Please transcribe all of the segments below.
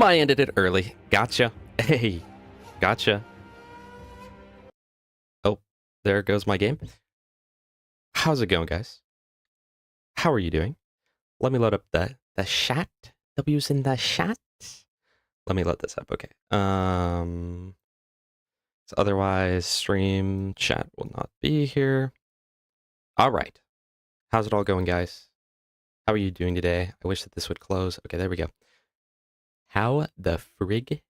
I ended it early. Gotcha. Hey, gotcha. Oh, there goes my game. How's it going, guys? How are you doing? Let me load up the chat. W's in the chat. Let me load this up. Okay. So otherwise, stream chat will not be here. All right. How's it all going, guys? How are you doing today? I wish that this would close. Okay, there we go. How the frig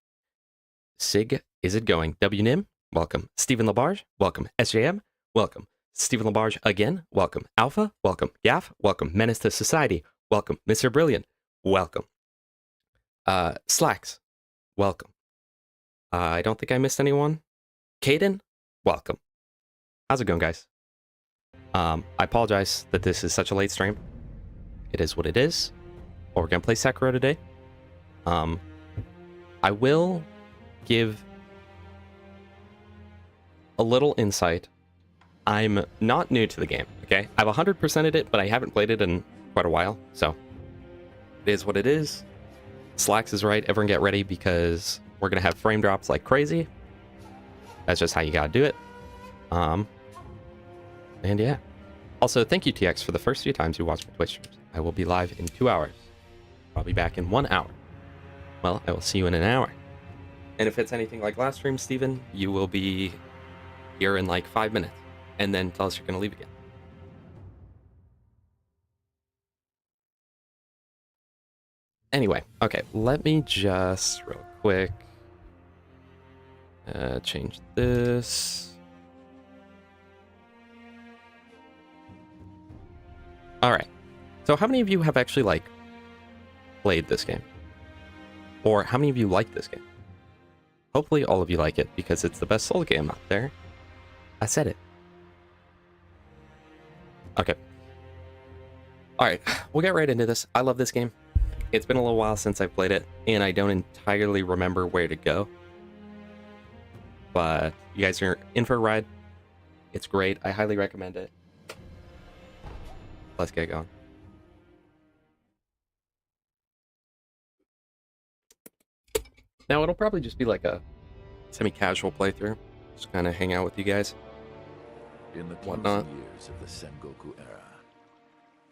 sig is it going? WNIM, welcome. Stephen Labarge, welcome. SJM, welcome. Stephen Labarge again, welcome. Alpha, welcome. Gaff, welcome. Menace to Society, welcome. Mr. Brilliant, welcome. Slacks, welcome. I don't think I missed anyone. Caden, welcome. How's it going, guys? I apologize that this is such a late stream. It is what it is. But we're gonna play Sekiro today. I will give a little insight. I'm not new to the game, okay? I've 100%ed it, but I haven't played it in quite a while, so it is what it is. Slacks is right. Everyone get ready because we're gonna have frame drops like crazy. That's just how you gotta do it. And yeah. Also, thank you, TX, for the first few times you watched my Twitch streams. I will be live in 2 hours. I'll be back in 1 hour. Well, I will see you in an hour. And if it's anything like last stream, Steven, you will be here in like 5 minutes. And then tell us you're going to leave again. Anyway, okay, let me just real quick change this. All right. So how many of you have actually like played this game? Or how many of you like this game? Hopefully all of you like it because it's the best Soul game out there. I said it. Okay. All right, we'll get right into this. I love this game. It's been a little while since I've played it, and I don't entirely remember where to go. But you guys are in for a ride. It's great. I highly recommend it. Let's get going. Now, it'll probably just be like a semi-casual playthrough. Just kind of hang out with you guys. In the Whatnot. years of the Sengoku era,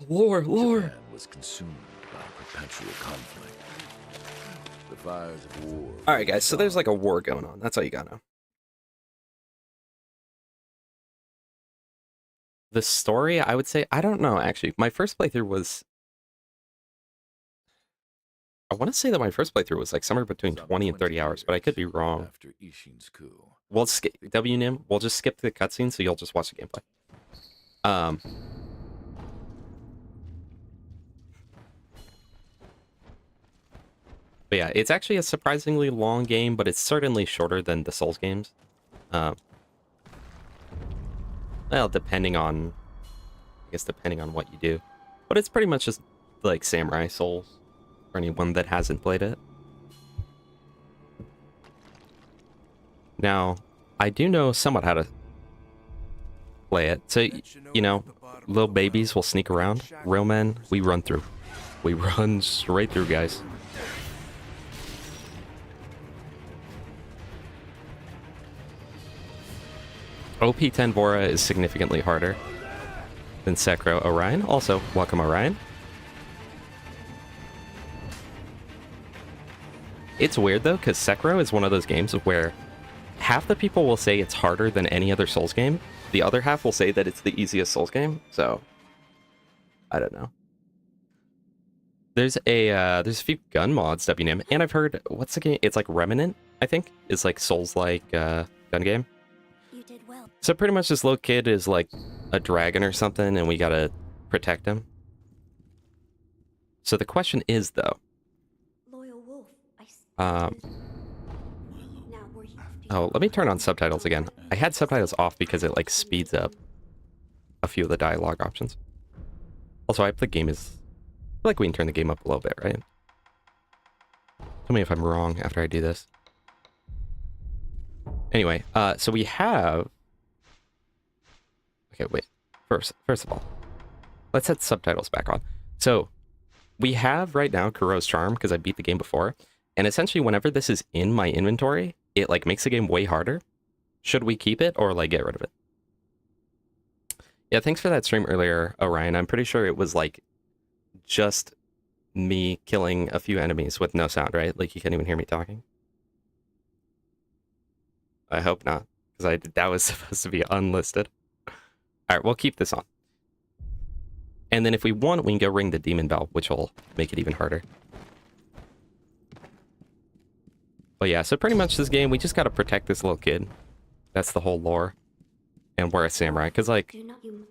Lore. Japan was consumed by perpetual conflict. The fires of war. All right, guys. So there's like a war going on. That's all you gotta know. The story, I would say, I don't know, actually. My first playthrough was... I want to say that my first playthrough was like somewhere between 20 and 30 hours, but I could be wrong. After Ishin's coup. We'll skip WNIM. We'll just skip the cutscene, so you'll just watch the gameplay. But yeah, it's actually a surprisingly long game, but it's certainly shorter than the Souls games. Well, depending on what you do. But it's pretty much just like Samurai Souls for anyone that hasn't played it. Now, I do know somewhat how to play it. So, you know, little babies will sneak around. Real men, we run through. We run straight through, guys. OP10 Vora is significantly harder than Sekiro. Orion, also, welcome Orion. It's weird though, because Sekiro is one of those games where half the people will say it's harder than any other Souls game. The other half will say that it's the easiest Souls game. So, I don't know. There's a few gun mods, WNM, and I've heard, what's the game? It's like Remnant, I think. It's like Souls-like gun game. You did well. So pretty much this little kid is like a dragon or something, and we gotta protect him. So the question is, though, Loyal wolf. oh, Now let me turn on subtitles again. I had subtitles off because it like speeds up a few of the dialogue options. Also, I hope the game is... I feel like we can turn the game up a little bit, right? Tell me if I'm wrong after I do this. Anyway, so we have... Okay, wait. First of all, let's set subtitles back on. So, we have right now Kuro's Charm, because I beat the game before, And essentially, whenever this is in my inventory, it like makes the game way harder. Should we keep it or like get rid of it? Yeah, thanks for that stream earlier, Orion. I'm pretty sure it was like just me killing a few enemies with no sound, right? Like you can't even hear me talking. I hope not, because that was supposed to be unlisted. All right, we'll keep this on. And then if we want, we can go ring the demon bell, which will make it even harder. But yeah, so pretty much this game, we just got to protect this little kid. That's the whole lore. And we're a samurai, because like,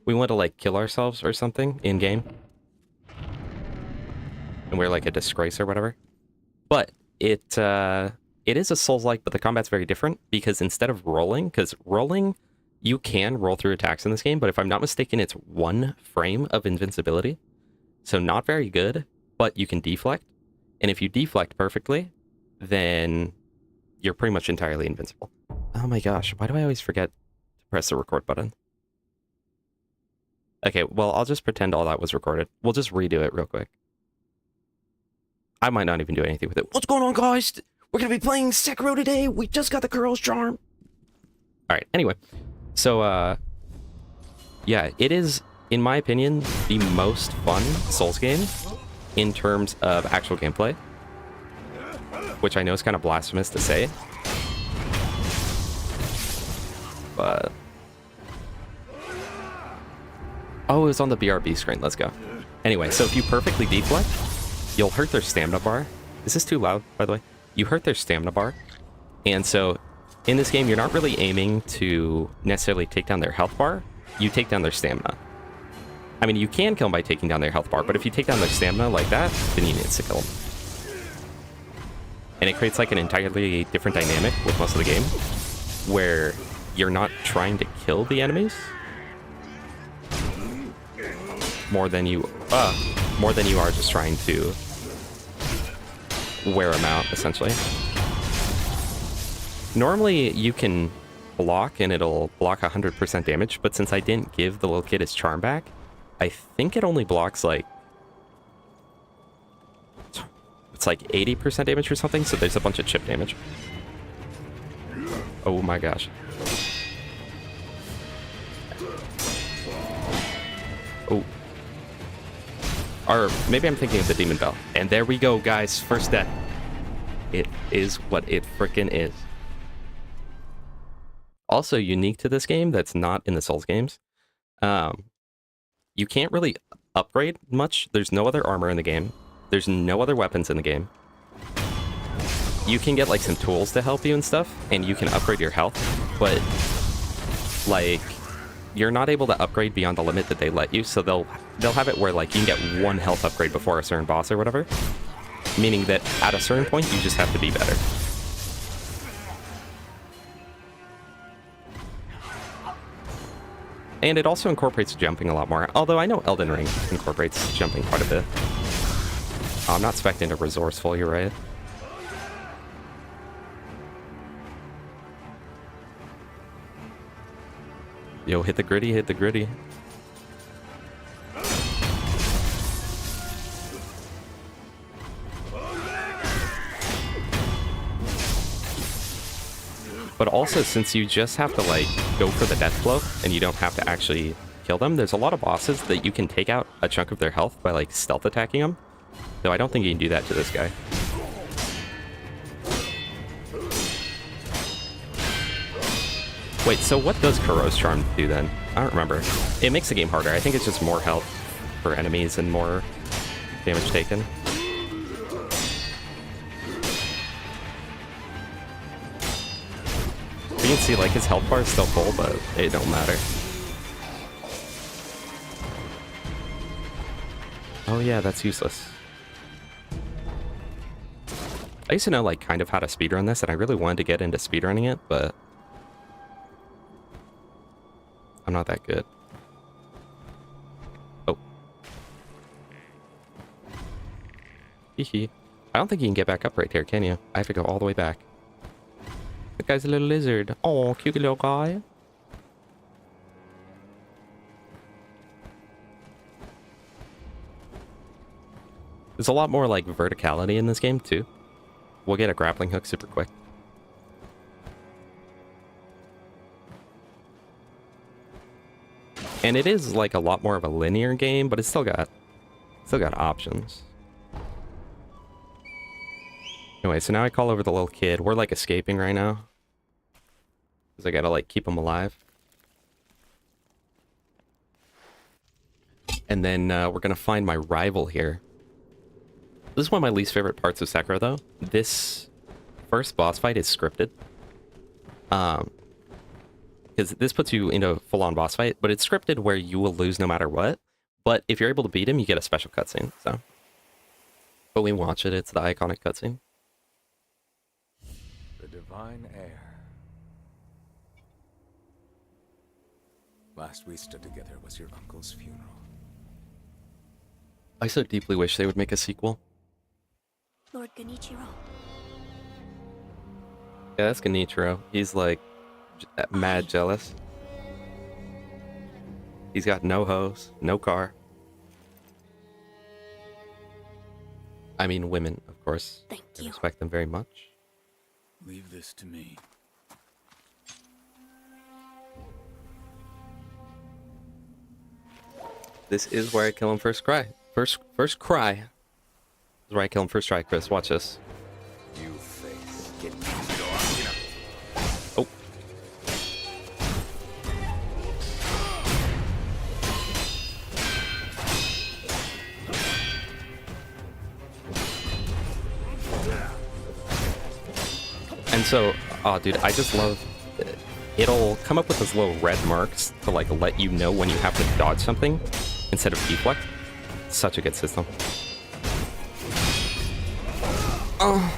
we want to like kill ourselves or something in-game. And we're like a disgrace or whatever. But it is a Souls-like, but the combat's very different, because instead of rolling, because rolling, you can roll through attacks in this game, but if I'm not mistaken, it's 1 frame of invincibility. So not very good, but you can deflect. And if you deflect perfectly, then you're pretty much entirely invincible. Oh my gosh, why do I always forget to press the record button? Okay, well, I'll just pretend all that was recorded. We'll just redo it real quick. I might not even do anything with it. What's going on, guys? We're going to be playing Sekiro today. We just got the girl's charm. All right, anyway. So, yeah, it is, in my opinion, the most fun Souls game in terms of actual gameplay. Which I know is kind of blasphemous to say. But... oh, it was on the BRB screen. Let's go. Anyway, so if you perfectly deflect, you'll hurt their stamina bar. Is this too loud, by the way? You hurt their stamina bar. And so, in this game, you're not really aiming to necessarily take down their health bar. You take down their stamina. I mean, you can kill them by taking down their health bar, but if you take down their stamina like that, then you need to kill them. And it creates like an entirely different dynamic with most of the game, where you're not trying to kill the enemies more than you are just trying to wear them out, essentially. Normally, you can block and it'll block 100% damage, but since I didn't give the little kid his charm back, I think it only blocks like... it's like 80% damage or something, so there's a bunch of chip damage. Oh my gosh. Oh. Or maybe I'm thinking of the demon bell. And there we go, guys. First death. It is what it frickin' is. Also unique to this game that's not in the Souls games. You can't really upgrade much. There's no other armor in the game. There's no other weapons in the game. You can get like some tools to help you and stuff, and you can upgrade your health, but like you're not able to upgrade beyond the limit that they let you, so they'll have it where like you can get 1 health upgrade before a certain boss or whatever, meaning that at a certain point you just have to be better. And it also incorporates jumping a lot more, although I know Elden Ring incorporates jumping quite a bit. Oh, I'm not expecting a resourceful, you're right. Yo, hit the gritty, hit the gritty. But also, since you just have to, like, go for the death blow, and you don't have to actually kill them, there's a lot of bosses that you can take out a chunk of their health by, like, stealth attacking them. Though I don't think you can do that to this guy. Wait, so what does Kuro's Charm do then? I don't remember. It makes the game harder. I think it's just more health for enemies and more damage taken. You can see, like, his health bar is still full, but it don't matter. Oh yeah, that's useless. I used to know, like, kind of how to speedrun this, and I really wanted to get into speedrunning it, but I'm not that good. Oh. Hee. I don't think you can get back up right there, can you? I have to go all the way back. That guy's a little lizard. Oh, cute little guy. There's a lot more, like, verticality in this game, too. we'll get a grappling hook super quick. And it is like a lot more of a linear game, but it's still got options. Anyway, so now I call over the little kid. We're like escaping right now. Because I gotta like keep him alive. And then we're gonna find my rival here. This is one of my least favorite parts of Sekiro though. This first boss fight is scripted. Because this puts you into a full-on boss fight, but it's scripted where you will lose no matter what. But if you're able to beat him, you get a special cutscene, so. But we watch it, it's the iconic cutscene. The divine heir. Last we stood together was your uncle's funeral. I so deeply wish they would make a sequel. Lord Genichiro. Yeah, that's Genichiro. He's like mad jealous. He's got no hose, no car. I mean, women, of course. Thank I you. respect them very much. Leave this to me. This is where I kill him first cry. First cry. This is where I kill him first try, Chris. Watch this. You face. Get up. Oh. And so, oh dude, I just love, it'll come up with those little red marks to like let you know when you have to dodge something instead of deflect. Such a good system. Oh.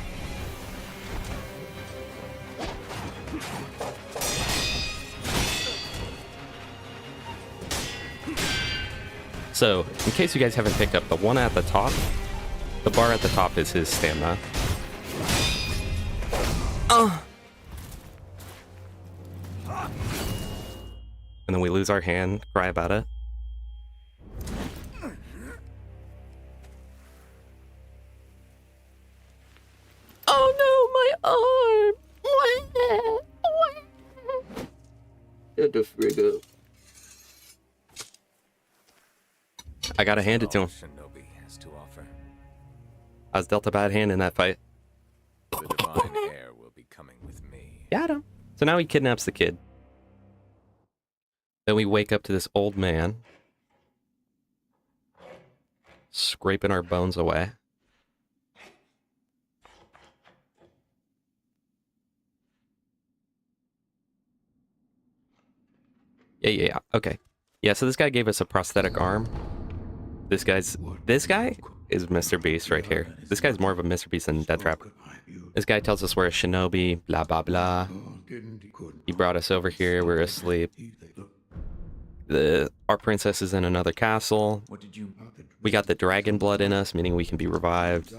So, in case you guys haven't picked up, the one at the top, the bar at the top is his stamina. Oh. And then we lose our hand, cry about it. Oh no, my arm! Get the frig up. I gotta hand it to him. Shinobi has to offer. I was dealt a bad hand in that fight. The divine heir will be coming with me. Got him. So now he kidnaps the kid. Then we wake up to this old man scraping our bones away. Yeah. Okay. Yeah, so this guy gave us a prosthetic arm. This guy is Mr. Beast right here. This guy's more of a Mr. Beast than Deathtrap. This guy tells us we're a shinobi, blah, blah, blah. He brought us over here, we're asleep. Our princess is in another castle. We got the dragon blood in us, meaning we can be revived.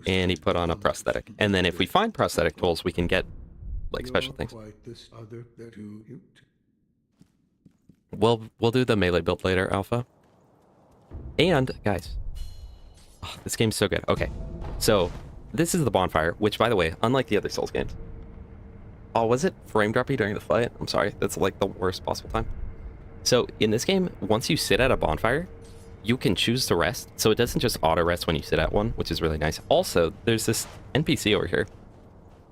And he put on a prosthetic. And then if we find prosthetic tools, we can get, like, special things. We'll do the melee build later, Alpha. And, guys, oh, this game's so good. Okay, so this is the bonfire, which, by the way, unlike the other Souls games. Oh, was it frame droppy during the fight? I'm sorry, that's like the worst possible time. So in this game, once you sit at a bonfire, you can choose to rest. So it doesn't just auto rest when you sit at one, which is really nice. Also, there's this NPC over here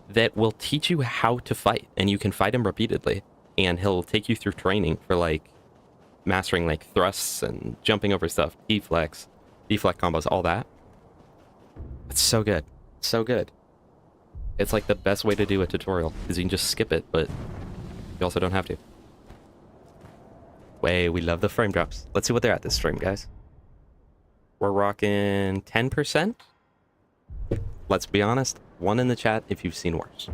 that will teach you how to fight, and you can fight him repeatedly. And he'll take you through training for like mastering like thrusts and jumping over stuff, deflects, deflect combos, all that. It's so good. So good. It's like the best way to do a tutorial because you can just skip it, but you also don't have to. Way, we love the frame drops. Let's see what they're at this stream, guys. We're rocking 10%. Let's be honest. 1 in the chat if you've seen worse.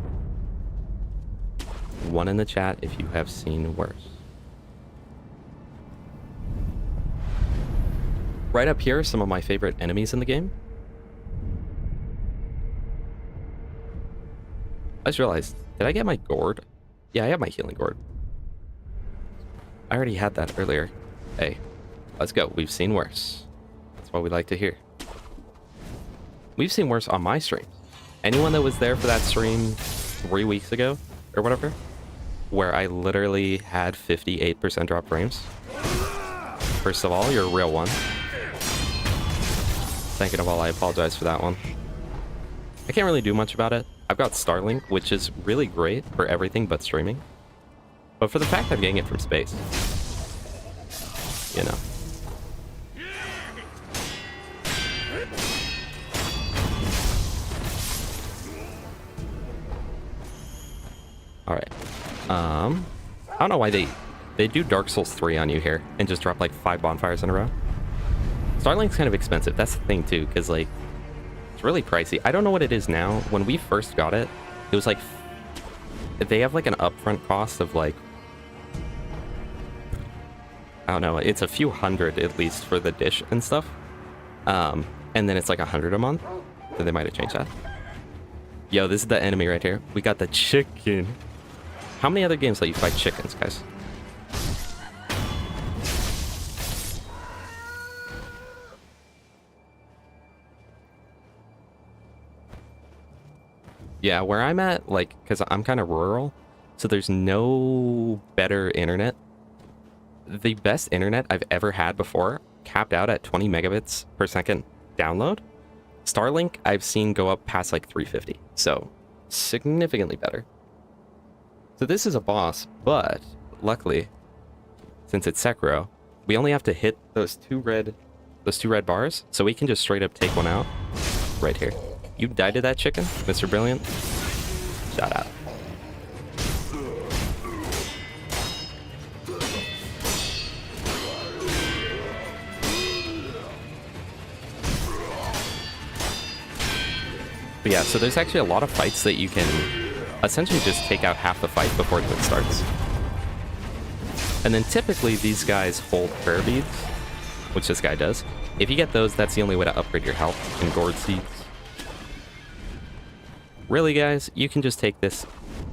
1 in the chat if you have seen worse. Right up here are some of my favorite enemies in the game. I just realized, did I get my gourd? Yeah, I have my healing gourd. I already had that earlier. Hey, let's go. We've seen worse. That's what we like to hear. We've seen worse on my stream. anyone that was there for that stream 3 weeks ago or whatever, where I literally had 58% drop frames, first of all, you're a real one. Second of all, I apologize for that one. I can't really do much about it. I've got Starlink, which is really great for everything but streaming. But for the fact I'm getting it from space, you know. Alright. I don't know why they do Dark Souls 3 on you here and just drop like 5 bonfires in a row. Starlink's kind of expensive. That's the thing too, because like it's really pricey. I don't know what it is now. When we first got it, it was like they have like an upfront cost of like, I don't know, it's a few hundred at least for the dish and stuff. And then it's like 100 a month. So they might have changed that. Yo, this is the enemy right here. We got the chicken. How many other games let you fight chickens, guys? Yeah, where I'm at, like, because I'm kind of rural, so there's no better internet. The best internet I've ever had before capped out at 20 megabits per second download. Starlink I've seen go up past like 350, so significantly better. So this is a boss, but luckily, since it's Sekiro, we only have to hit those two red bars, so we can just straight up take one out right here. You died to that chicken, Mr. Brilliant? Shout out. But yeah, so there's actually a lot of fights that you can essentially just take out half the fight before it starts. And then typically these guys hold prayer beads, which this guy does. If you get those, that's the only way to upgrade your health and gourd seeds. Really, guys, you can just take this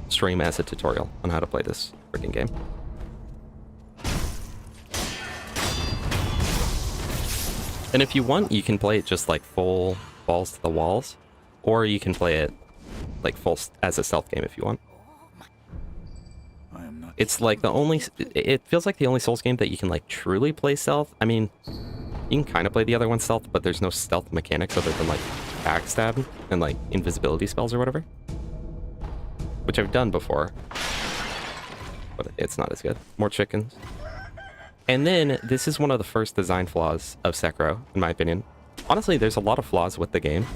stream as a tutorial on how to play this freaking game. And if you want, you can play it just like full balls to the walls, or you can play it like full as a stealth game if you want. It's like the only, it feels like the only Souls game that you can like truly play stealth. I mean, you can kind of play the other one stealth, but there's no stealth mechanics other than like backstab and like invisibility spells or whatever, which I've done before, but it's not as good. More chickens. And then this is one of the first design flaws of Sekiro, in my opinion. Honestly, there's a lot of flaws with the game,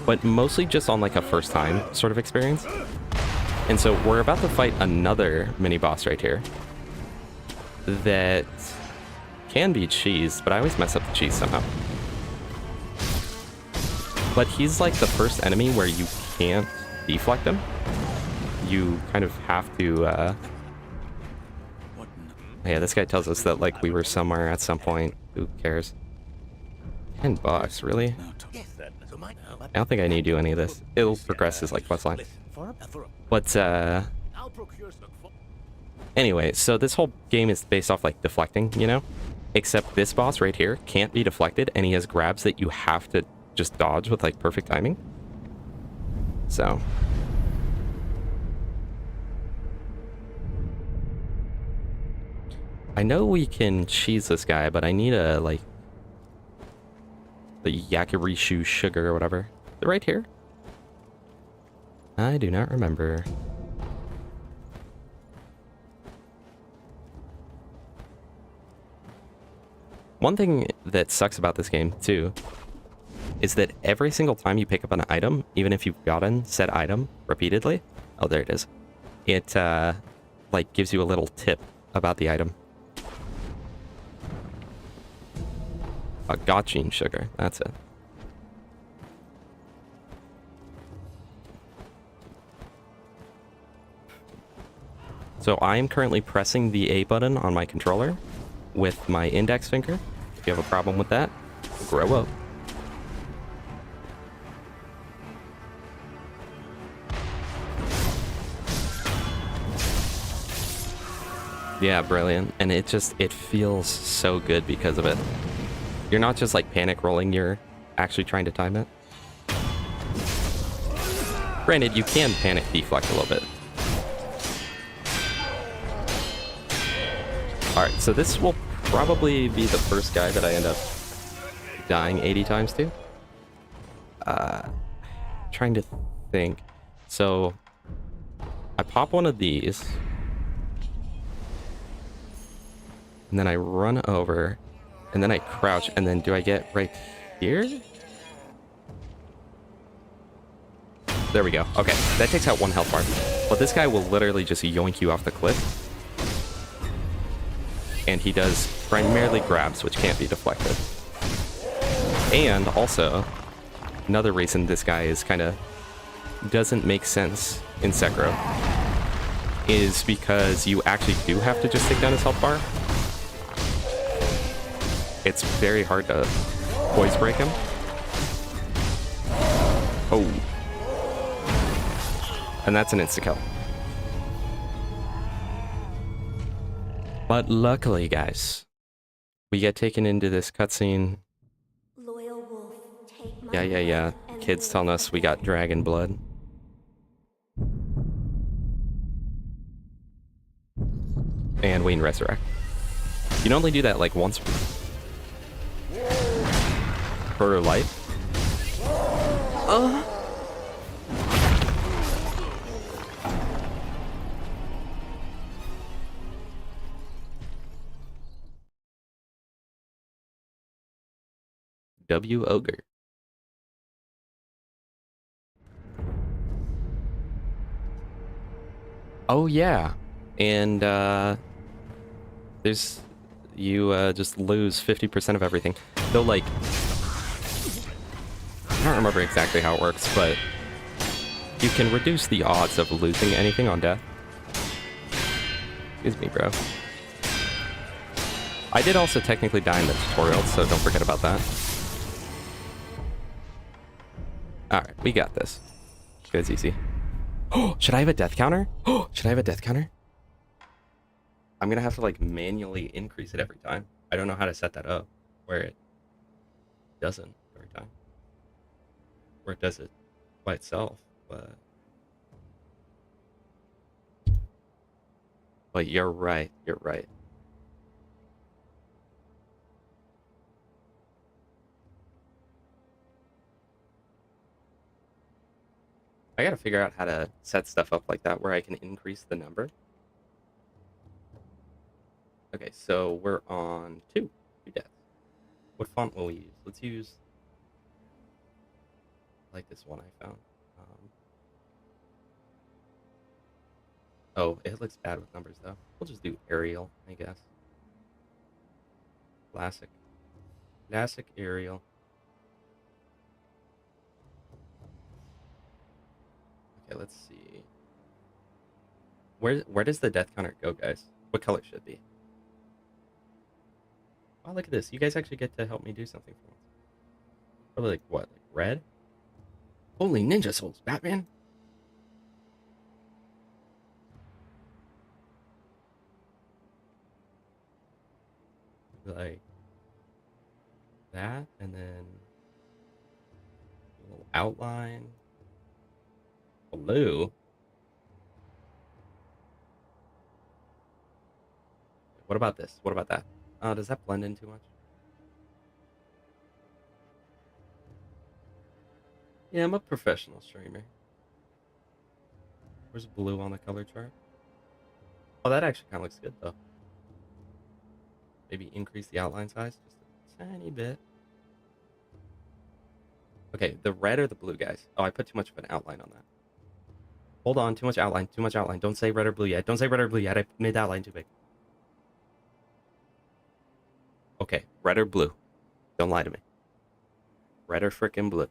but mostly just on like a first time sort of experience. And so we're about to fight another mini boss right here that can be cheese, but I always mess up the cheese somehow. But he's like the first enemy where you can't deflect him. You kind of have to, yeah, this guy tells us that like we were somewhere at some point. Who cares? $10, really? I don't think I need to do any of this. It'll progress as like questline. But anyway, so this whole game is based off like deflecting, you know? Except this boss right here can't be deflected, and he has grabs that you have to just dodge with like perfect timing. So I know we can cheese this guy, but I need a like the Yakirishu sugar or whatever. Is it right here? I do not remember. One thing that sucks about this game, too, is that every single time you pick up an item, even if you've gotten said item repeatedly, oh, there it is, it, like, gives you a little tip about the item. A gotching sugar, that's it. So I am currently pressing the A button on my controller with my index finger. If you have a problem with that, grow up. Yeah, brilliant. And it feels so good because of it. You're not just like panic rolling, you're actually trying to time it. Granted, you can panic deflect a little bit. Alright, so this will probably be the first guy that I end up dying 80 times to. Trying to think. So, I pop one of these. And then I run over. And then I crouch. And then do I get right here? There we go. Okay, that takes out 1 health bar. But this guy will literally just yoink you off the cliff. And he does primarily grabs, which can't be deflected. And also, another reason this guy is kind of doesn't make sense in Sekiro is because you actually do have to just take down his health bar. It's very hard to poise break him. Oh. And that's an insta-kill. But luckily, guys, we get taken into this cutscene. Loyal wolf, take my Yeah. life and Kids live telling us we got dragon blood. And we can resurrect. You can only do that like once per life. W Ogre. Oh yeah, and there's you just lose 50% of everything. Though like I don't remember exactly how it works, but you can reduce the odds of losing anything on death. Excuse me, bro. I did also technically die in the tutorial, so don't forget about that. Alright, we got this. It's easy. Oh, should I have a death counter? Oh, should I have a death counter? I'm gonna have to like manually increase it every time. I don't know how to set that up where it doesn't every time. Where it does it by itself, but you're right, you're right. I gotta figure out how to set stuff up like that where I can increase the number. Okay, so we're on two deaths. What font will we use? Let's use, I like this one I found. Oh, it looks bad with numbers though. We'll just do Arial, I guess. Classic Arial. Okay, let's see. Where does the death counter go, guys? What color should it be? Oh, look at this. You guys actually get to help me do something for once. Probably like what? Like red? Holy ninja souls, Batman! Like that, and then a little outline. Blue. What about this? What about that? Does that blend in too much? Yeah, I'm a professional streamer. Where's blue on the color chart? Oh, that actually kind of looks good, though. Maybe increase the outline size just a tiny bit. Okay, the red or the blue, guys? Oh, I put too much of an outline on that. Hold on, too much outline, too much outline. Don't say red or blue yet. Don't say red or blue yet. I made the outline too big. Okay, red or blue? Don't lie to me. Red or frickin' blue?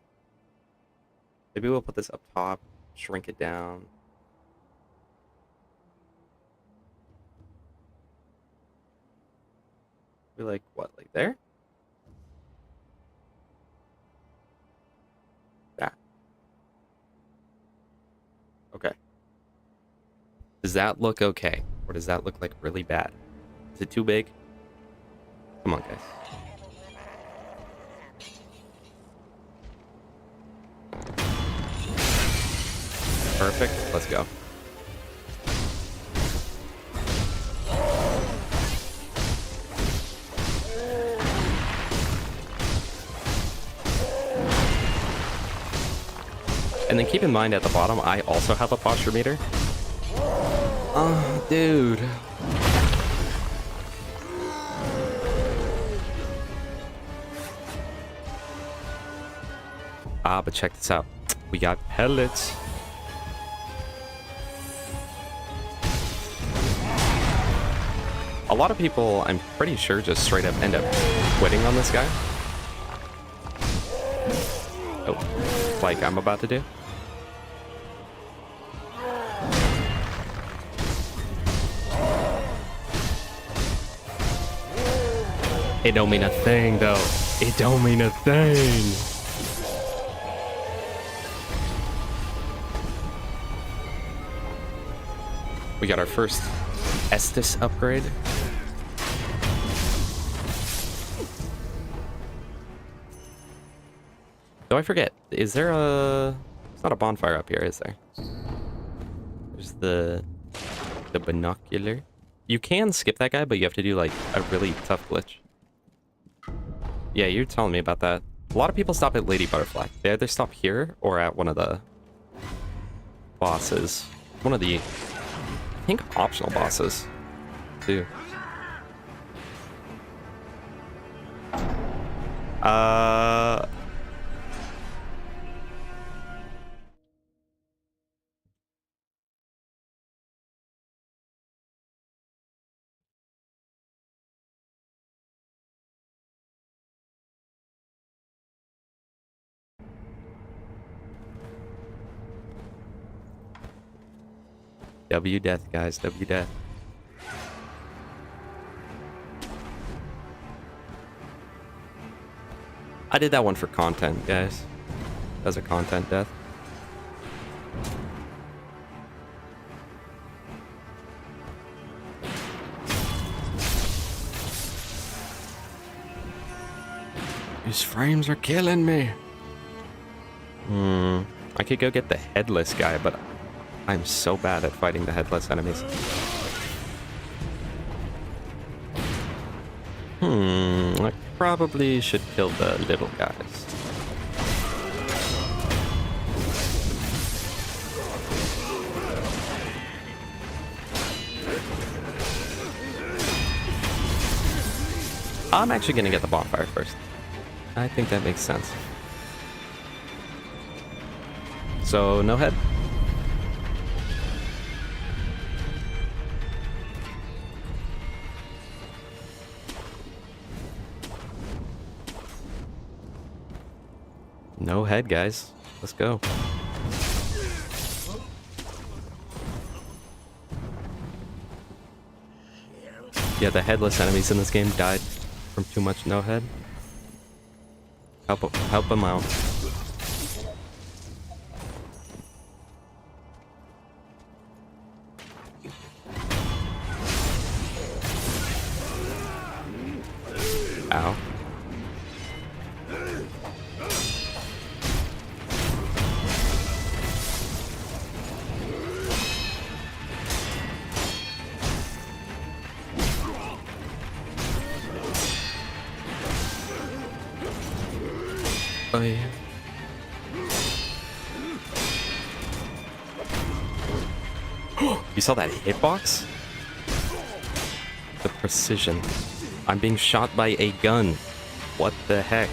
Maybe we'll put this up top, shrink it down. Be like, what, like there? That. Okay. Does that look okay? Or does that look like really bad? Is it too big? Come on, guys. Perfect. Let's go. And then keep in mind at the bottom, I also have a posture meter. Oh, dude. Ah, but check this out. We got pellets. A lot of people, I'm pretty sure, just straight up end up quitting on this guy. Oh, like I'm about to do. It don't mean a thing, though. It don't mean a thing. We got our first Estus upgrade. Though I forget, is there a... It's not a bonfire up here, is there? There's the binocular. You can skip that guy, but you have to do like a really tough glitch. Yeah, you're telling me about that. A lot of people stop at Lady Butterfly. They either stop here or at one of the bosses. One of the, I think, optional bosses, too. W death, guys. W death. I did that one for content, guys. As a content death. These frames are killing me. I could go get the headless guy, but I'm so bad at fighting the headless enemies. I probably should kill the little guys. I'm actually gonna get the bonfire first. I think that makes sense. So, no head? No head, guys. Let's go. Yeah, the headless enemies in this game died from too much no head. Help them out. Ow. Oh yeah. You saw that hitbox? The precision. I'm being shot by a gun. What the heck?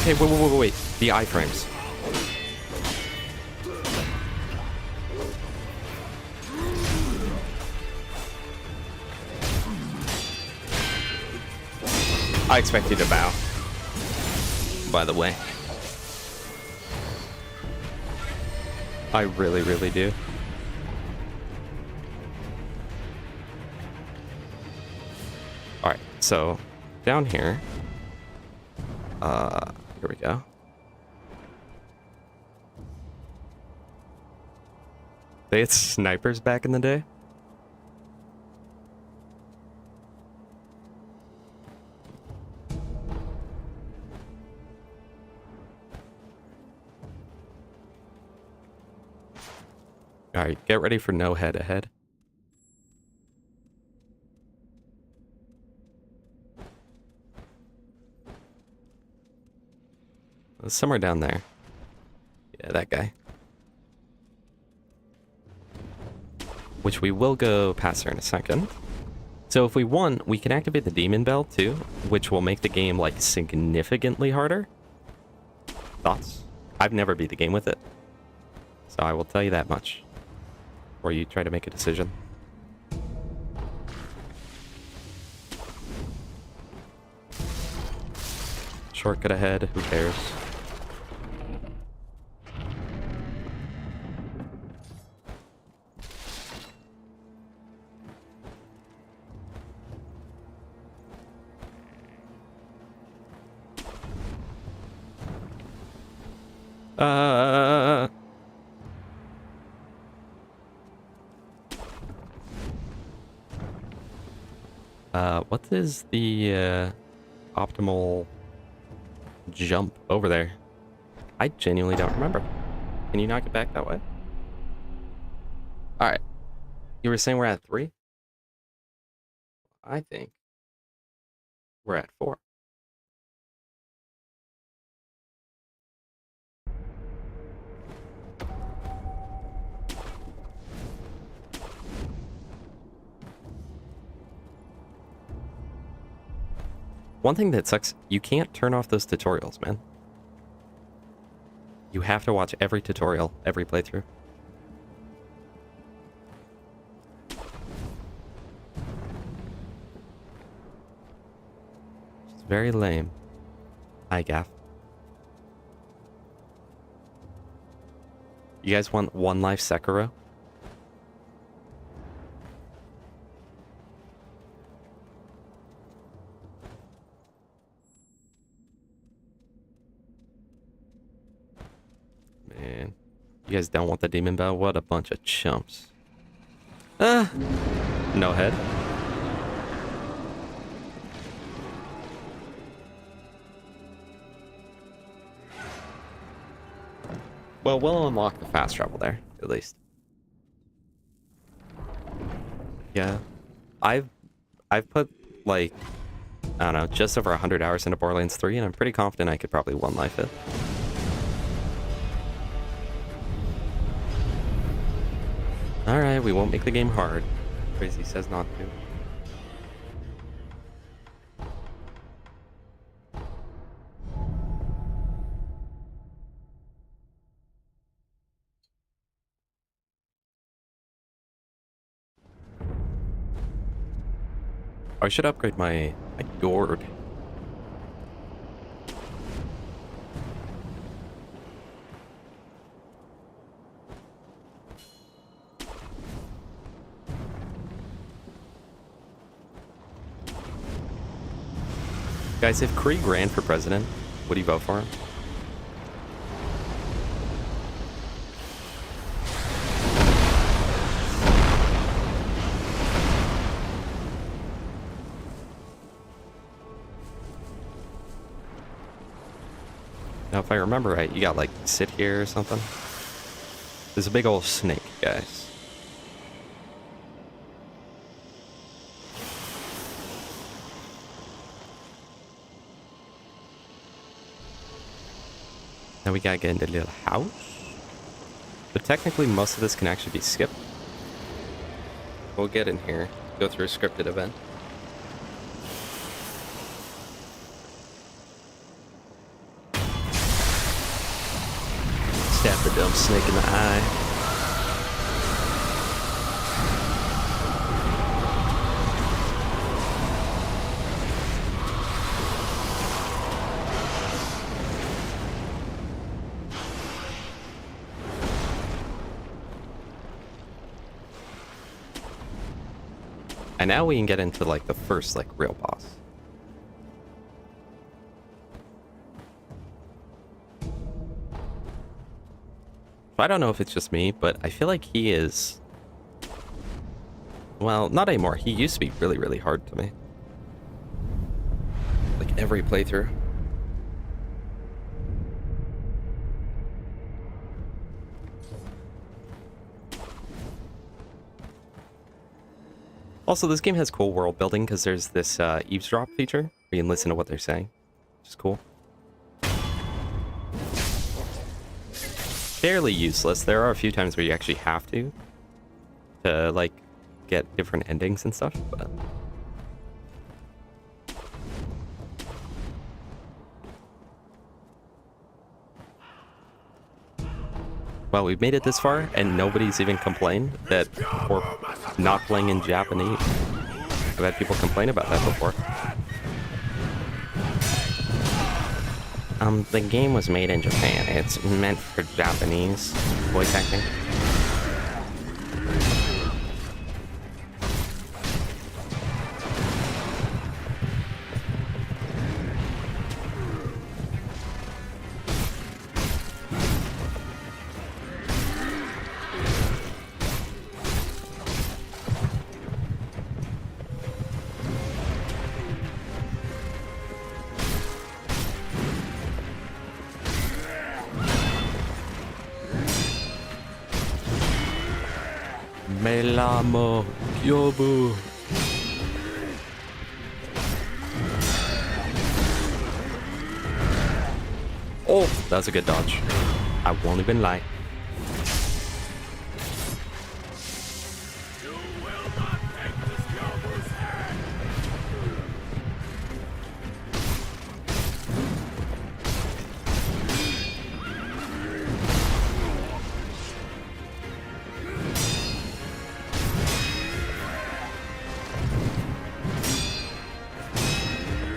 Okay, wait. The iframes. I expect you to bow. By the way. I really, really do. Alright. So down here, here we go. They had snipers back in the day. All right, get ready for no head ahead. Somewhere down there. Yeah, that guy. Which we will go past her in a second. So if we want, we can activate the demon bell too, which will make the game like significantly harder. Thoughts? I've never beat the game with it, so I will tell you that much before you try to make a decision. Shortcut ahead, who cares? What is the optimal jump over there? I genuinely don't remember. Can you knock it back that way? All right. You were saying we're at 3? I think we're at 4. One thing that sucks, you can't turn off those tutorials, man. You have to watch every tutorial, every playthrough. It's very lame. Hi, Gaff. You guys want One Life Sekiro? Man, you guys don't want the demon bell? What a bunch of chumps. No head. Well, we'll unlock the fast travel there, at least. Yeah. I've put, like, I don't know, just over 100 hours into Borderlands 3, and I'm pretty confident I could probably one life it. Alright, we won't make the game hard. Crazy says not to. I should upgrade my gourd. Guys, if Krieg ran for president, would you vote for him? Now, if I remember right, you got like sit here or something. There's a big old snake, guys. Now we gotta get into the little house. So technically, most of this can actually be skipped. We'll get in here, go through a scripted event. Stab the dumb snake in the eye. And now we can get into like the first like real boss. I don't know if it's just me, but I feel like he is... Well, not anymore. He used to be really, really hard to me. Like every playthrough. Also, this game has cool world building because there's this eavesdrop feature where you can listen to what they're saying, which is cool. Fairly useless. There are a few times where you actually have to like get different endings and stuff, but well, we've made it this far and nobody's even complained that we're not playing in Japanese. I've had people complain about that before. The game was made in Japan. It's meant for Japanese voice acting. Me l'amo, Yobu. Oh, that was a good dodge. I won't even lie.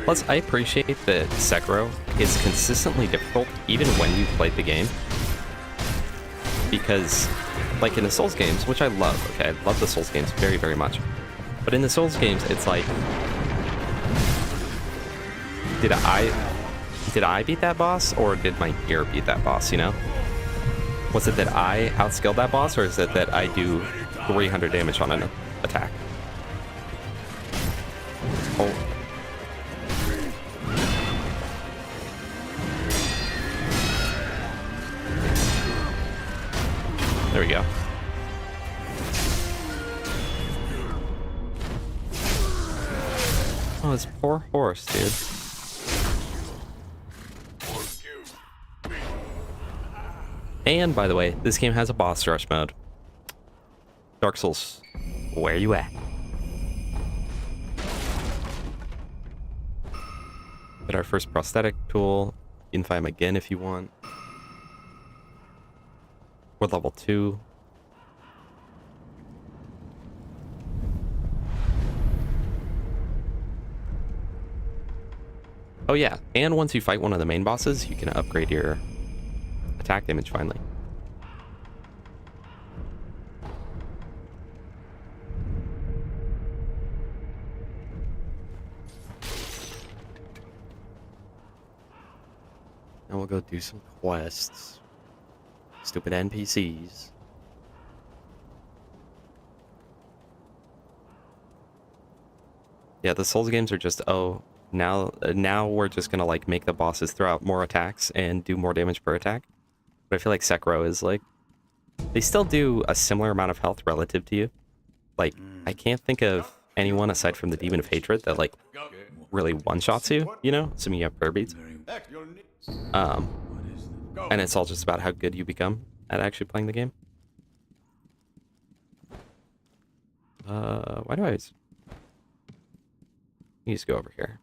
Plus, I appreciate that Sekiro is consistently difficult even when you've played the game. Because, like in the Souls games, which I love, okay, I love the Souls games very, very much. But in the Souls games, it's like, did I beat that boss, or did my gear beat that boss, you know? Was it that I outskilled that boss, or is it that I do 300 damage on an attack? Oh. There we go. Oh, this poor horse, dude. And, by the way, this game has a boss rush mode. Dark Souls, where you at? Get our first prosthetic tool. You can find him again if you want. We're level 2. Oh yeah, and once you fight one of the main bosses, you can upgrade your attack damage finally. Now we'll go do some quests. Stupid NPCs. Yeah, the Souls games are just, oh, now we're just gonna like make the bosses throw out more attacks and do more damage per attack. But I feel like Sekiro is like, they still do a similar amount of health relative to you. Like, I can't think of anyone aside from the Demon of Hatred that like really one-shots you, you know? Assuming you have prayer beads. And it's all just about how good you become at actually playing the game. Why do I always... You just go over here.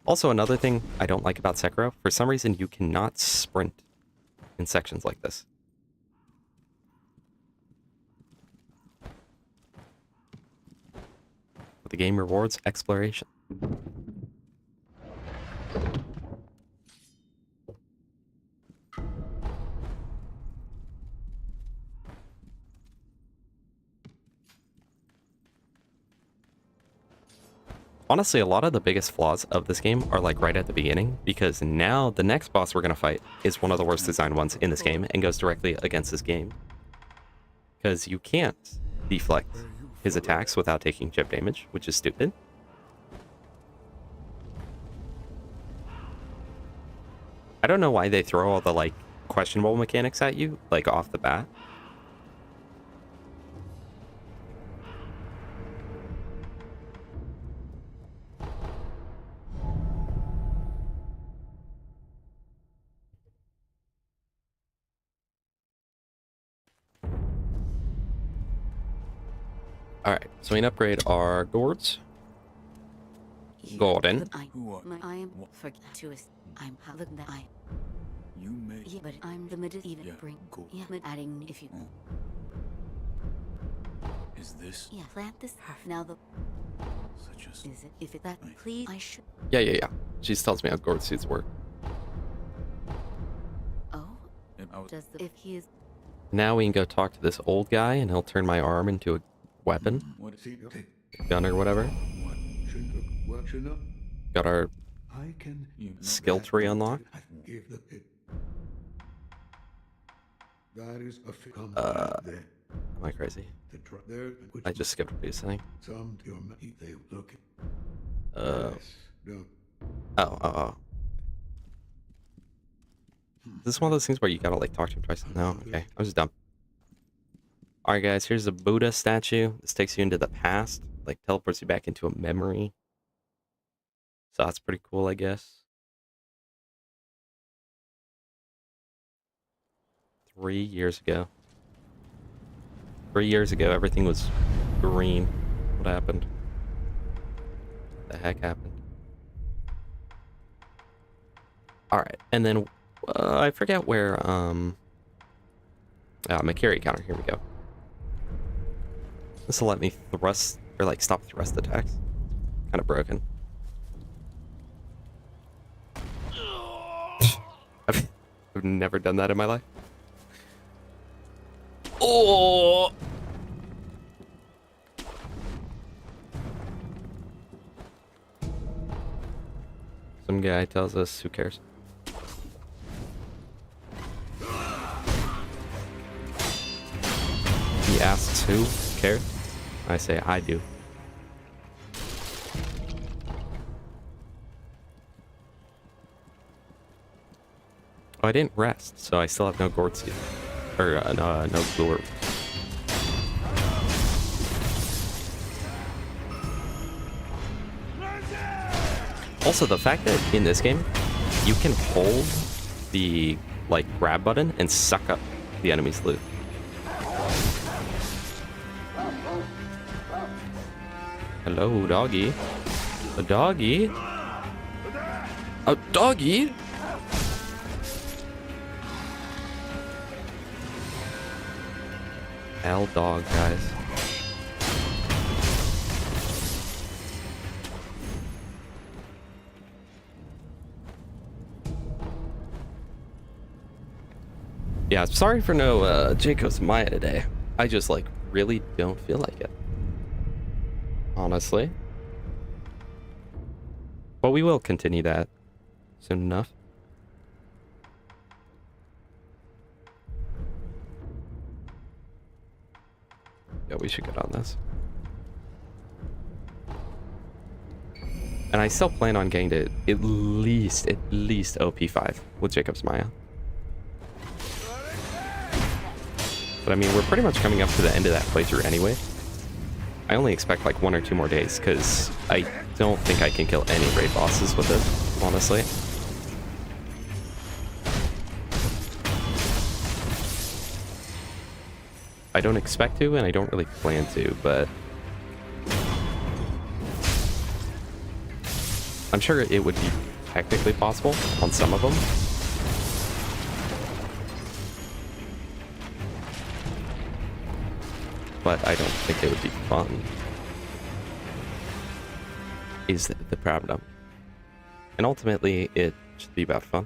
Also, another thing I don't like about Sekiro, for some reason you cannot sprint in sections like this. But the game rewards exploration. Honestly, a lot of the biggest flaws of this game are like right at the beginning, because now the next boss we're going to fight is one of the worst designed ones in this game and goes directly against this game. Because you can't deflect his attacks without taking chip damage, which is stupid. I don't know why they throw all the like questionable mechanics at you, like off the bat. Alright, so we can upgrade our gourds. Golden. Who are I am What? fortuitous. I'm look that I. you? May Yeah, but I'm limited even Yeah, bring. cool. Yeah, but adding if you. is this Yeah, plant this. Now the such as is it if it that Right. please I should. Yeah. She just tells me how gourd seeds work. Oh, and I was, does the if he is Now we can go talk to this old guy and he'll turn my arm into a weapon, what is he? gun or whatever. What should not? Got our I can You skill tree unlocked. give the pit. That is a Am I crazy? there. I just skipped what he was saying. Some your they look. Oh. No. Oh. Is this one of those things where you gotta like talk to him twice? No? Okay. I was dumb. Alright guys, here's a Buddha statue. This takes you into the past. Like teleports you back into a memory. So that's pretty cool, I guess. 3 years ago. 3 years ago, everything was green. What happened? What the heck happened? Alright, and then I forget where, my carry counter, here we go. This will let me thrust, or like stop thrust attacks. Kind of broken. I've never done that in my life. Oh! Some guy tells us, who cares? He asks who cares? I say I do. Oh, I didn't rest, so I still have no gourd seed. Or, no gourd. Also, the fact that in this game, you can hold the, like, grab button and suck up the enemy's loot. Hello, doggy. A doggy? A doggy? L dog, guys. Yeah, sorry for no Jacob's Maya today. I just like really don't feel like it. Honestly. But we will continue that soon enough. Yeah, we should get on this. And I still plan on getting to at least OP5 with Jacob's Maya. But I mean, we're pretty much coming up to the end of that playthrough anyway. I only expect like 1 or 2 more days, because I don't think I can kill any raid bosses with it, honestly. I don't expect to, and I don't really plan to, but I'm sure it would be technically possible on some of them. But I don't think it would be fun, is the problem. And ultimately, it should be about fun.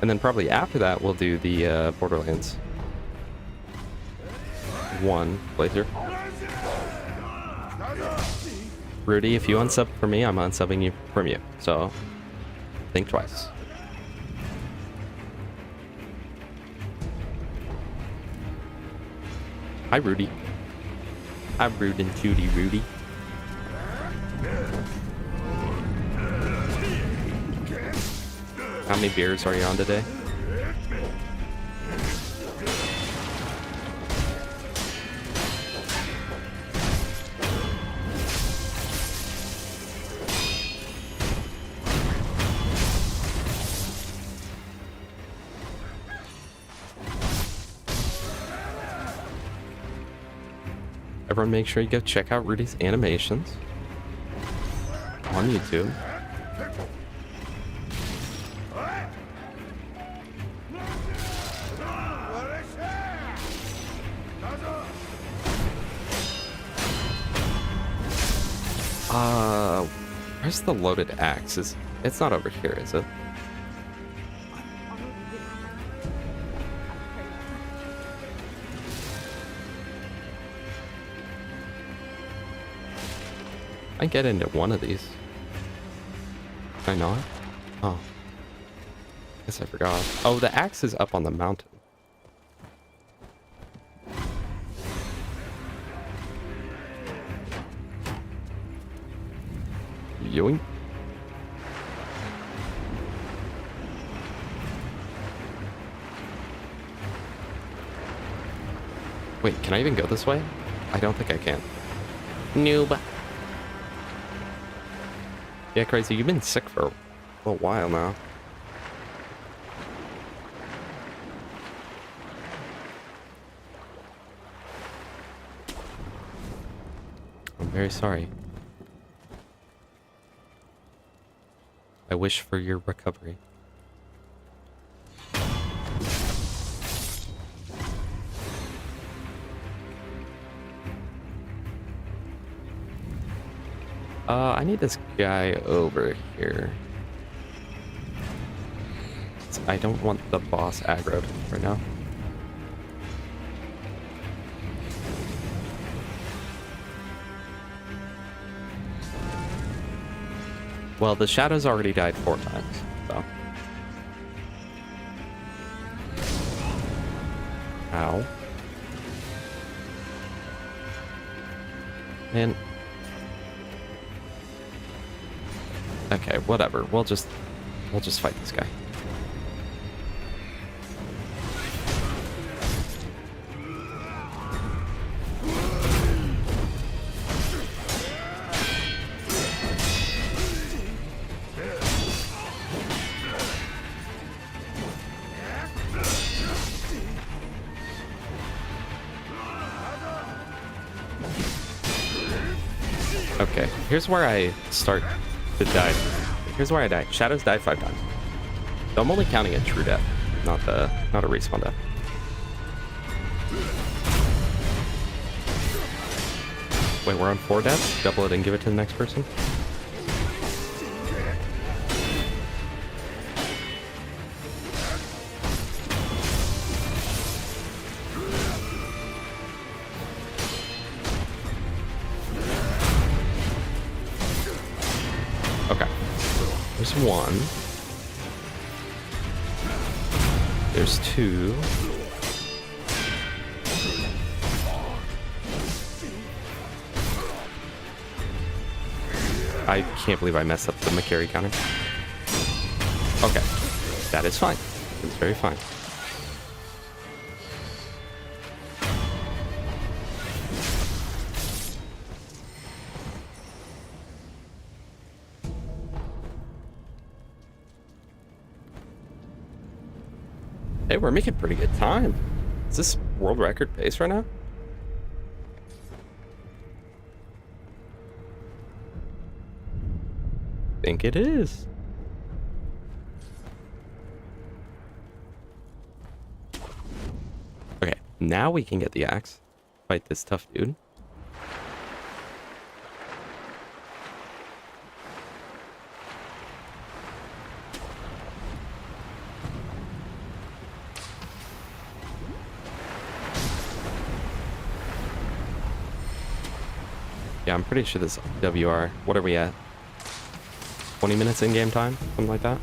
And then probably after that, we'll do the Borderlands 1 playthrough. Rudy, if you unsub for me, I'm unsubbing you from you. So, think twice. Hi, Rudy. I'm rude and Judy Rudy. How many beers are you on today? Everyone make sure you go check out Rudy's animations on YouTube. Where's the loaded axe? It's not over here, is it? I get into one of these. Can I not? Oh. Guess I forgot. Oh, the axe is up on the mountain. Yoink. Wait, can I even go this way? I don't think I can. Noob. Yeah, Crazy, you've been sick for a little while now. I'm very sorry. I wish for your recovery. I need this guy over here. I don't want the boss aggroed right now. Well, the Shadow's already died 4 times, so. Ow. Man. Okay, whatever. We'll just fight this guy. Okay, here's where I start to die. Here's where I die. Shadows died 5 times. So I'm only counting a true death, not a respawn death. Wait, we're on 4 deaths? Double it and give it to the next person? Okay. There's 1. There's 2. I can't believe I messed up the McCary counter. Okay. That is fine. It's very fine. Hey, we're making pretty good time. Is this world record pace right now? I think it is. Okay, now we can get the axe. Fight this tough dude. I'm pretty sure this WR. What are we at? 20 minutes in game time? Something like that?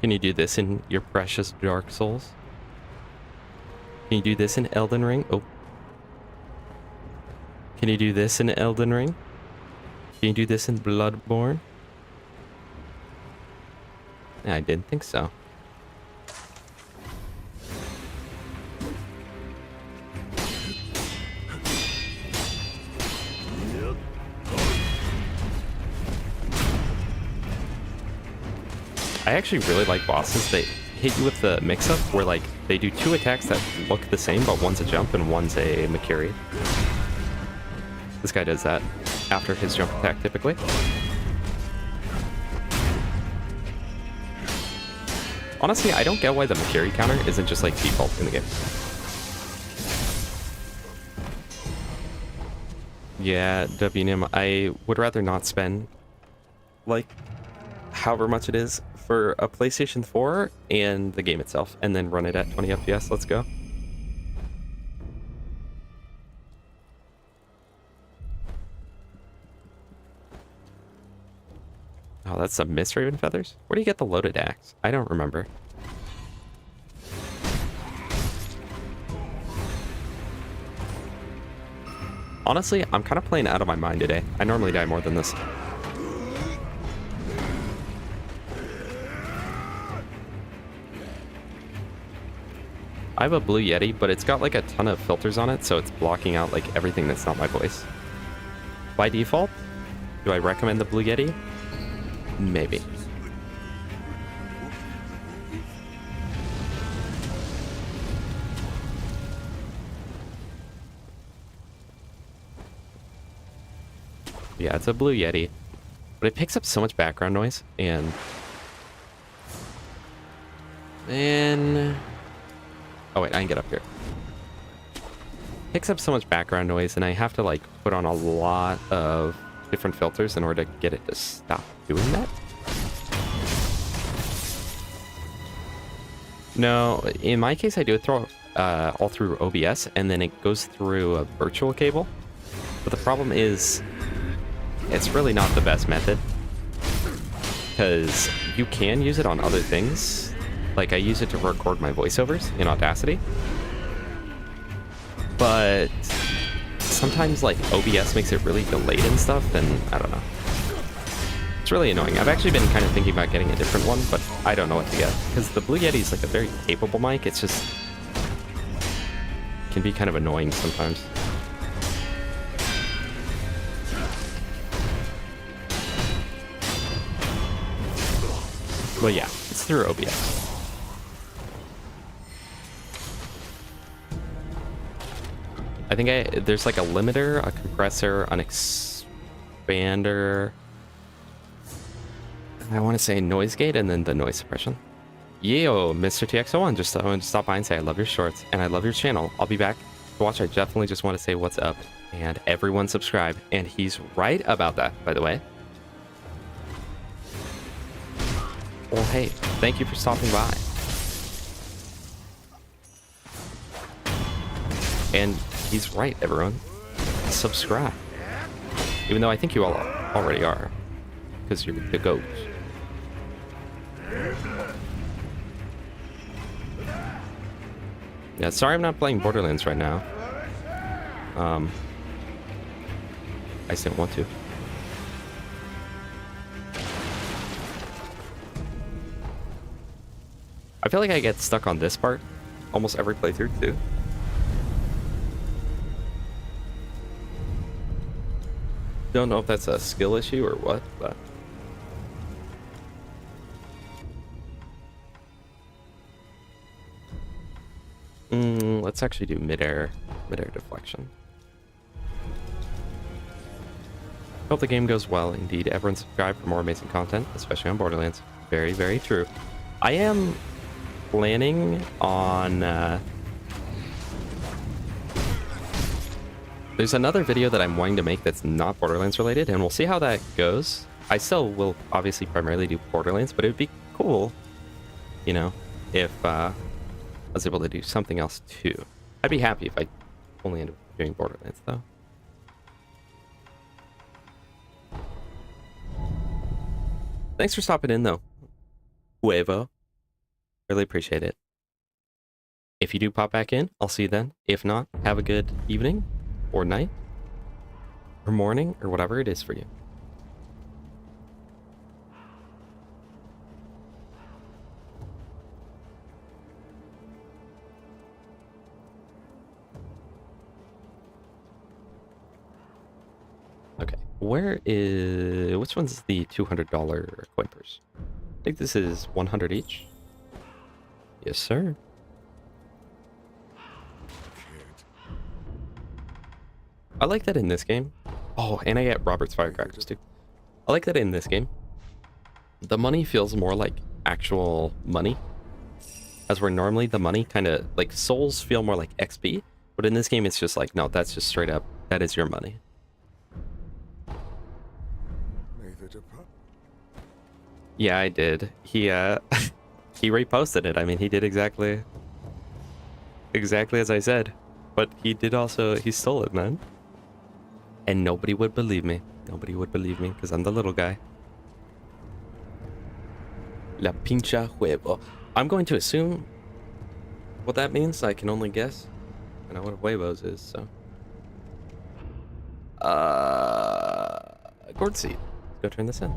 Can you do this in your precious Dark Souls? Can you do this in Elden Ring? Oh. Can you do this in Elden Ring? Can you do this in Bloodborne? Yeah, I didn't think so. I actually really like bosses that hit you with the mix-up where like they do two attacks that look the same, but one's a jump and one's a Makiri. This guy does that after his jump attack typically. Honestly, I don't get why the Makiri counter isn't just like default in the game. Yeah, WNM, I would rather not spend like however much it is for a PlayStation 4 and the game itself, and then run it at 20 FPS. Let's go. Oh, that's some Mist-Raven feathers? Where do you get the loaded axe? I don't remember. Honestly, I'm kind of playing out of my mind today. I normally die more than this. I have a Blue Yeti, but it's got like a ton of filters on it, so it's blocking out like everything that's not my voice. By default, do I recommend the Blue Yeti? Maybe. Yeah, it's a Blue Yeti, but it picks up so much background noise, and then... Oh wait, I can get up here. Picks up so much background noise, and I have to like put on a lot of different filters in order to get it to stop doing that. No, in my case, I do it through, all through OBS, and then it goes through a virtual cable. But the problem is, it's really not the best method, because you can use it on other things. Like, I use it to record my voiceovers in Audacity. But sometimes, like, OBS makes it really delayed and stuff, and I don't know. It's really annoying. I've actually been kind of thinking about getting a different one, but I don't know what to get. Because the Blue Yeti is, like, a very capable mic. It's just... can be kind of annoying sometimes. Well, yeah, it's through OBS. I think there's like a limiter, a compressor, an expander. I want to say noise gate and then the noise suppression. Yo, Mr. TX01, just wanted to stop by and say I love your shorts and I love your channel. I'll be back to watch. I definitely just want to say what's up and everyone subscribe. And he's right about that, by the way. Well, hey, thank you for stopping by. And he's right, everyone. Subscribe. Even though I think you all already are. Because you're the goat. Yeah, sorry I'm not playing Borderlands right now. I just didn't want to. I feel like I get stuck on this part almost every playthrough, too. Don't know if that's a skill issue or what, but... let's actually do mid-air deflection. Hope the game goes well. Indeed, everyone subscribe for more amazing content, especially on Borderlands. Very, very true. I am planning on... There's another video that I'm wanting to make that's not Borderlands related, and we'll see how that goes. I still will obviously primarily do Borderlands, but it would be cool, you know, if, was able to do something else too. I'd be happy if I only ended up doing Borderlands though. Thanks for stopping in though, Huevo. Really appreciate it. If you do pop back in, I'll see you then. If not, have a good evening or night or morning or whatever it is for you. Okay, which one's the $200 Quapers? I think this is 100 each. Yes, sir. I like that in this game. Oh, and I get Robert's firecrackers too. I like that in this game. The money feels more like actual money. As where normally the money kind of like souls feel more like XP. But in this game, it's just like, no, that's just straight up. That is your money. Yeah, I did. He he reposted it. I mean, he did exactly as I said. But he did also, he stole it, man. And nobody would believe me. Nobody would believe me because I'm the little guy. La pincha huevo. I'm going to assume what that means. I can only guess. I know what huevos is, so. Gourd seed. Let's go turn this in.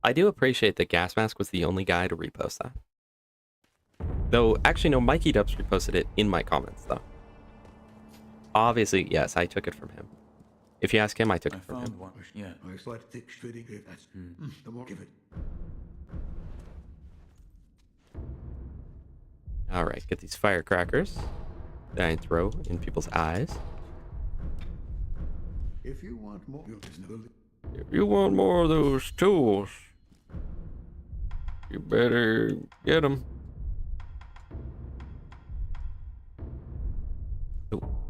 I do appreciate that Gas Mask was the only guy to repost that. Though, actually, no, Mikey Dubs reposted it in my comments, though. Obviously, yes, I took it from him. If you ask him, I took it from him. One. Yeah. I slide thick fitting if that's the more give it. Alright, get these firecrackers that I throw in people's eyes. If you want more, If you want more of those tools, you better get them.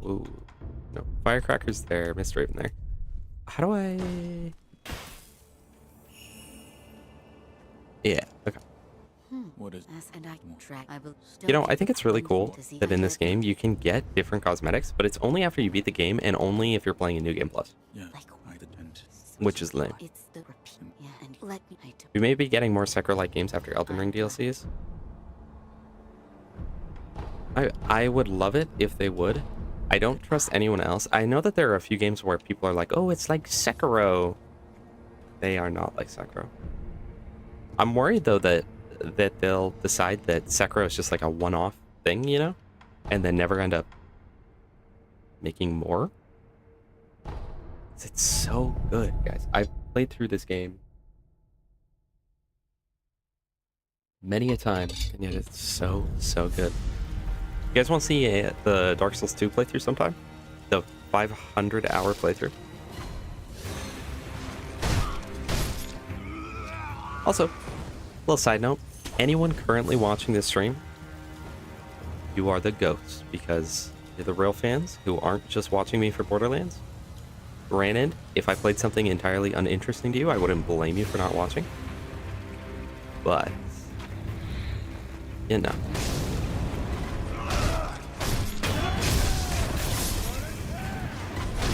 Ooh, no, firecrackers there, Mr. Raven there. How do I? Yeah, okay. What is? And I track. You know, I think it's really cool that in this game you can get different cosmetics, but it's only after you beat the game and only if you're playing a New Game Plus, Yeah. which is lame. It's the repeat. Yeah, and let me. We may be getting more Sekiro-like games after Elden Ring DLCs. I would love it if they would. I don't trust anyone else. I know that there are a few games where people are like, oh, it's like Sekiro. They are not like Sekiro. I'm worried, though, that they'll decide that Sekiro is just like a one-off thing, you know? And then never end up making more. It's so good, guys. I've played through this game many a time, and yet it's so, so good. You guys want to see the Dark Souls 2 playthrough sometime? The 500-hour playthrough? Also, little side note, anyone currently watching this stream, you are the ghosts, because you're the real fans who aren't just watching me for Borderlands. Granted, if I played something entirely uninteresting to you, I wouldn't blame you for not watching. But, you know.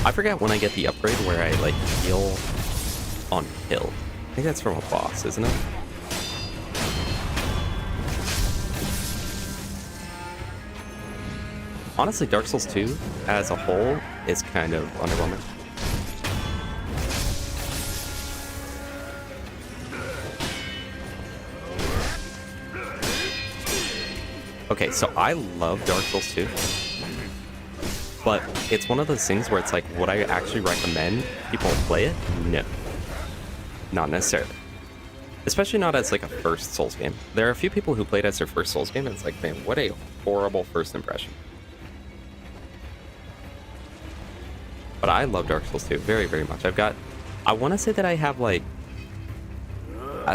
I forget when I get the upgrade where I, like, heal on kill. I think that's from a boss, isn't it? Honestly, Dark Souls 2 as a whole is kind of underwhelming. Okay, so I love Dark Souls 2. But it's one of those things where it's like, would I actually recommend people play it? No. Not necessarily. Especially not as like a first Souls game. There are a few people who played as their first Souls game, and it's like, man, what a horrible first impression. But I love Dark Souls 2 very, very much. I want to say that I have like,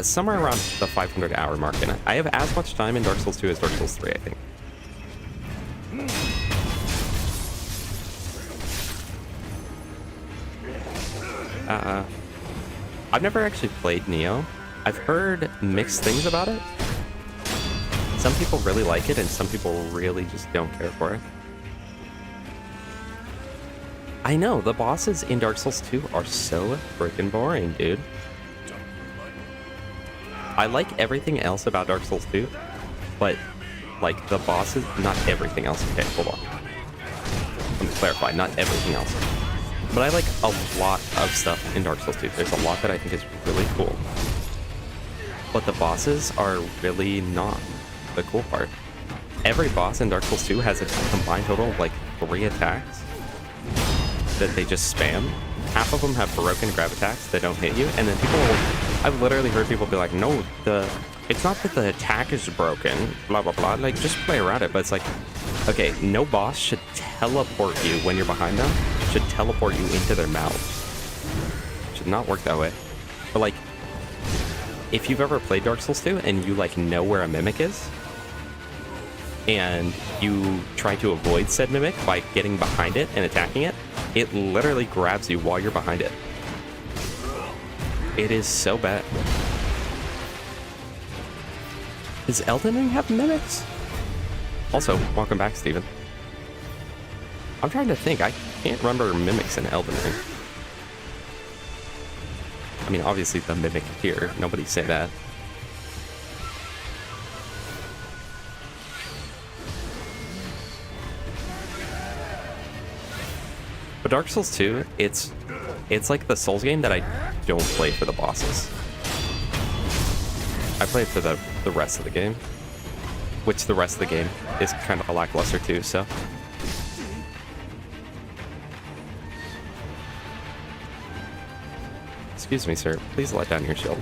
somewhere around the 500-hour mark in it. I have as much time in Dark Souls 2 as Dark Souls 3, I think. I've never actually played Neo. I've heard mixed things about it. Some people really like it, and some people really just don't care for it. I know, the bosses in Dark Souls 2 are so freaking boring, dude. I like everything else about Dark Souls 2, but, like, the bosses, not everything else. Okay, hold on. Let me clarify, not everything else. But I like a lot of stuff in Dark Souls 2. There's a lot that I think is really cool. But the bosses are really not the cool part. Every boss in Dark Souls 2 has a combined total of, like, 3 attacks that they just spam. Half of them have broken grab attacks that don't hit you, and then people will, I've literally heard people be like, no, it's not that the attack is broken, blah, blah, blah, like, just play around it. But it's like, okay, no boss should teleport you when you're behind them, should teleport you into their mouths. Should not work that way. But, like, if you've ever played Dark Souls 2 and you, like, know where a mimic is, and you try to avoid said mimic by getting behind it and attacking it, it literally grabs you while you're behind it. It is so bad. Does Elden Ring have mimics? Also, welcome back, Steven. I'm trying to think. I can't remember mimics in Elden Ring. I mean, obviously the mimic here. Nobody say that. But Dark Souls 2, it's like the Souls game that I don't play for the bosses. I play it for the rest of the game. Which the rest of the game is kind of lackluster too, so. Excuse me, sir. Please let down your shield.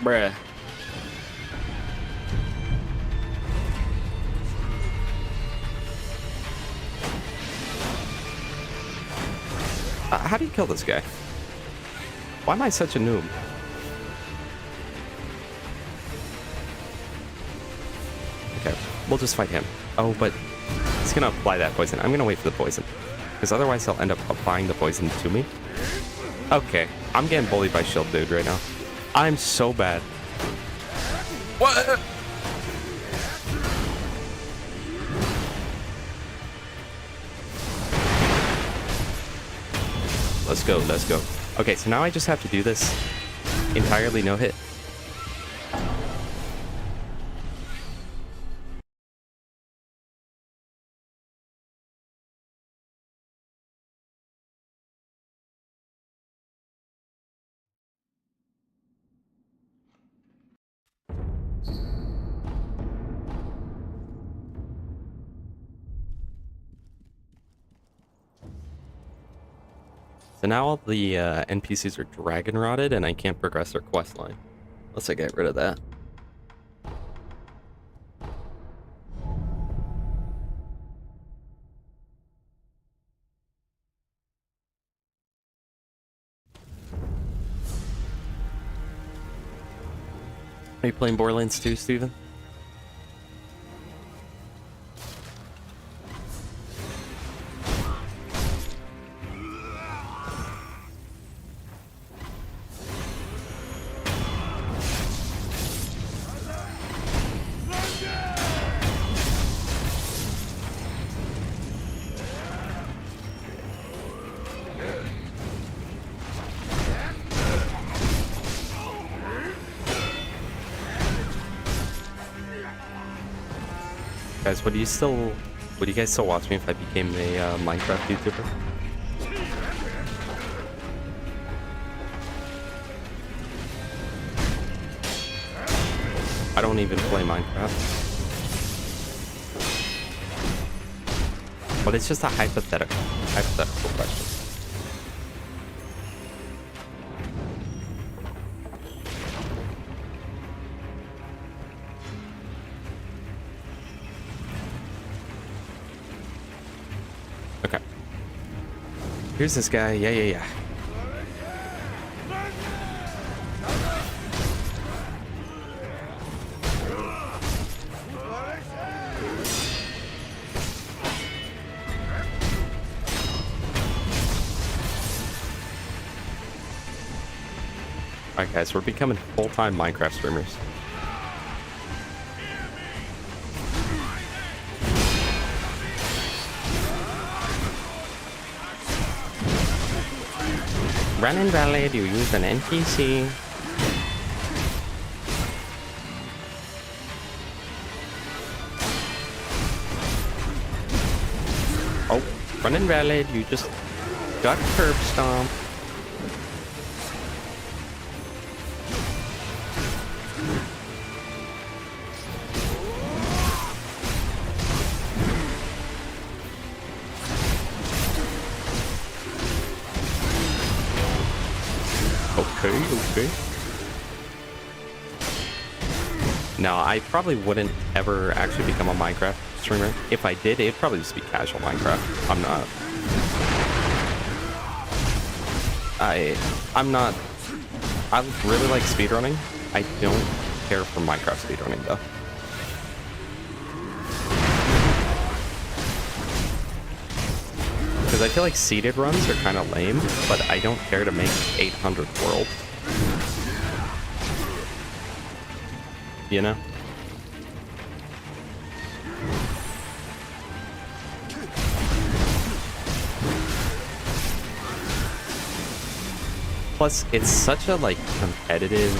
Bruh. How do you kill this guy? Why am I such a noob? Okay, we'll just fight him. Oh, but he's gonna apply that poison. I'm gonna wait for the poison, because otherwise he'll end up applying the poison to me. Okay, I'm getting bullied by Shield Dude right now. I'm so bad. What? Let's go, let's go. Okay, so now I just have to do this entirely no hit. So now all the NPCs are dragon rotted and I can't progress their quest line. Unless I get rid of that. Are you playing Borderlands 2, Steven? Guys, would you guys still watch me if I became a Minecraft YouTuber? I don't even play Minecraft. But it's just a hypothetical question. Okay. Here's this guy. Yeah. Alright guys, we're becoming full-time Minecraft streamers. Run invalid, you use an NPC. Oh, run invalid, you just got curb stomp. Okay. No, I probably wouldn't ever actually become a Minecraft streamer. If I did, it'd probably just be casual Minecraft. I'm not. I really like speedrunning. I don't care for Minecraft speedrunning though. Because I feel like seeded runs are kind of lame, but I don't care to make 800 worlds. You know? Plus, it's such a, like, competitive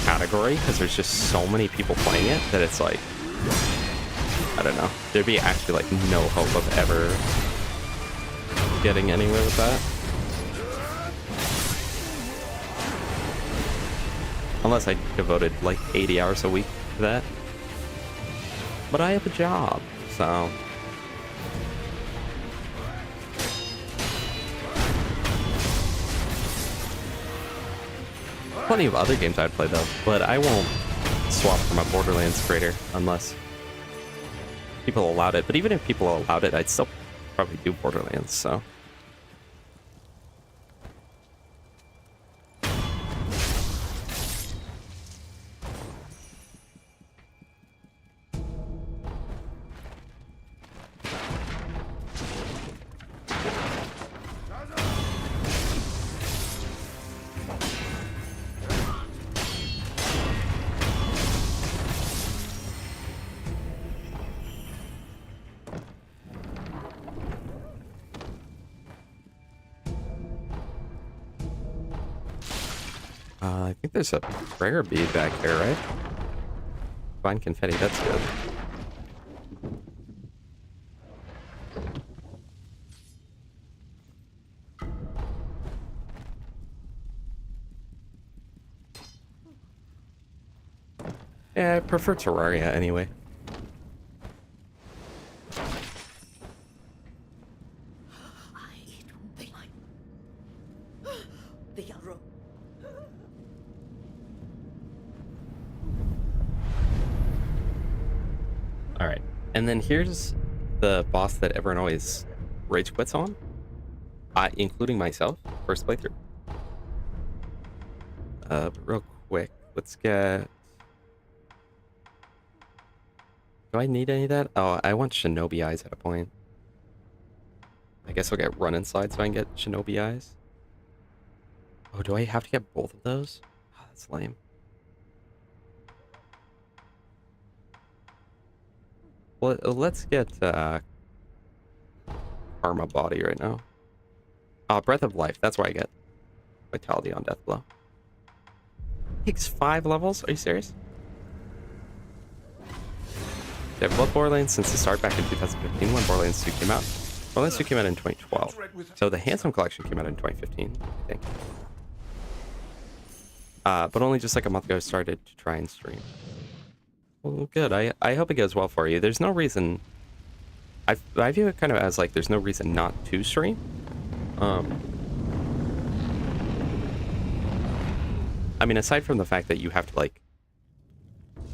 category, because there's just so many people playing it, that it's like, I don't know. There'd be actually, like, no hope of ever getting anywhere with that. Unless I devoted like 80 hours a week to that. But I have a job, so. Plenty of other games I'd play though, but I won't swap from a Borderlands creator unless people allowed it. But even if people allowed it, I'd still probably do Borderlands, so. I think there's a prayer bead back there, right? Fine confetti, that's good. Yeah, I prefer Terraria anyway. Alright, and then here's the boss that everyone always rage quits on, including myself, first playthrough. But real quick, let's get... Do I need any of that? Oh, I want Shinobi Eyes at a point. I guess I'll get Run Inside so I can get Shinobi Eyes. Oh, do I have to get both of those? Oh, that's lame. Well, let's get Karma Body right now. Breath of Life. That's why I get Vitality on Death Blow. Takes 5 levels? Are you serious? Yeah, I've loved Borderlands since the start back in 2015 when Borderlands 2 came out. Borderlands 2 came out in 2012. So the Handsome Collection came out in 2015, I think. But only just like a month ago I started to try and stream. Well, good. I hope it goes well for you. There's no reason... I view it kind of as like there's no reason not to stream. I mean, aside from the fact that you have to like...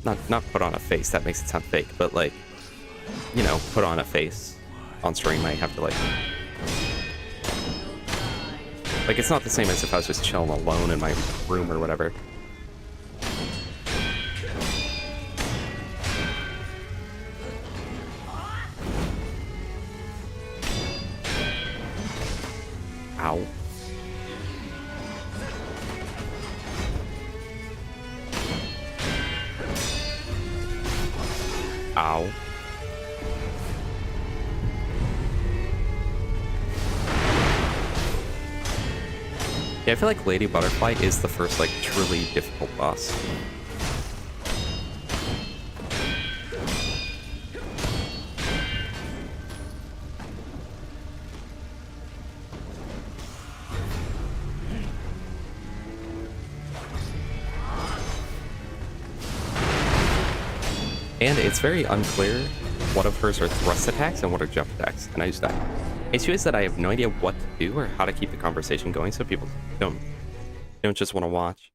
Not put on a face, that makes it sound fake, but like, you know, put on a face on stream. I have to like... Like, it's not the same as if I was just chilling alone in my room or whatever. Ow. Yeah, I feel like Lady Butterfly is the first, like, truly difficult boss. And it's very unclear what of hers are thrust attacks and what are jump attacks, and I just die. Issue is that I have no idea what to do or how to keep the conversation going so people don't just want to watch.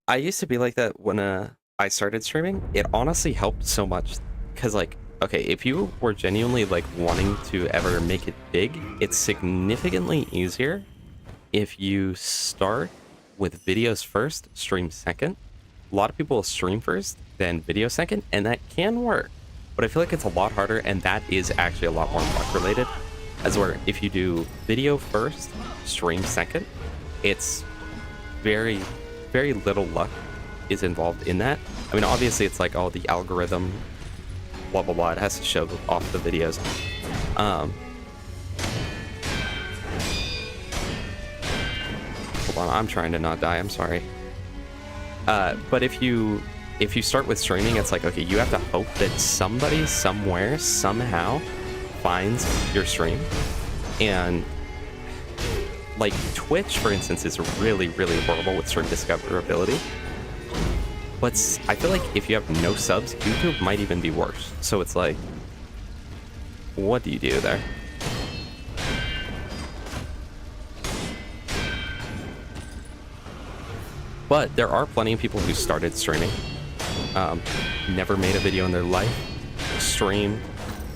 I used to be like that when I started streaming. It honestly helped so much because, like, okay, if you were genuinely like wanting to ever make it big, it's significantly easier if you start with videos first, stream second. A lot of people will stream first, then video second, and that can work. But I feel like it's a lot harder, and that is actually a lot more luck related. As where if you do video first, stream second, it's very, very little luck is involved in that. I mean, obviously it's like, oh, the algorithm, blah, blah, blah. It has to show off the videos. Hold on, I'm trying to not die. I'm sorry. But if you start with streaming, it's like, okay, you have to hope that somebody somewhere somehow finds your stream. And like Twitch, for instance, is really, really horrible with stream discoverability. But I feel like if you have no subs, YouTube might even be worse. So it's like, what do you do there? But there are plenty of people who started streaming, never made a video in their life, stream,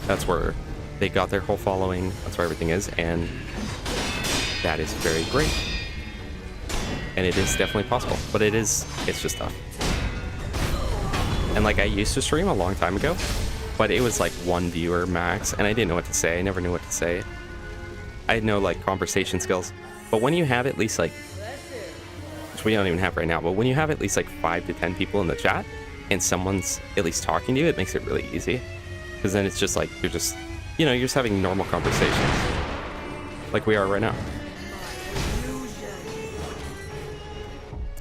that's where they got their whole following, that's where everything is, and that is very great. And it is definitely possible, but it's just tough. And like, I used to stream a long time ago, but it was like one viewer max, and I didn't know what to say. I never knew what to say. I had no like conversation skills. But when you have at least like, which we don't even have right now, but when you have at least like 5 to 10 people in the chat, and someone's at least talking to you, it makes it really easy. Because then it's just like, you're just, you're just having normal conversations. Like we are right now.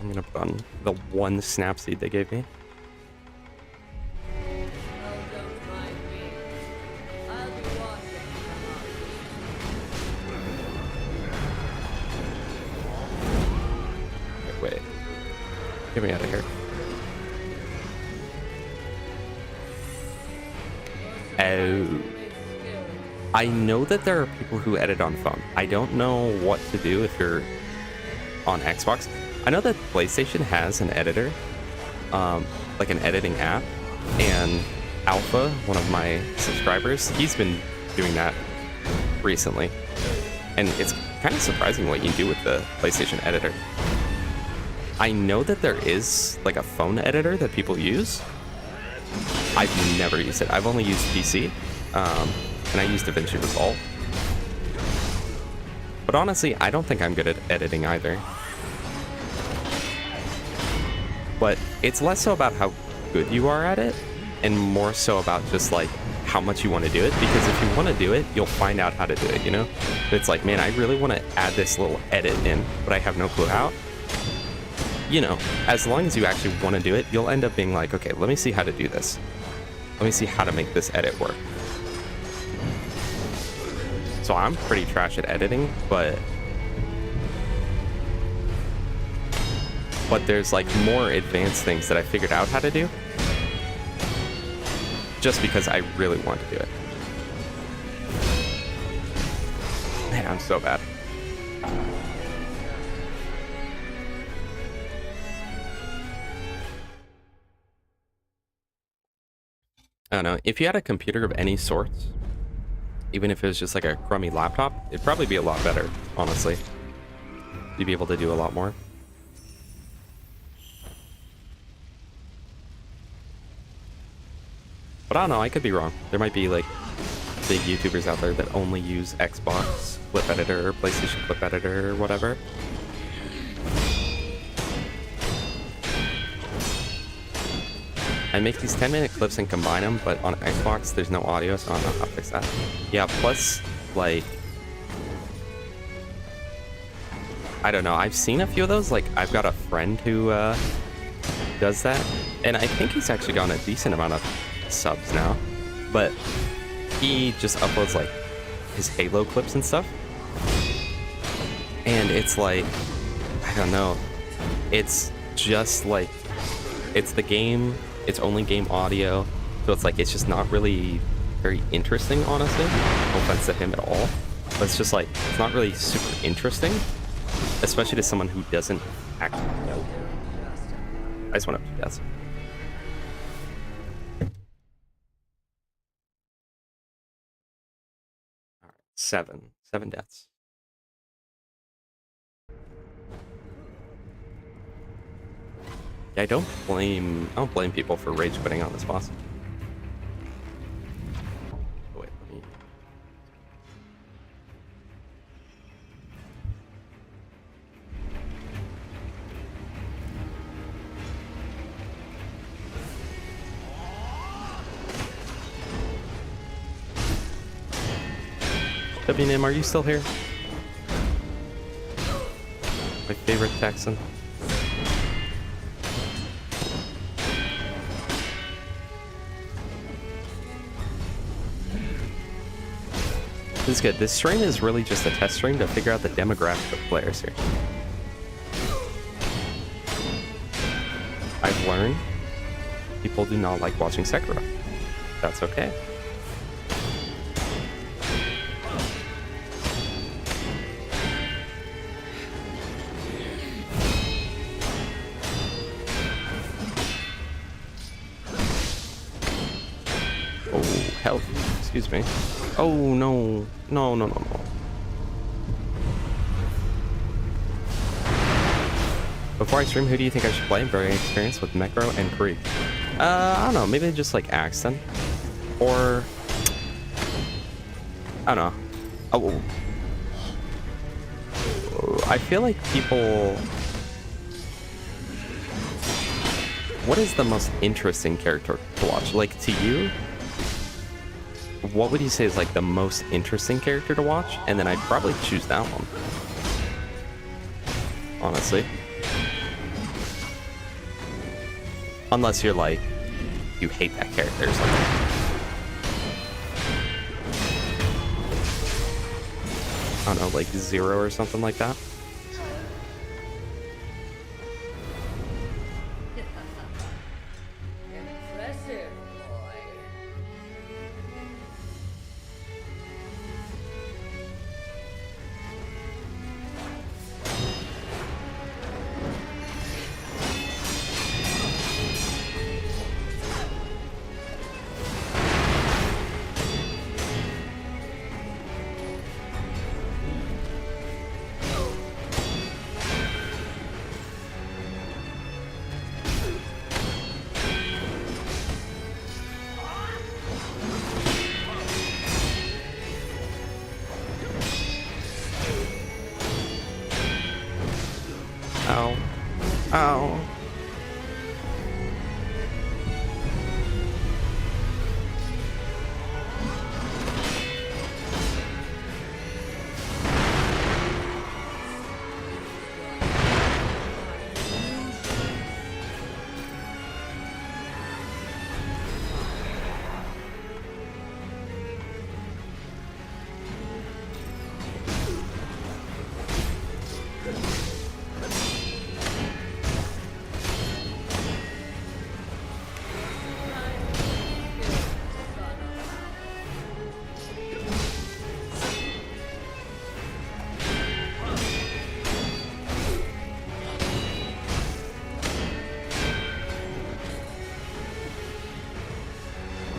I'm gonna put on the one snap seed they gave me. Wait. Get me out of here. Oh. I know that there are people who edit on phone. I don't know what to do if you're on Xbox. I know that PlayStation has an editor, like an editing app, and Alpha, one of my subscribers, he's been doing that recently. And it's kind of surprising what you can do with the PlayStation editor. I know that there is like a phone editor that people use. I've never used it. I've only used PC, and I used DaVinci Resolve. But honestly, I don't think I'm good at editing either. But it's less so about how good you are at it, and more so about just like how much you want to do it. Because if you want to do it, you'll find out how to do it, you know? It's like, man, I really want to add this little edit in, but I have no clue how. You know, as long as you actually want to do it, you'll end up being like, okay, let me see how to do this. Let me see how to make this edit work. So I'm pretty trash at editing, but there's like more advanced things that I figured out how to do just because I really want to do it. Man, I'm so bad. I don't know, if you had a computer of any sorts, even if it was just like a crummy laptop, it'd probably be a lot better, honestly. You'd be able to do a lot more. But I don't know, I could be wrong. There might be like big YouTubers out there that only use Xbox Clip Editor or PlayStation Clip Editor or whatever. I make these 10-minute clips and combine them, but on Xbox there's no audio, so I don't know how to fix that. Yeah, plus, like, I don't know. I've seen a few of those. Like, I've got a friend who does that, and I think he's actually gotten a decent amount of subs now. But he just uploads like his Halo clips and stuff, and it's like, I don't know. It's just like, it's the game. It's only game audio, so it's like, it's just not really very interesting, honestly. No offense to him at all, but it's just like, it's not really super interesting, especially to someone who doesn't actually know. I just want to guess. All right, 7 deaths. Yeah, I don't blame people for rage quitting on this boss. Oh, wait, let me... WNM, are you still here? My favorite Texan. This is good. This stream is really just a test stream to figure out the demographic of players here. I've learned people do not like watching Sekiro. That's okay. Oh, health. Excuse me. Oh, no. No, no, no, no. Before I stream, who do you think I should play? Very experienced with Necro and Creek. I don't know. Maybe just like Axton. Or... I don't know. Oh. I feel like people... What is the most interesting character to watch? Like, to you? What would you say is like the most interesting character to watch? And then I'd probably choose that one. Honestly. Unless you're like, you hate that character or something. I don't know, like Zero or something like that. Impressive, boy. Ow. Ow.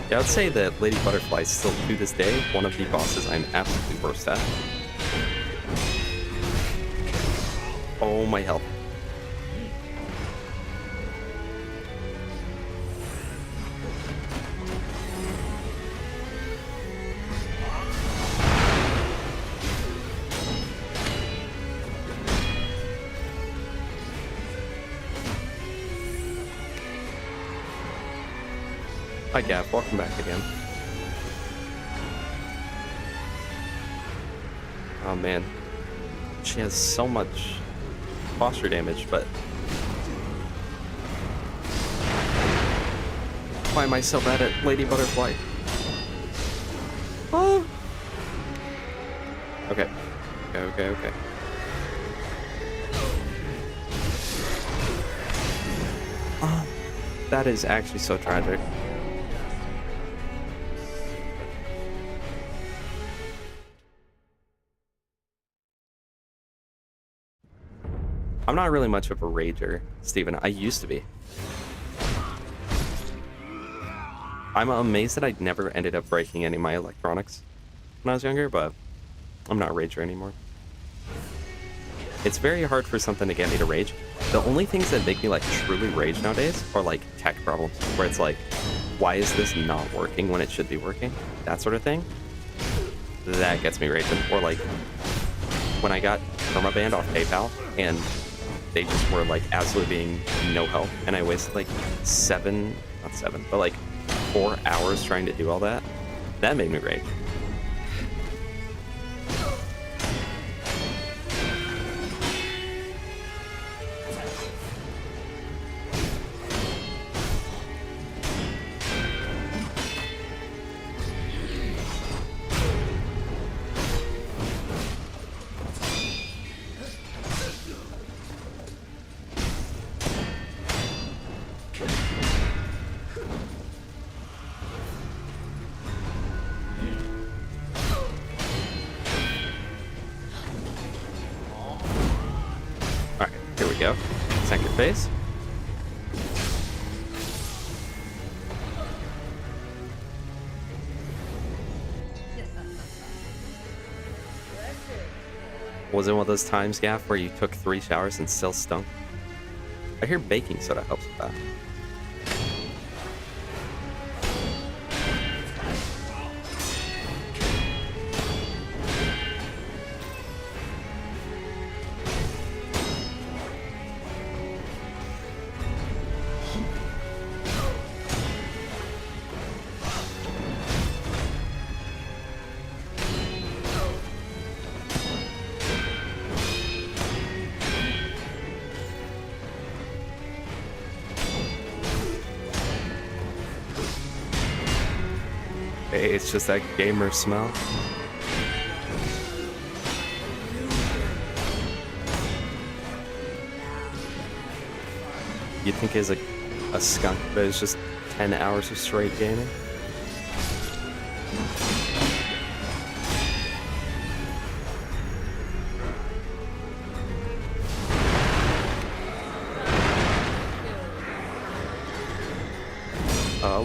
Yeah, I would say that Lady Butterfly is still, to this day, one of the bosses I'm absolutely worst at. Oh, my health. Hi Gav, welcome back again. Oh man, she has so much posture damage, but why am I so bad at Lady Butterfly? Oh. Okay. Okay. Oh, that is actually so tragic. I'm not really much of a rager, Steven. I used to be. I'm amazed that I never ended up breaking any of my electronics when I was younger, but I'm not a rager anymore. It's very hard for something to get me to rage. The only things that make me like truly rage nowadays are like tech problems, where it's like, why is this not working when it should be working? That sort of thing. That gets me raging. Or like when I got permabanned off PayPal and they just were like absolutely being no help, and I wasted like 4 hours trying to do all that. That made me rage. Go. Second phase. Was it one of those times, Gaff, where you took 3 showers and still stunk? I hear baking soda helps with that. Hey, it's just that gamer smell. You'd think it's a skunk, but it's just 10 hours of straight gaming.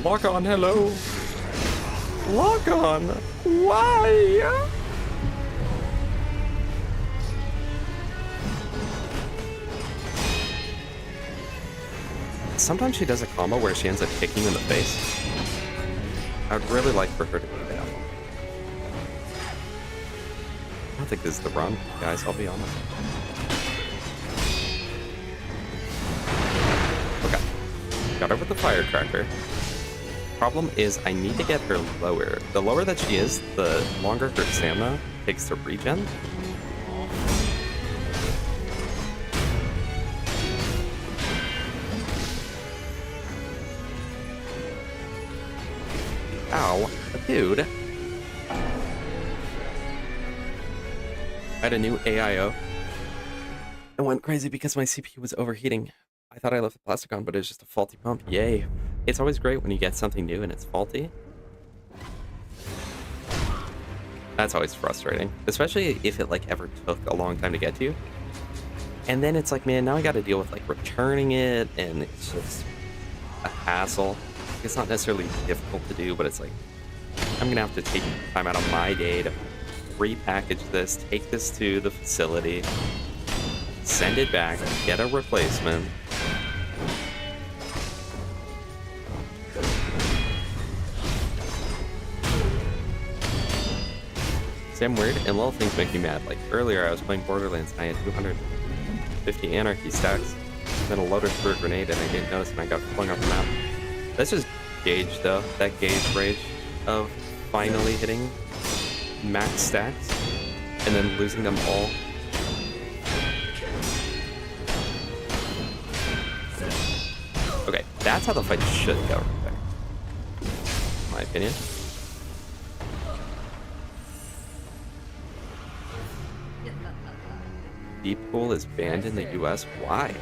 Lock on, hello. Lock on. Why? Sometimes she does a combo where she ends up kicking you in the face. I'd really like for her to do that. I don't think this is the run, guys, I'll be honest. Okay. Got her with the firecracker. Problem is, I need to get her lower. The lower that she is, the longer her stamina takes to regen. Ow, dude. I had a new AIO. I went crazy because my CPU was overheating. I thought I left the plastic on, but it was just a faulty pump. Yay. It's always great when you get something new and it's faulty. That's always frustrating, especially if it like ever took a long time to get to you. And then it's like, man, now I got to deal with like returning it, and it's just a hassle. It's not necessarily difficult to do, but it's like, I'm gonna have to take time out of my day to repackage this, take this to the facility, send it back, get a replacement. I'm weird, and little things make me mad. Like earlier, I was playing Borderlands and I had 250 anarchy stacks. Then I loaded through a grenade and I didn't notice, and I got flung off the map. That's just gauge, though. That gauge rage of finally hitting max stacks and then losing them all. That's how the fight should go right there. In my opinion. Deep pool is banned in the US. Why?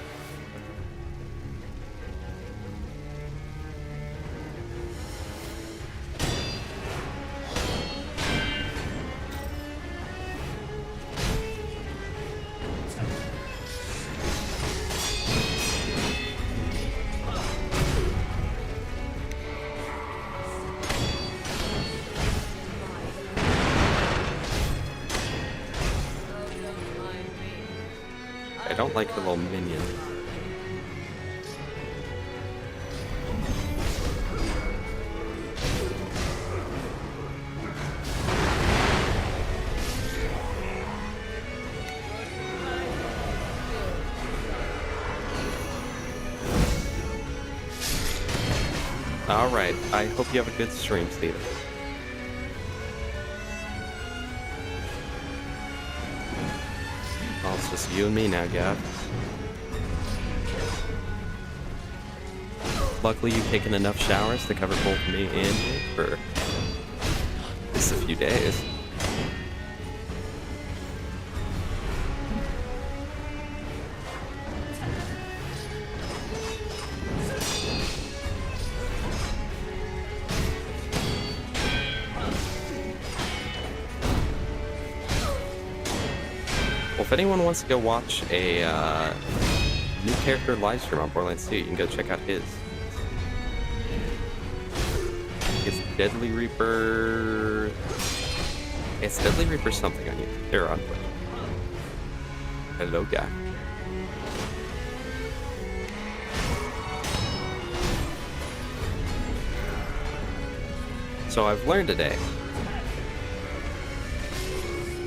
I don't like the little minion. Alright, I hope you have a good stream, Steven. Oh, it's just you and me now, Gav. Luckily, you've taken enough showers to cover both me and you for just a few days. Well, if anyone wants to go watch a new character live stream on Borderlands 2, you can go check out his. It's Deadly Reaper. It's Deadly Reaper something on YouTube. They're on Twitch. Hello, guy. So I've learned today,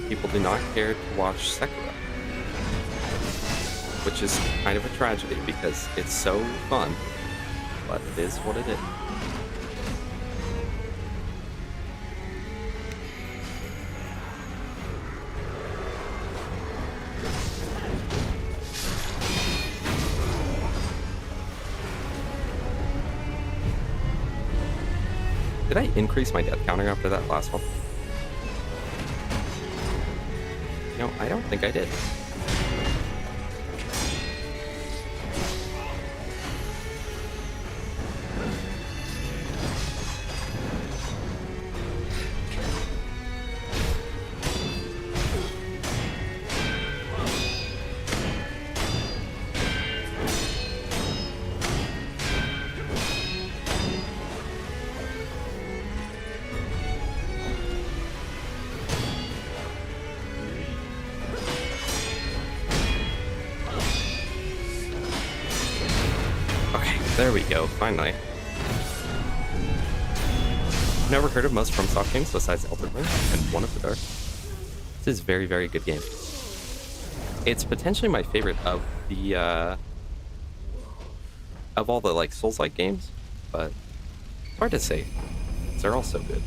people do not care to watch Sekiro, which is kind of a tragedy because it's so fun, but it is what it is. Did I increase my death counter after that last one? No, I don't think I did. There we go, finally. Never heard of most FromSoft games besides Elden Ring and One of the Dark. This is a very, very good game. It's potentially my favorite of the of all the like Souls-like games, but it's hard to say. They're all so good.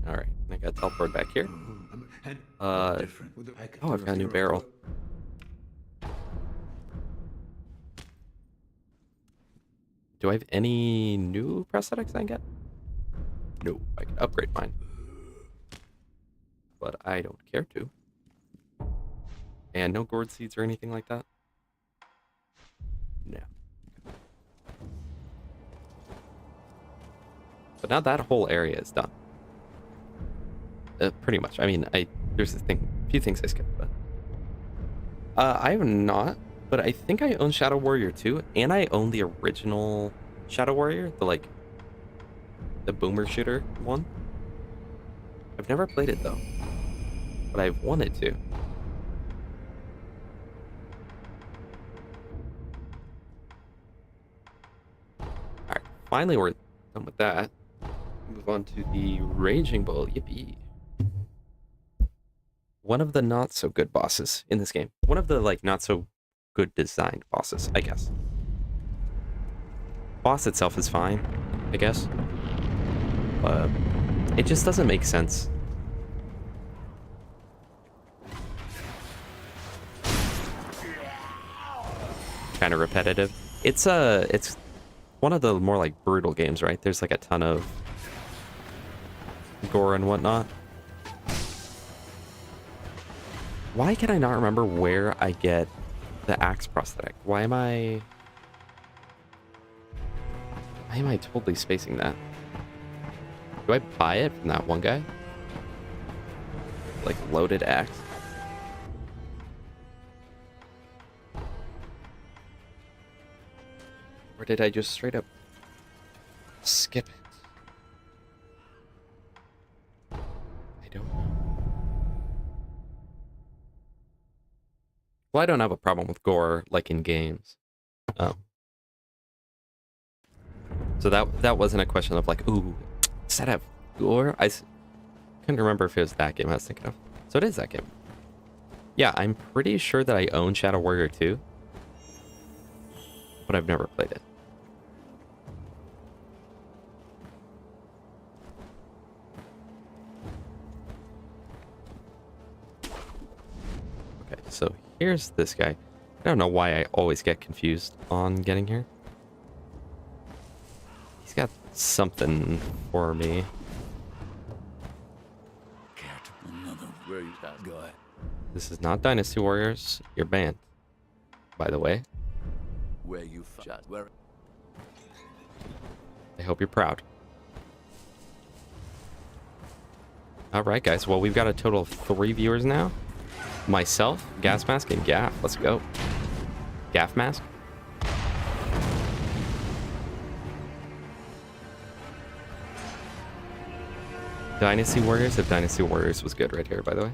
Alright, I got teleport back here. Oh, I've got a new barrel. Do I have any new prosthetics I can get? No, I can upgrade mine. But I don't care to. And no gourd seeds or anything like that? No. But now that whole area is done. Pretty much. I mean, there's a few things I skipped, but I have not. But I think I own Shadow Warrior 2, and I own the original Shadow Warrior, the boomer shooter one. I've never played it though, but I've wanted to. All right, finally we're done with that. Move on to the Raging Bull. Yippee! One of the not so good bosses in this game. One of the like not so good designed bosses, I guess. Boss itself is fine, I guess. But It just doesn't make sense. Kind of repetitive. It's one of the more like brutal games, right? There's like a ton of gore and whatnot. Why can I not remember where I get the axe prosthetic? Why am I totally spacing that? Do I buy it from that one guy? Like loaded axe? Or did I just straight up skip it? I don't know. Well, I don't have a problem with gore like in games. Oh. So that wasn't a question of like, ooh, does that have gore? Couldn't remember if it was that game I was thinking of. So it is that game. Yeah, I'm pretty sure that I own Shadow Warrior 2. But I've never played it. Okay, so here's this guy. I don't know why I always get confused on getting here. He's got something for me. Where you at? Go ahead. This is not Dynasty Warriors. You're banned, by the way. Where you shot? Where? I hope you're proud. Alright, guys. Well, we've got a total of 3 viewers now. Myself, Gas Mask, and Gaff. Let's go. Gaff Mask. Dynasty Warriors, if Dynasty Warriors was good right here, by the way.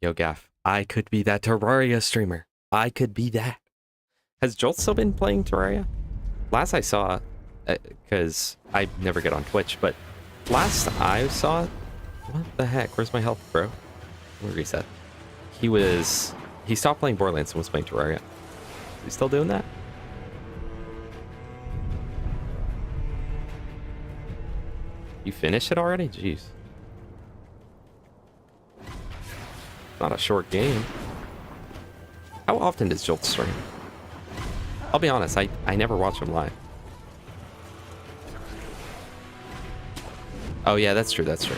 Yo, Gaff. I could be that Terraria streamer. I could be that. Has Jolt still been playing Terraria? Last I saw, because I never get on Twitch, but last I saw, what the heck? Where's my health, bro? Let me reset. He stopped playing Borderlands and was playing Terraria. Is he still doing that? You finished it already? Jeez. Not a short game. How often does Jolt stream? I'll be honest, I never watch him live. Oh yeah, that's true, that's true.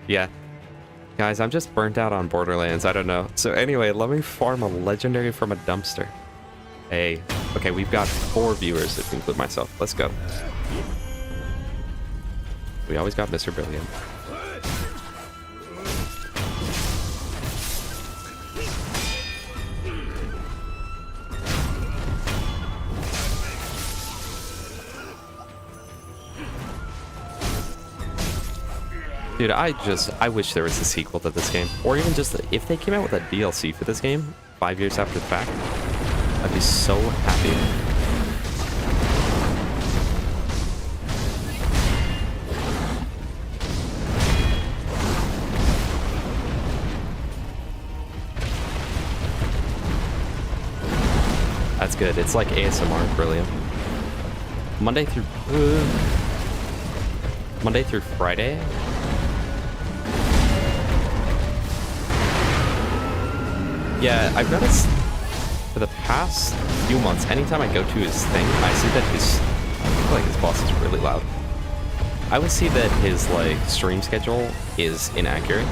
Yeah. Guys, I'm just burnt out on Borderlands, I don't know. So anyway, let me farm a legendary from a dumpster. Hey, okay, we've got 4 viewers if you include myself. Let's go. We always got Mr. Brilliant. Dude, I wish there was a sequel to this game. Or even just, if they came out with a DLC for this game 5 years after the fact, I'd be so happy. That's good. It's like ASMR, brilliant. Monday through Friday. Yeah, I've noticed for the past few months, anytime I go to his thing, I see that I feel like his boss is really loud. I would see that his like stream schedule is inaccurate,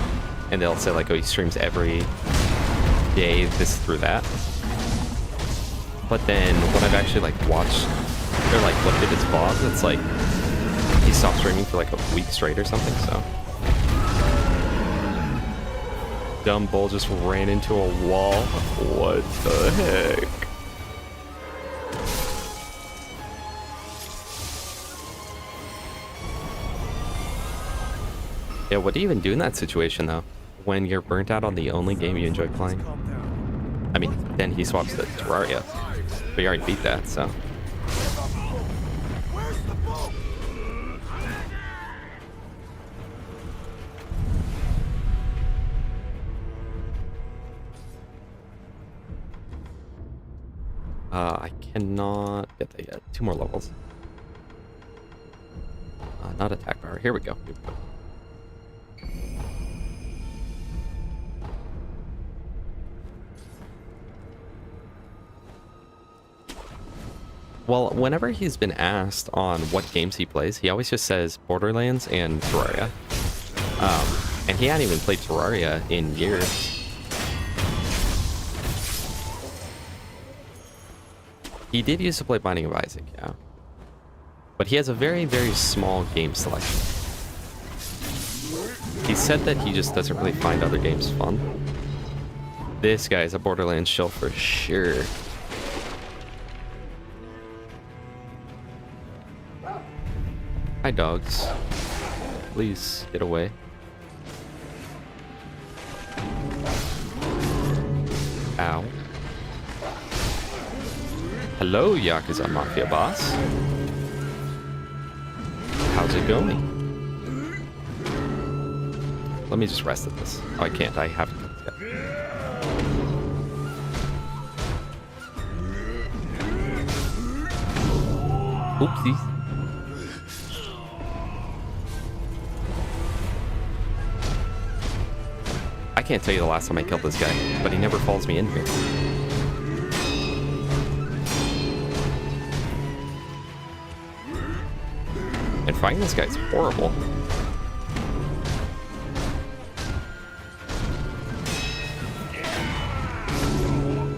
and they'll say like, oh, he streams every day, this through that. But then when I've actually like watched or like looked at his boss, it's like he stopped streaming for like a week straight or something. So dumb bull just ran into a wall. What the heck? Yeah, what do you even do in that situation though? When you're burnt out on the only game you enjoy playing? I mean, then he swaps to Terraria. But you already beat that, so. I cannot get that yet. 2 more levels. Not attack power. Here we go. Here we go. Well, whenever he's been asked on what games he plays, he always just says Borderlands and Terraria. And he hadn't even played Terraria in years. He did used to play Binding of Isaac, yeah. But he has a very, very small game selection. He said that he just doesn't really find other games fun. This guy's a Borderlands shill for sure. Hi, dogs. Please get away. Ow. Hello, Yakuza Mafia boss. How's it going? Let me just rest at this. Oh, I can't. I have to cut this guy. Oopsies. I can't tell you the last time I killed this guy, but he never follows me in here. And fighting this guy's horrible.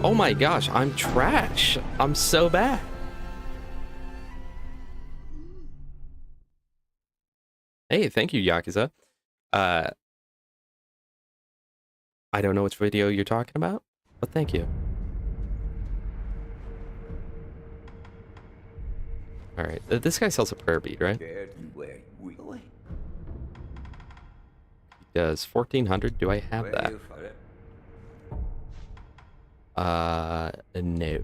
Oh my gosh, I'm trash. I'm so bad. Hey, thank you, Yakuza. I don't know which video you're talking about, but thank you. All right, this guy sells a prayer bead, right? He does 1,400. Do I have that? No.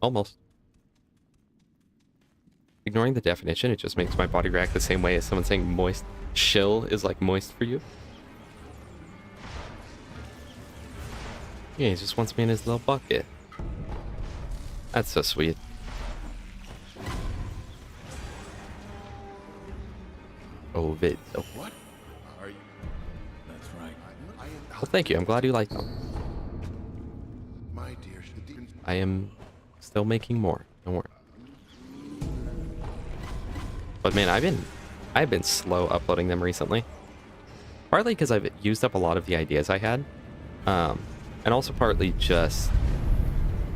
Almost. Ignoring the definition, it just makes my body react the same way as someone saying moist. Shill is like moist for you. Yeah, he just wants me in his little bucket. That's so sweet. Oh, vid. Oh. What are you? That's right. Well, thank you. I'm glad you like them. My dear, I am still making more. Don't worry. But man, I've been slow uploading them recently. Partly because I've used up a lot of the ideas I had. And also partly just,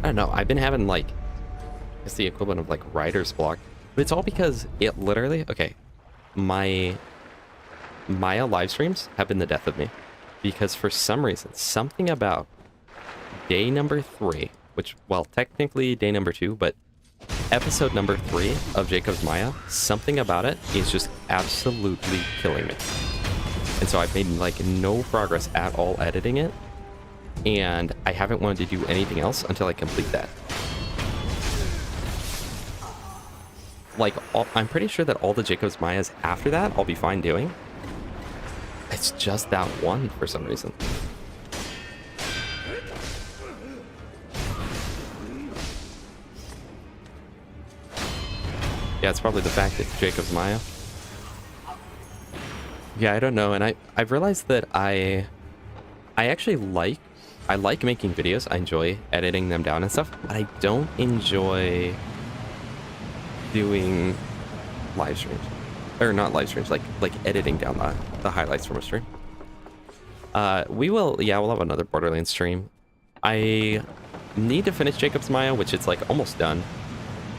I don't know, I've been having like, it's the equivalent of like writer's block. But it's all because it literally, okay, my Maya live streams have been the death of me. Because for some reason, something about day number 3, which, well, technically day number 2, but episode number 3 of Jacob's Maya, something about it is just absolutely killing me. And so I've made like no progress at all editing it. And I haven't wanted to do anything else until I complete that. Like, I'm pretty sure that all the Jacob's Mayas after that, I'll be fine doing. It's just that one for some reason. Yeah, it's probably the fact that it's Jacob's Maya. Yeah, I don't know, and I've realized that I actually like making videos. I enjoy editing them down and stuff, but I don't enjoy doing live streams. Or not live streams, like editing down the highlights from a stream. We'll have another Borderlands stream. I need to finish Jacob's Maya, which it's like almost done.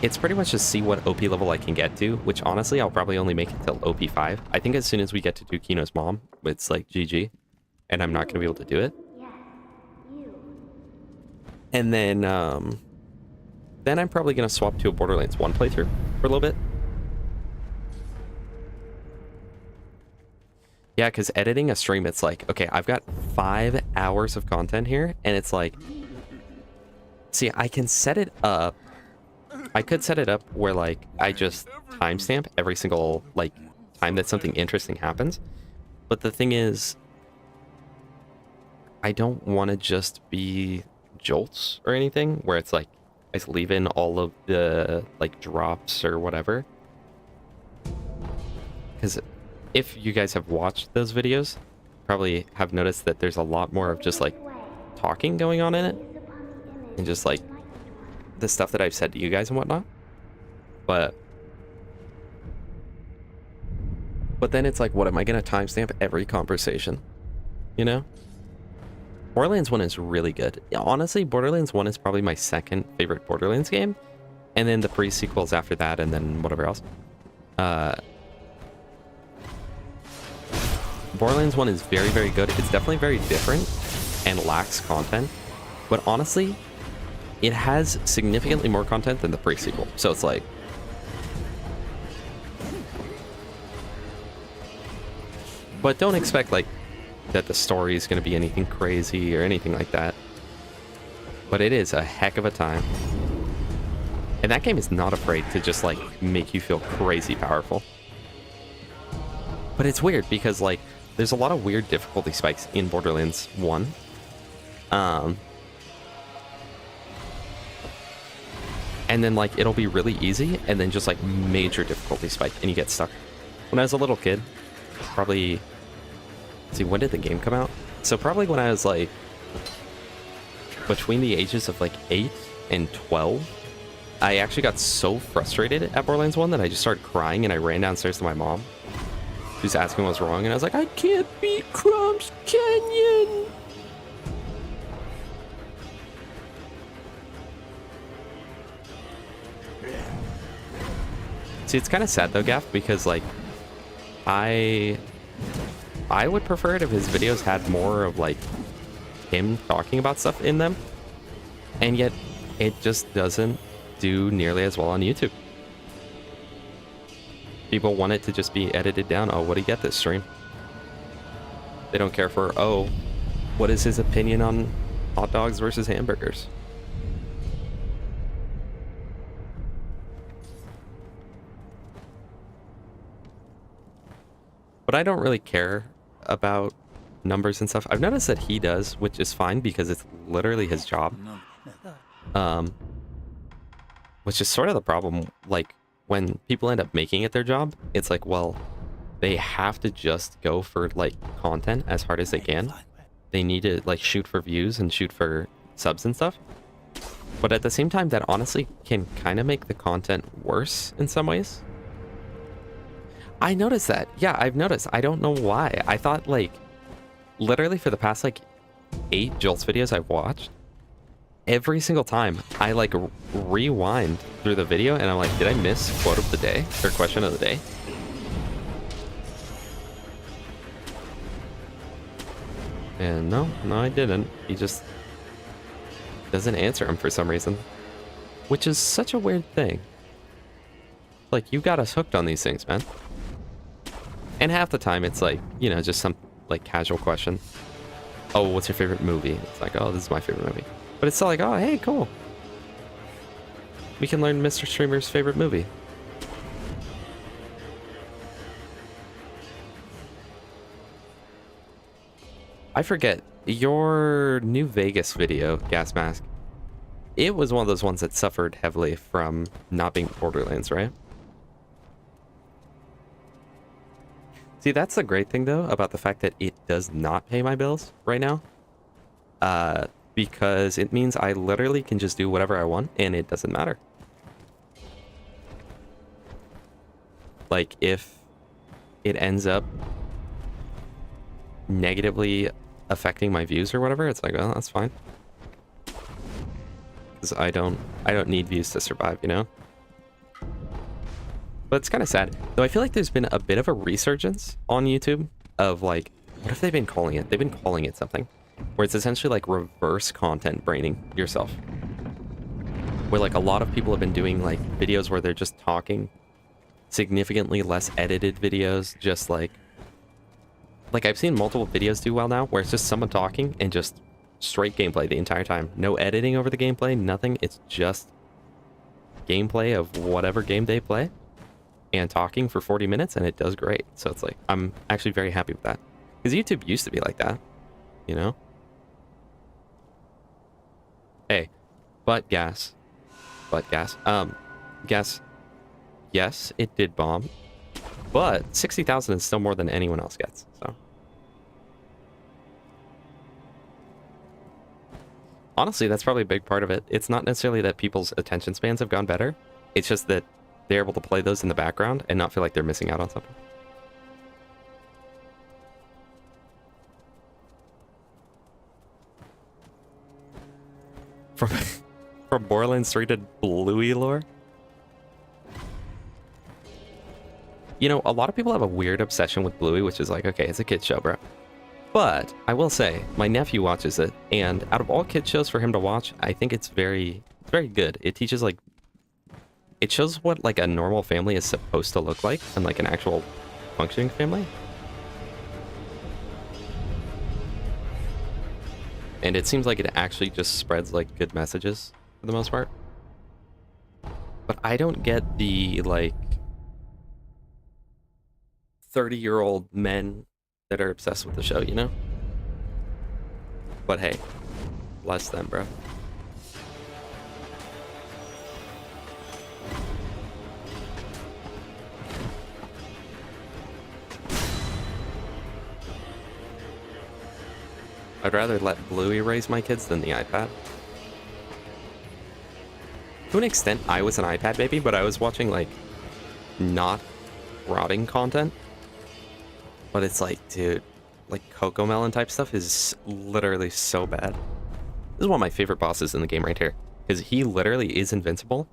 It's pretty much just see what OP level I can get to, which honestly, I'll probably only make it till OP 5. I think as soon as we get to Dukino's mom, it's like GG, and I'm not going to be able to do it. And then I'm probably going to swap to a Borderlands 1 playthrough for a little bit. Yeah, because editing a stream, it's like, okay, I've got 5 hours of content here, and it's like, see, I can set it up. I could set it up where, like, I just timestamp every single, like, time that something interesting happens. But the thing is, I don't want to just be jolts or anything where it's like I just leave in all of the like drops or whatever. Because if you guys have watched those videos, probably have noticed that there's a lot more of just like talking going on in it and just like the stuff that I've said to you guys and whatnot. But then it's like, what am I going to timestamp every conversation? You know? Borderlands 1 is really good. Honestly, Borderlands 1 is probably my second favorite Borderlands game. And then the pre-sequels after that, and then whatever else. Borderlands 1 is very, very good. It's definitely very different and lacks content. But honestly, it has significantly more content than the pre-sequel. So it's like... But don't expect, like, that the story is going to be anything crazy or anything like that. But it is a heck of a time. And that game is not afraid to just, like, make you feel crazy powerful. But it's weird because, like, there's a lot of weird difficulty spikes in Borderlands 1. And then, like, it'll be really easy, and then just, like, major difficulty spike, and you get stuck. When I was a little kid, probably... Let's see, when did the game come out? So probably when I was, like, between the ages of, like, 8 and 12, I actually got so frustrated at Borderlands 1 that I just started crying, and I ran downstairs to my mom. She was asking what was wrong, and I was like, I can't beat Crumbs Canyon! See, it's kind of sad though, Gaff, because like I would prefer it if his videos had more of like him talking about stuff in them, and yet it just doesn't do nearly as well on YouTube. People want it to just be edited down. Oh, what do you get this stream? They don't care for, oh, what is his opinion on hot dogs versus hamburgers? But I don't really care about numbers and stuff. I've noticed that he does, which is fine because it's literally his job. Which is sort of the problem. Like, when people end up making it their job, it's like, well, they have to just go for, like, content as hard as they can. They need to, like, shoot for views and shoot for subs and stuff. But at the same time, that honestly can kind of make the content worse in some ways. I noticed that. Yeah, I've noticed. I don't know why. I thought, like, literally for the past, like, 8 Jolts videos I've watched, every single time I, like, rewind through the video and I'm like, did I miss quote of the day or question of the day? And no, I didn't. He just doesn't answer him for some reason, which is such a weird thing. Like, you got us hooked on these things, man. And half the time it's like, you know, just some like casual question. Oh, what's your favorite movie? It's like, oh, this is my favorite movie. But it's still like, oh, hey, cool. We can learn Mr. Streamer's favorite movie. I forget, your New Vegas video, Gas Mask, it was one of those ones that suffered heavily from not being Borderlands, right? See, that's the great thing, though, about the fact that it does not pay my bills right now. Because it means I literally can just do whatever I want, and it doesn't matter. Like, if it ends up negatively affecting my views or whatever, it's like, well, that's fine. Because I don't need views to survive, you know? But it's kind of sad. Though I feel like there's been a bit of a resurgence on YouTube of, like, what have they been calling it? They've been calling it something. Where it's essentially like reverse content braining yourself. Where, like, a lot of people have been doing, like, videos where they're just talking. Significantly less edited videos. Just, like, I've seen multiple videos do well now where it's just someone talking and just straight gameplay the entire time. No editing over the gameplay, nothing. It's just gameplay of whatever game they play. And talking for 40 minutes, and it does great. So it's like, I'm actually very happy with that. Because YouTube used to be like that, you know? But gas. Gas. Yes, it did bomb. But 60,000 is still more than anyone else gets, so. Honestly, that's probably a big part of it. It's not necessarily that people's attention spans have gone better. It's just that they're able to play those in the background and not feel like they're missing out on something. From Borderlands 3 to Bluey lore? You know, a lot of people have a weird obsession with Bluey, which is like, okay, it's a kid's show, bro. But I will say, my nephew watches it, and out of all kids shows for him to watch, I think it's very good. It teaches, like, it shows what, like, a normal family is supposed to look like, and, like, an actual functioning family. And it seems like it actually just spreads, like, good messages, for the most part. But I don't get the, like, 30-year-old men that are obsessed with the show, you know? But hey, bless them, bro. I'd rather let Bluey raise my kids than the iPad. To an extent, I was an iPad baby, but I was watching, like, not rotting content. But it's like, dude, like Cocomelon type stuff is literally so bad. This is one of my favorite bosses in the game right here. Because he literally is invincible.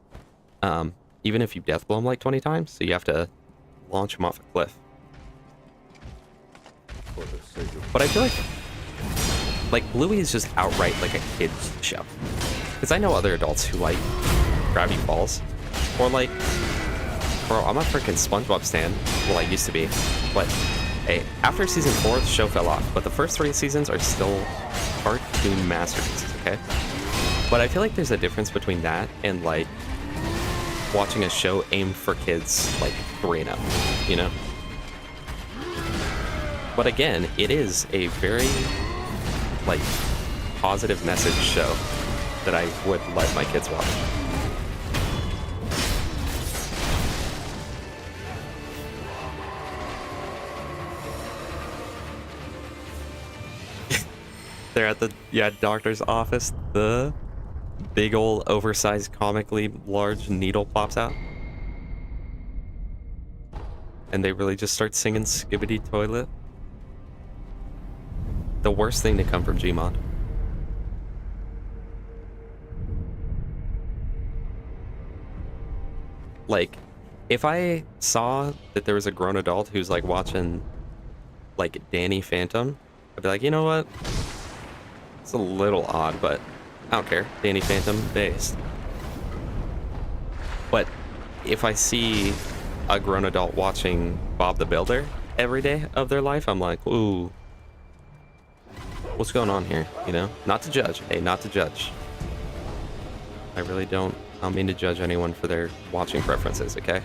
Even if you death blow him like 20 times. So you have to launch him off a cliff. But I feel like Bluey is just outright like a kid's show. Because I know other adults who like Gravity Falls. Or like, bro, I'm a freaking SpongeBob stan. Well, I used to be. But hey, after season 4, the show fell off, but the first 3 seasons are still cartoon masterpieces, okay? But I feel like there's a difference between that and, like, watching a show aimed for kids, like, 3 and up, you know? But again, it is a very, like, positive message show that I would let my kids watch. They're at the doctor's office. The big old oversized comically large needle pops out. And they really just start singing Skibbity Toilet. The worst thing to come from Gmod. Like, if I saw that there was a grown adult who's like watching like Danny Phantom, I'd be like, you know what? It's a little odd, but I don't care. Danny Phantom based. But if I see a grown adult watching Bob the Builder every day of their life, I'm like, ooh, what's going on here? You know? Not to judge. Hey, not to judge. I really don't mean to judge anyone for their watching preferences, okay?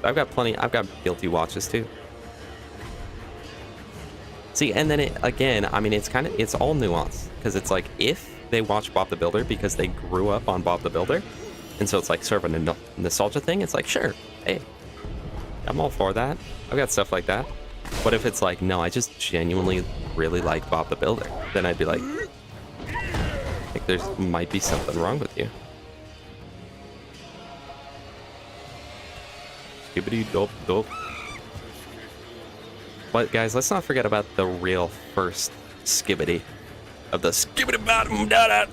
I've got guilty watches too. See, and then again, I mean, it's all nuance, because it's like, if they watch Bob the Builder because they grew up on Bob the Builder, and so it's like sort of a nostalgia thing, it's like, sure, hey, I'm all for that. I've got stuff like that. But if it's like, no, I just genuinely really like Bob the Builder, then I'd be like, I think there might be something wrong with you. Skibbity dope dope. But guys, let's not forget about the real first Skibbity of the Skibbity bottom da da,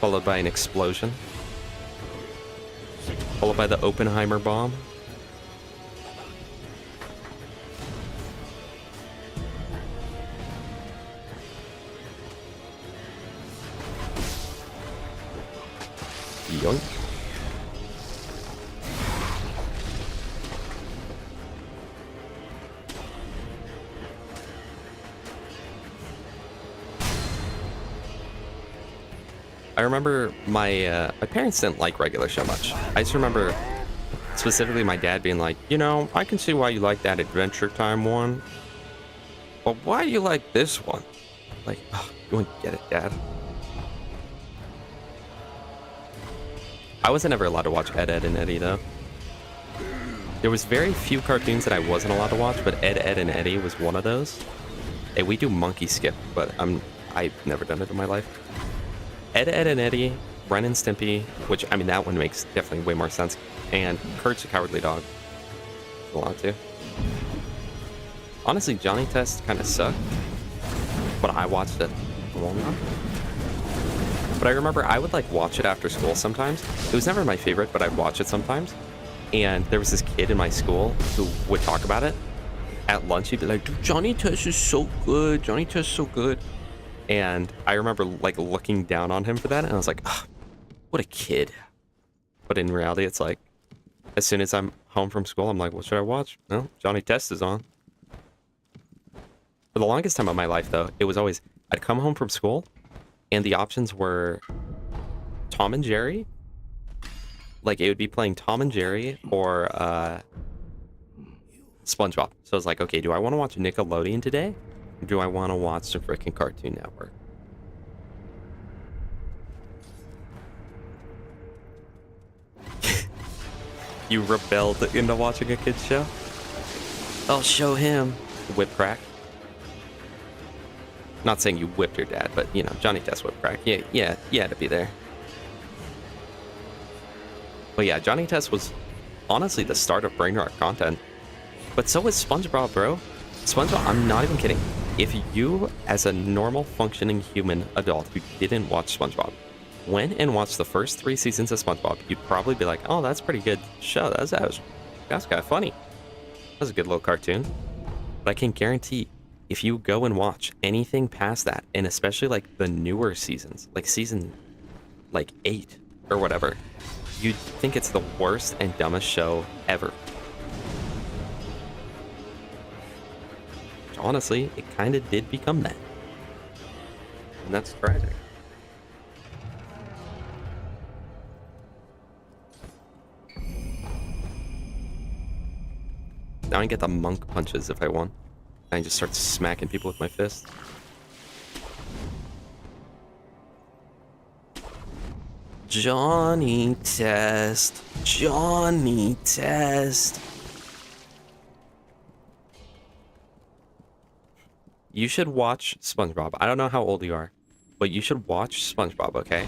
followed by an explosion, followed by the Oppenheimer bomb. Yoink. I remember my parents didn't like regular show much. I just remember specifically my dad being like, you know, I can see why you like that Adventure Time one, but why do you like this one? Like, oh, you wouldn't get it, Dad. I wasn't ever allowed to watch Ed, Ed, and Eddie, though. There was very few cartoons that I wasn't allowed to watch, but Ed, Ed, and Eddie was one of those. Hey, we do Monkey Skip, but I've never done it in my life. Ed, Ed, and Eddie, Ren and Stimpy, which, I mean, that one makes definitely way more sense. And Courage the Cowardly Dog. A lot, too. Honestly, Johnny Test kind of sucked, but I watched it long enough. But I remember I would like watch it after school sometimes. It was never my favorite, but I'd watch it sometimes. And there was this kid in my school who would talk about it. At lunch, he'd be like, dude, Johnny Test is so good. Johnny Test is so good. And I remember like looking down on him for that. And I was like, oh, what a kid. But in reality, it's like, as soon as I'm home from school, I'm like, what should I watch? No, Johnny Test is on. For the longest time of my life, though, it was always, I'd come home from school, and the options were Tom and Jerry. Like, it would be playing Tom and Jerry or SpongeBob. So I was like, okay, do I want to watch Nickelodeon today? Or do I want to watch the freaking Cartoon Network? You rebelled into watching a kid's show? I'll show him. Whip crack. Not saying you whipped your dad, but, you know, Johnny Test whip crack. Yeah, you had to be there. But yeah, Johnny Test was honestly the start of brain rot content. But so was SpongeBob, bro. SpongeBob, I'm not even kidding. If you, as a normal functioning human adult who didn't watch SpongeBob, went and watched the first 3 seasons of SpongeBob, you'd probably be like, oh, that's a pretty good show. That's kind of funny. That was a good little cartoon. But I can guarantee, if you go and watch anything past that, and especially like the newer seasons, like season like 8 or whatever, you'd think it's the worst and dumbest show ever. Which honestly, it kind of did become that. And that's tragic. Now I get the monk punches if I want. I just start smacking people with my fist. Johnny Test. Johnny Test. You should watch SpongeBob. I don't know how old you are, but you should watch SpongeBob, okay?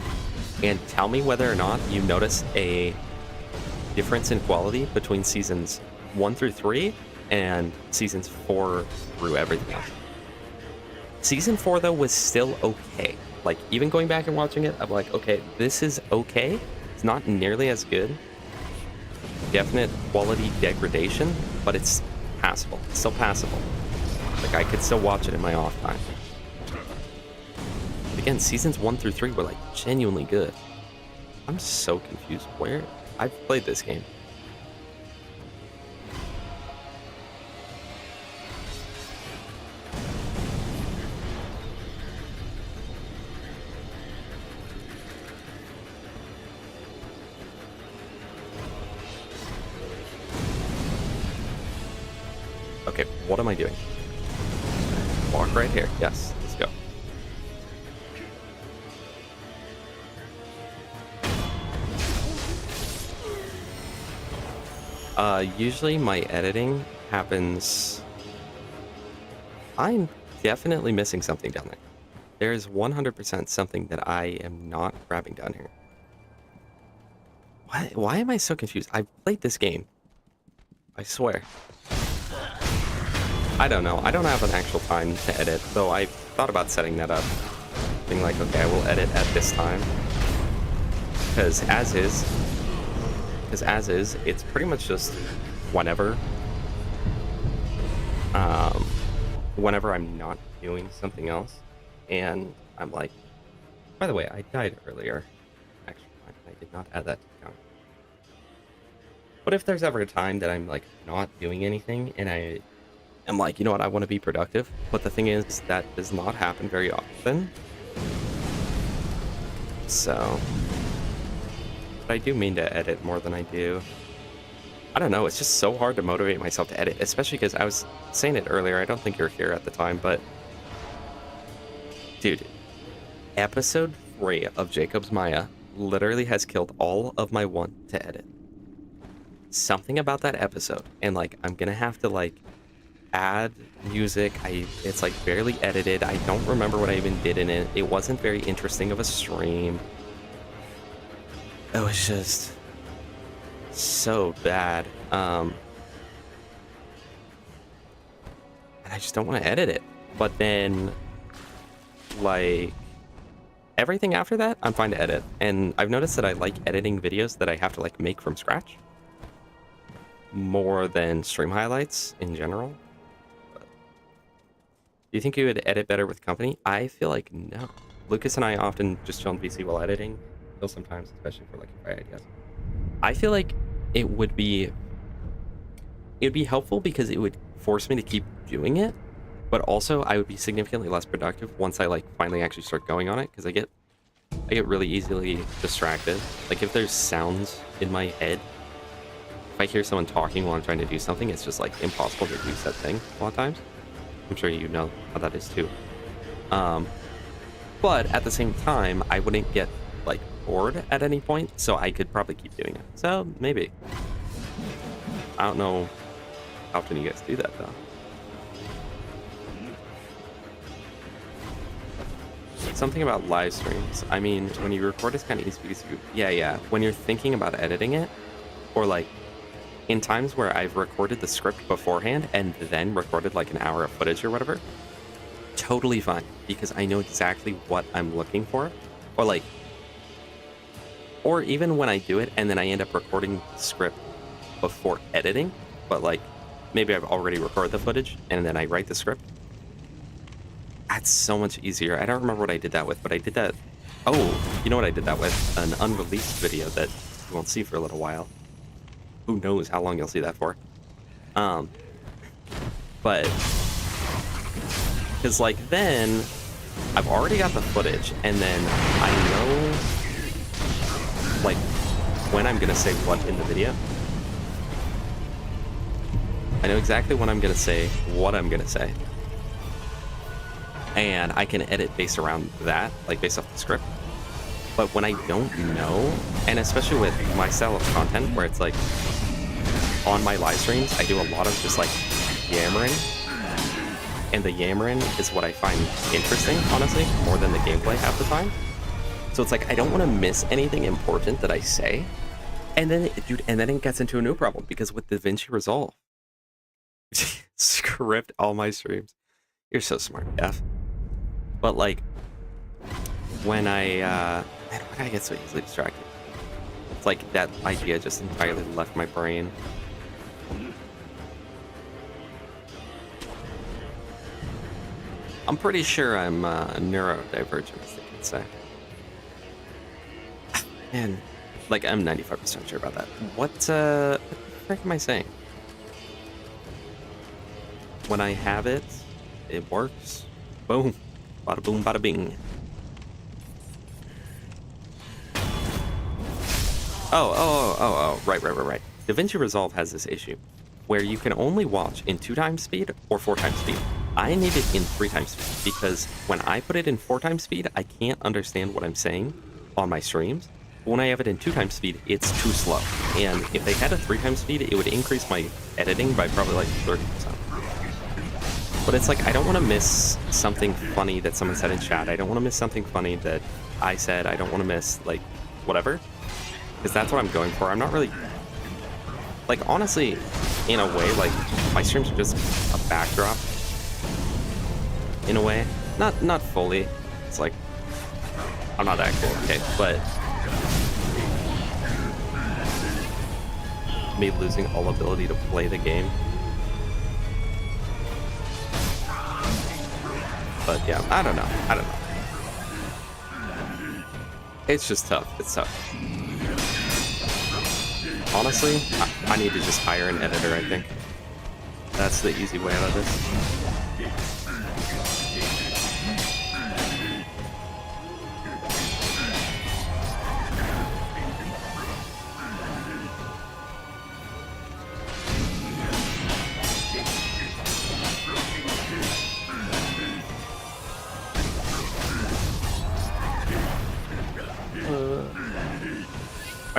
And tell me whether or not you notice a difference in quality between seasons 1 through 3 and seasons 4 through everything else. Season 4, though, was still okay. Like, even going back and watching it, I'm like, okay, this is okay. It's not nearly as good. Definite quality degradation, but it's passable. It's still passable. Like, I could still watch it in my off time. But again, seasons 1 through 3 were, like, genuinely good. I'm so confused. Where? I've played this game. Okay, what am I doing? Walk right here. Yes, let's go. Usually my editing happens... I'm definitely missing something down there. There's 100% something that I am not grabbing down here. Why am I so confused? I've played this game. I swear. I don't know. I don't have an actual time to edit, though I thought about setting that up. Being like, okay, I will edit at this time. Because as is, it's pretty much just whenever. Whenever I'm not doing something else. And I'm like, by the way, I died earlier. Actually, I did not add that to the count. But if there's ever a time that I'm like not doing anything and I am like, you know what, I want to be productive. But the thing is, that does not happen very often. So, but I do mean to edit more than I do. I don't know, it's just so hard to motivate myself to edit, especially because I was saying it earlier, I don't think you were here at the time, but dude, episode 3 of Jacob's Maya literally has killed all of my want to edit. Something about that episode, and like I'm gonna have to like add music. It's like barely edited. I don't remember what I even did in it. It wasn't very interesting of a stream. It was just so bad. And I just don't want to edit it. But then, like, everything after that, I'm fine to edit. And I've noticed that I like editing videos that I have to, like, make from scratch more than stream highlights in general. But do you think you would edit better with company? I feel like no. Lucas and I often just chill on PC while editing. Still sometimes, especially for, like, ideas. I feel like it would be helpful because it would force me to keep doing it, but also I would be significantly less productive once I like finally actually start going on it, because I get really easily distracted. Like if there's sounds in my head, if I hear someone talking while I'm trying to do something, it's just like impossible to do said thing a lot of times. I'm sure you know how that is too. But at the same time, I wouldn't get like bored at any point, so I could probably keep doing it. So maybe. I don't know how often you guys do that though. Something about live streams. I mean, when you record, it's kind of easy because yeah. When you're thinking about editing it, or like in times where I've recorded the script beforehand and then recorded like an hour of footage or whatever, totally fine because I know exactly what I'm looking for, or like, or even when I do it and then I end up recording the script before editing, but like maybe I've already recorded the footage and then I write the script. That's so much easier. I don't remember what I did that with, but I did that. Oh, you know what I did that with? An unreleased video that you won't see for a little while. Who knows how long you'll see that for. But because like then I've already got the footage and then I know like when I'm gonna say what in the video. I know exactly when I'm gonna say what I'm gonna say. And I can edit based around that, like based off the script. But when I don't know, and especially with my style of content where it's like on my live streams, I do a lot of just like yammering. And the yammering is what I find interesting, honestly, more than the gameplay half the time. So it's like I don't want to miss anything important that I say. And then it gets into a new problem because with DaVinci Resolve, script all my streams. You're so smart, Jeff. But like, when I get so easily distracted. It's like that idea just entirely left my brain. I'm pretty sure I'm neurodivergent, as they can say. Man, like I'm 95% sure about that. What the frick am I saying? When I have it, it works. Boom. Bada boom, bada bing. Oh, right. DaVinci Resolve has this issue where you can only watch in 2x speed or 4x speed. I need it in 3x speed because when I put it in 4x speed, I can't understand what I'm saying on my streams. But when I have it in 2x speed, it's too slow. And if they had a 3x speed, it would increase my editing by probably like 30%. But it's like, I don't want to miss something funny that someone said in chat. I don't want to miss something funny that I said. I don't want to miss, like, whatever. Because that's what I'm going for. I'm not really... Like, honestly, in a way, like, my streams are just a backdrop. In a way. Not fully. It's like, I'm not that cool, okay? But... me losing all ability to play the game. But yeah, I don't know. It's just tough. It's tough. Honestly, I need to just hire an editor, I think. That's the easy way out of this.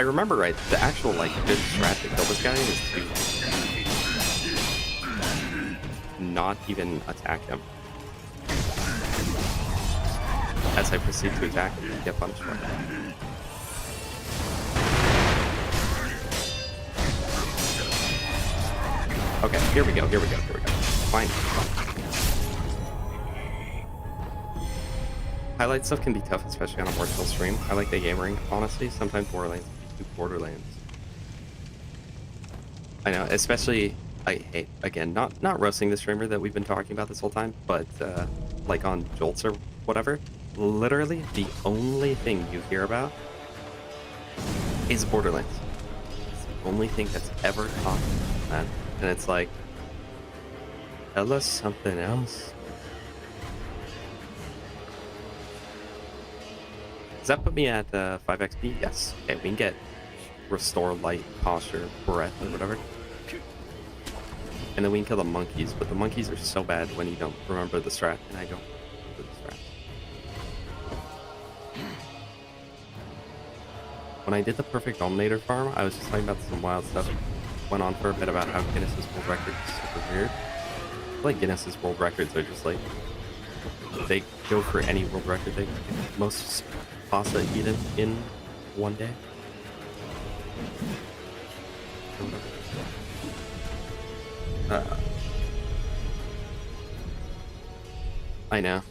I remember right, the actual like good strat to kill this guy is to not even attack him. As I proceed to attack him, get punished for it. Okay, here we go. Fine. Highlight stuff can be tough, especially on a more chill stream. I like the gamering, honestly. Sometimes Borderlands is too Borderlands. I know, especially, I hate, again, not roasting the streamer that we've been talking about this whole time, but like on Jolts or whatever, literally the only thing you hear about is Borderlands. It's the only thing that's ever talked about, man. And it's like, tell us something else. Does that put me at 5 XP? Yes. Okay, we can get restore light, posture, breath, or whatever. And then we can kill the monkeys, but the monkeys are so bad when you don't remember the strat, and I don't remember the strat. When I did the perfect Dominator farm, I was just talking about some wild stuff. Went on for a bit about how Guinness's World Record is super weird. I feel like Guinness's World Records are just like, they go for any world record. They most pasta eaten in one day. I know.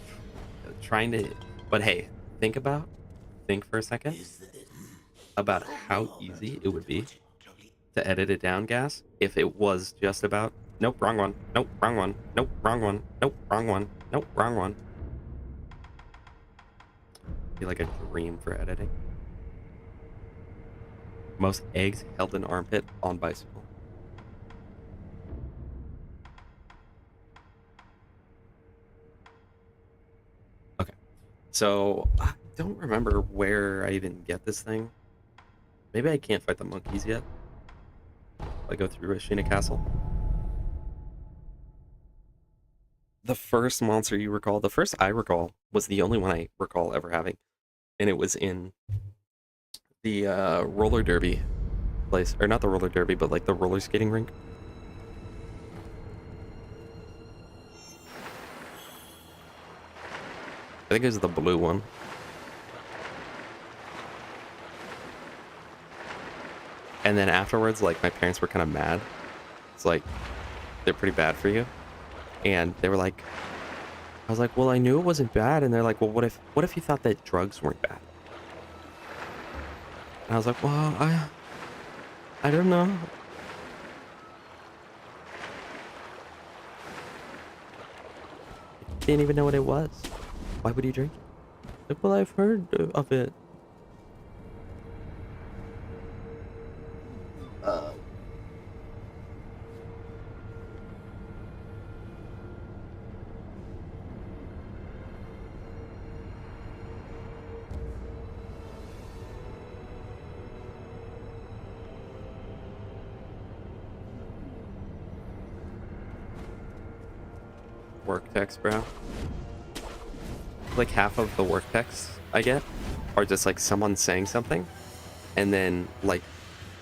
Trying to, but hey, think for a second about how easy it would be to edit it down, Gas, if it was just about, nope, wrong one, nope, wrong one, nope, wrong one, nope, wrong one, nope, wrong one. Be like a dream for editing. Most eggs held in armpit on bicycle. Okay, so I don't remember where I even get this thing. Maybe I can't fight the monkeys yet. I go through Rashina Castle. The first monster you recall, the first I recall, was the only one I recall ever having. And it was in the roller derby place. Or not the roller derby, but like the roller skating rink. I think it was the blue one. And then afterwards, like, my parents were kind of mad. It's like, they're pretty bad for you. And they were like, I was like, well, I knew it wasn't bad. And they're like, well, what if you thought that drugs weren't bad? And I was like, well, I don't know. Didn't even know what it was. Why would you drink it? Like, well, I've heard of it. Work text, bro. Like half of the work texts I get are just like someone saying something, and then like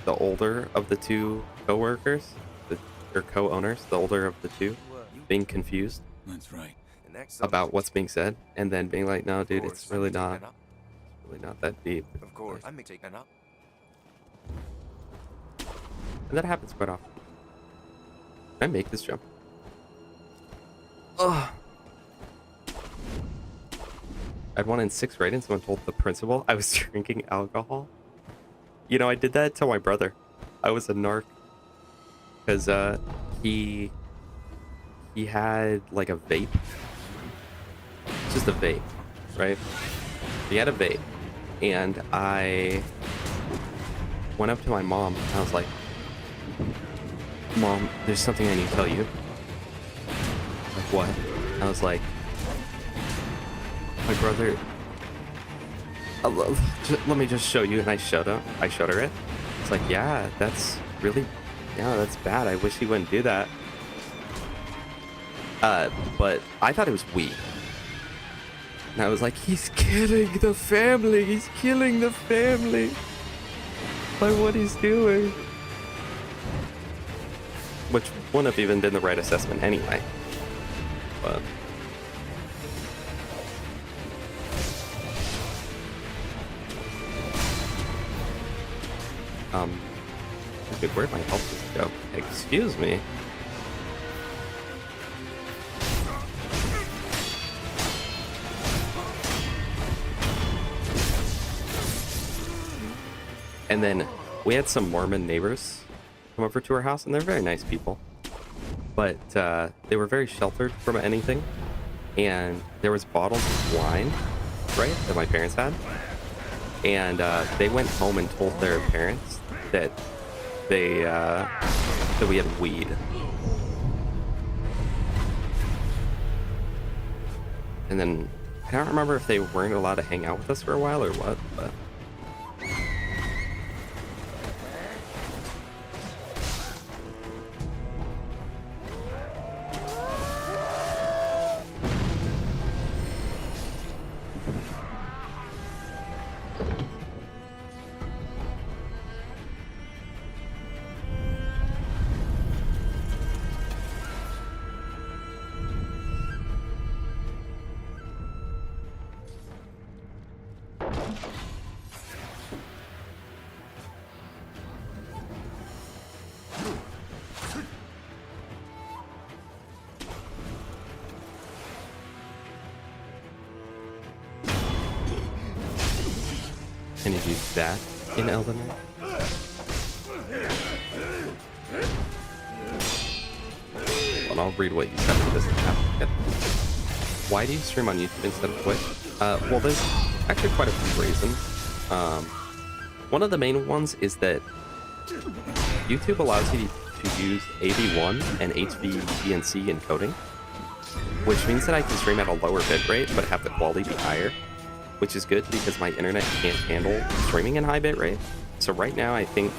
the older of the two co-workers, or co-owners, the older of the two, being confused. That's right. About what's being said, and then being like, no, dude, it's really not that deep. Of course, I'm taking up. And that happens quite often. Can I make this jump? Ugh. I had one in 6th grade and someone told the principal I was drinking alcohol. You know, I did that to my brother. I was a narc. Because he had like a vape. Just a vape, right? He had a vape. And I went up to my mom and I was like, Mom, there's something I need to tell you. Like, what? I was like, my brother, let me just show you. And I showed her it. It's like, yeah, that's bad. I wish he wouldn't do that. But I thought it was weed. And I was like, he's killing the family. He's killing the family. by what he's doing. Which wouldn't have even been the right assessment anyway. But dude, where'd my health just go? Excuse me. And then we had some Mormon neighbors come over to our house, and they're very nice people. But they were very sheltered from anything. And there was bottles of wine, right, that my parents had. And they went home and told their parents that that we had weed. And then I don't remember if they weren't allowed to hang out with us for a while or what, but can you do that in Elden Ring? Well, I'll read what you said for this. Why do you stream on YouTube instead of Twitch? Well, there's actually quite a few reasons. One of the main ones is that YouTube allows you to use AV1 and HVDNC encoding, which means that I can stream at a lower bitrate but have the quality be higher, which is good because my internet can't handle streaming in high bitrate. So right now, I think,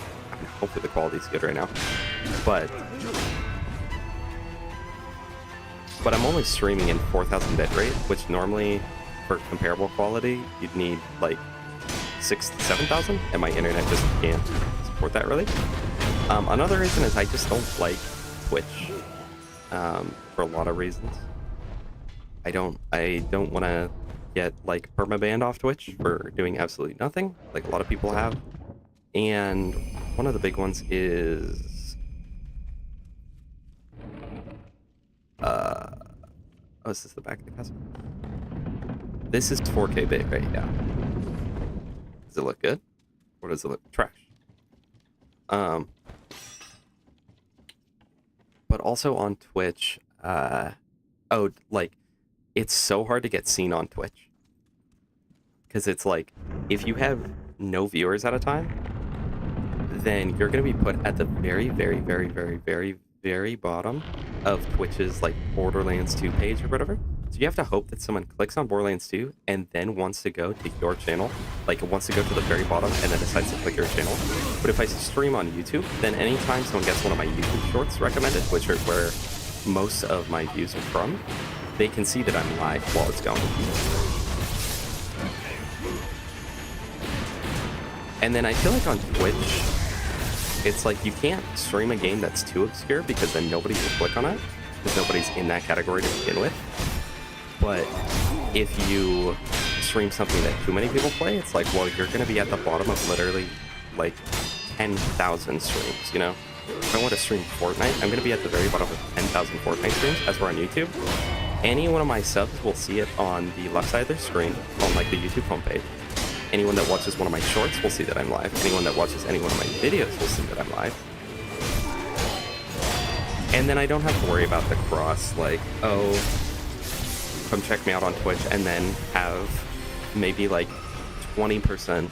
hopefully the quality's good right now, but I'm only streaming in 4,000 bitrate, which normally for comparable quality you'd need like 6,000 to 7,000, and my internet just can't support that really. Another reason is I just don't like Twitch for a lot of reasons. I don't want to get like permabanned off Twitch for doing absolutely nothing, like a lot of people have. And one of the big ones is oh, is this the back of the castle? This is 4K bitrate, yeah. Does it look good? Or does it look trash? But also on Twitch, oh, like, it's so hard to get seen on Twitch. Because it's like, if you have no viewers at a time, then you're going to be put at the very, very, very, very, very, very bottom of Twitch's, like, Borderlands 2 page or whatever. So you have to hope that someone clicks on Borderlands 2 and then wants to go to your channel, like wants to go to the very bottom and then decides to click your channel. But if I stream on YouTube, then anytime someone gets one of my YouTube shorts recommended, which are where most of my views are from, they can see that I'm live while it's going. And then I feel like on Twitch, it's like you can't stream a game that's too obscure because then nobody will click on it, because nobody's in that category to begin with. But if you stream something that too many people play, it's like, well, you're going to be at the bottom of literally like 10,000 streams, you know? If I want to stream Fortnite, I'm going to be at the very bottom of 10,000 Fortnite streams as we're on YouTube. Any one of my subs will see it on the left side of their screen on like the YouTube homepage. Anyone that watches one of my shorts will see that I'm live. Anyone that watches any one of my videos will see that I'm live. And then I don't have to worry about the cross, like, oh, come check me out on Twitch, and then have maybe like 20%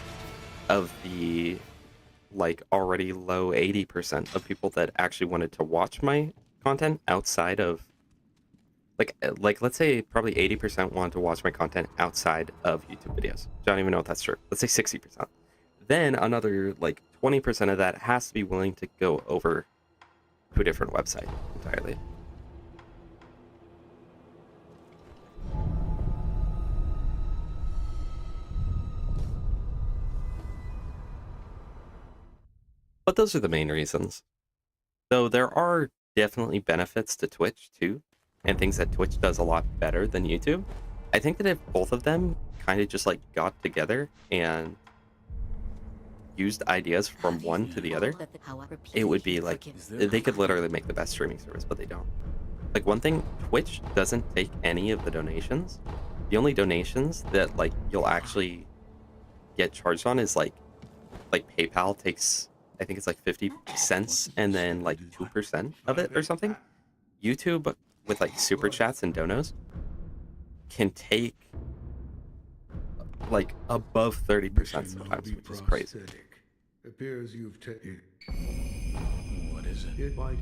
of the like already low 80% of people that actually wanted to watch my content outside of like let's say probably 80% wanted to watch my content outside of YouTube videos. I don't even know if that's true. Let's say 60%. Then another like 20% of that has to be willing to go over to a different website entirely. But those are the main reasons. Though there are definitely benefits to Twitch too, and things that Twitch does a lot better than YouTube. I think that if both of them kind of just like got together and used ideas from one to the other, it would be like they could literally make the best streaming service, but they don't. Like one thing, Twitch doesn't take any of the donations. The only donations that like you'll actually get charged on is like PayPal takes, I think it's like 50 cents and then like 2% of it or something. YouTube with like super chats and donos can take like above 30% sometimes, which is crazy. Appears you've taken. What is it? It might.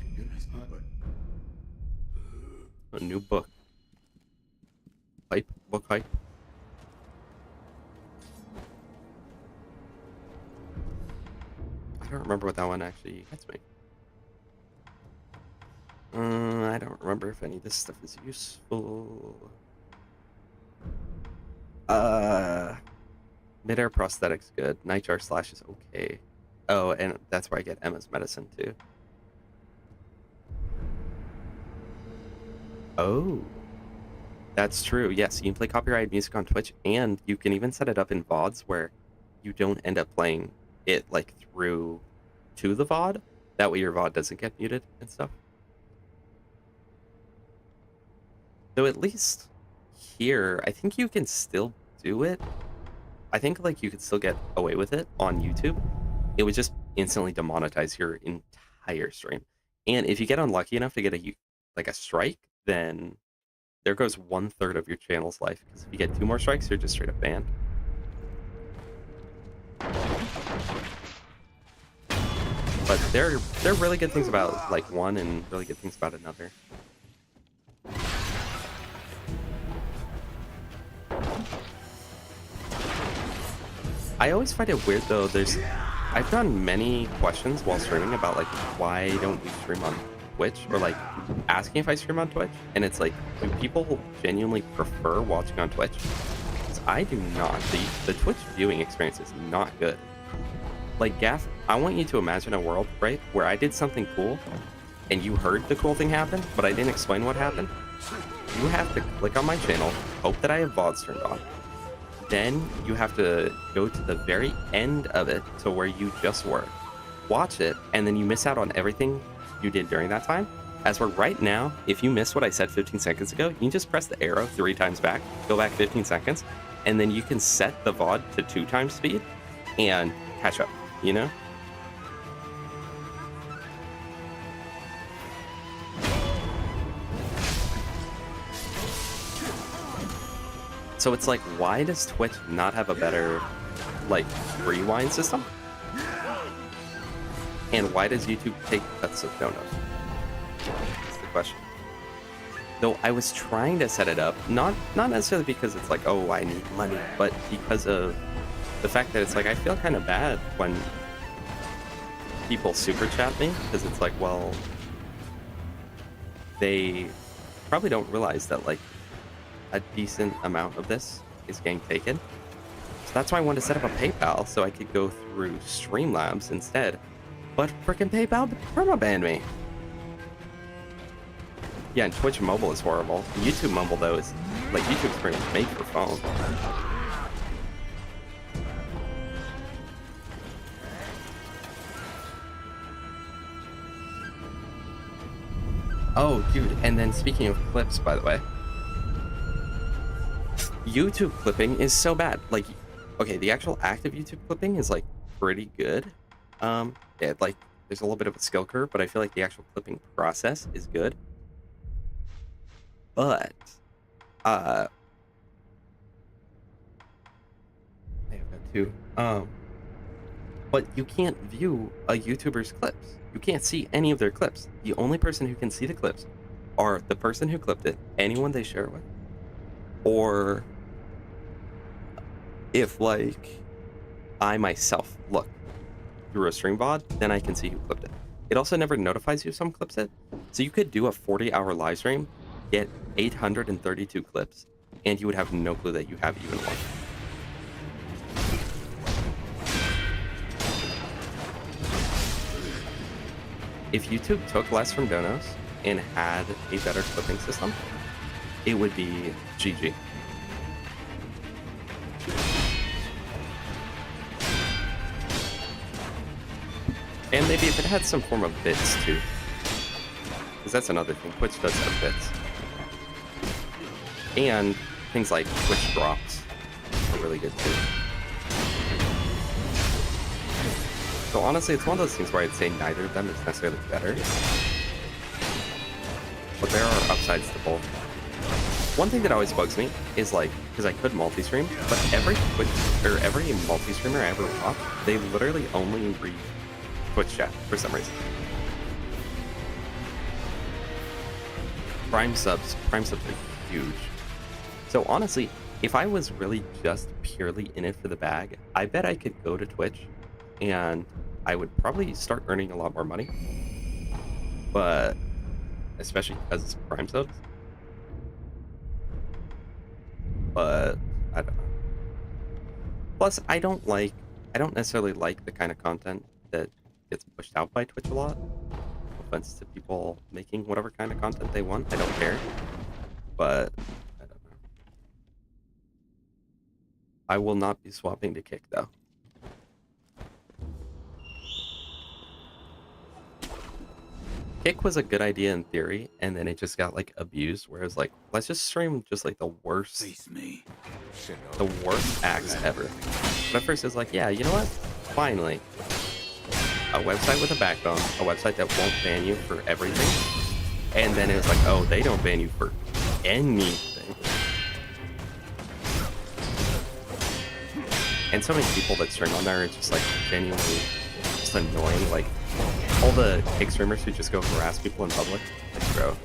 A new book. Book hype. I don't remember what that one actually gets me. I don't remember if any of this stuff is useful. Mid-air prosthetics good. Nightjar slash is okay. Oh, and that's where I get Emma's medicine too. Oh. That's true. Yes, you can play copyrighted music on Twitch, and you can even set it up in VODs where you don't end up playing it like through to the VOD. That way your VOD doesn't get muted and stuff. So at least here, I think you can still do it. I think like you could still get away with it on YouTube. It would just instantly demonetize your entire stream. And if you get unlucky enough to get a strike, then there goes 1/3 of your channel's life. Because if you get 2 more strikes, you're just straight up banned. But there are really good things about like one and really good things about another. I always find it weird though. I've done many questions while streaming about like why don't we stream on Twitch, or like asking if I stream on Twitch, and it's like, do people genuinely prefer watching on Twitch? Because I do not. The Twitch viewing experience is not good. Like Gaff, I want you to imagine a world, right, where I did something cool and you heard the cool thing happen, but I didn't explain what happened. You have to click on my channel, hope that I have VODs turned on. Then you have to go to the very end of it to where you just were. Watch it, and then you miss out on everything you did during that time. As for right now, if you missed what I said 15 seconds ago, you can just press the arrow 3 times back, go back 15 seconds, and then you can set the VOD to 2 times speed and catch up, you know? So it's like, why does Twitch not have a better, like, rewind system? And why does YouTube take cuts of donuts? That's the question. Though I was trying to set it up, not necessarily because it's like, oh, I need money, but because of the fact that it's like, I feel kind of bad when people super chat me, because it's like, well, they probably don't realize that, like, a decent amount of this is getting taken. So that's why I wanted to set up a PayPal so I could go through Streamlabs instead. But frickin' PayPal perma-banned me. Yeah, and Twitch mobile is horrible. YouTube mobile though is like, YouTube's pretty much made for phone. Oh, dude, and then speaking of clips, by the way, YouTube clipping is so bad. Like, okay, the actual active YouTube clipping is like pretty good. Yeah, like there's a little bit of a skill curve, but I feel like the actual clipping process is good. But I have that too. But you can't view a YouTuber's clips. You can't see any of their clips. The only person who can see the clips are the person who clipped it, anyone they share it with, or if like I myself look through a stream VOD, then I can see who clipped it. It also never notifies you if someone clips it. So you could do a 40-hour live stream, get 832 clips, and you would have no clue that you have even one. if YouTube took less from donos and had a better clipping system, it would be GG. And maybe if it had some form of bits too. Because that's another thing, Twitch does have bits. And things like Twitch drops are really good too. So honestly, it's one of those things where I'd say neither of them is necessarily better. But there are upsides to both. One thing that always bugs me is like, because I could multi-stream, but every Twitch, or every multi-streamer I ever watch, they literally only read Twitch chat for some reason. Prime subs are huge. So honestly, if I was really just purely in it for the bag, I bet I could go to Twitch and I would probably start earning a lot more money. But especially because it's Prime subs. But I don't know. Plus, I don't necessarily like the kind of content that gets pushed out by Twitch a lot. No offense to people making whatever kind of content they want. I don't care. But I don't know. I will not be swapping to Kick though. Kick was a good idea in theory, and then it just got like abused. Whereas like, let's just stream just like the worst acts ever. But at first it's like, yeah, you know what? Finally, a website with a backbone, a website that won't ban you for everything. And then it was like, oh, they don't ban you for anything. And so many people that stream on there are just like genuinely just annoying. Like all the Kick streamers who just go harass people in public. Like, bro.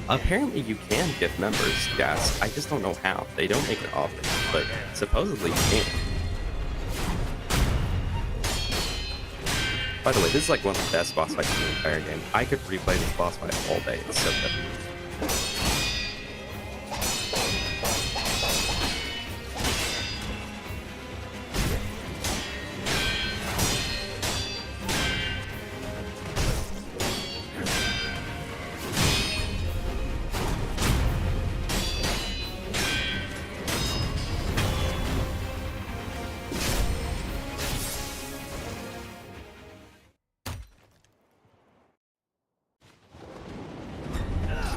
Apparently you can gift members gas. I just don't know how. They don't make it often, but supposedly you can. By the way, this is like one of the best boss fights in the entire game. I could replay this boss fight all day. It's so good.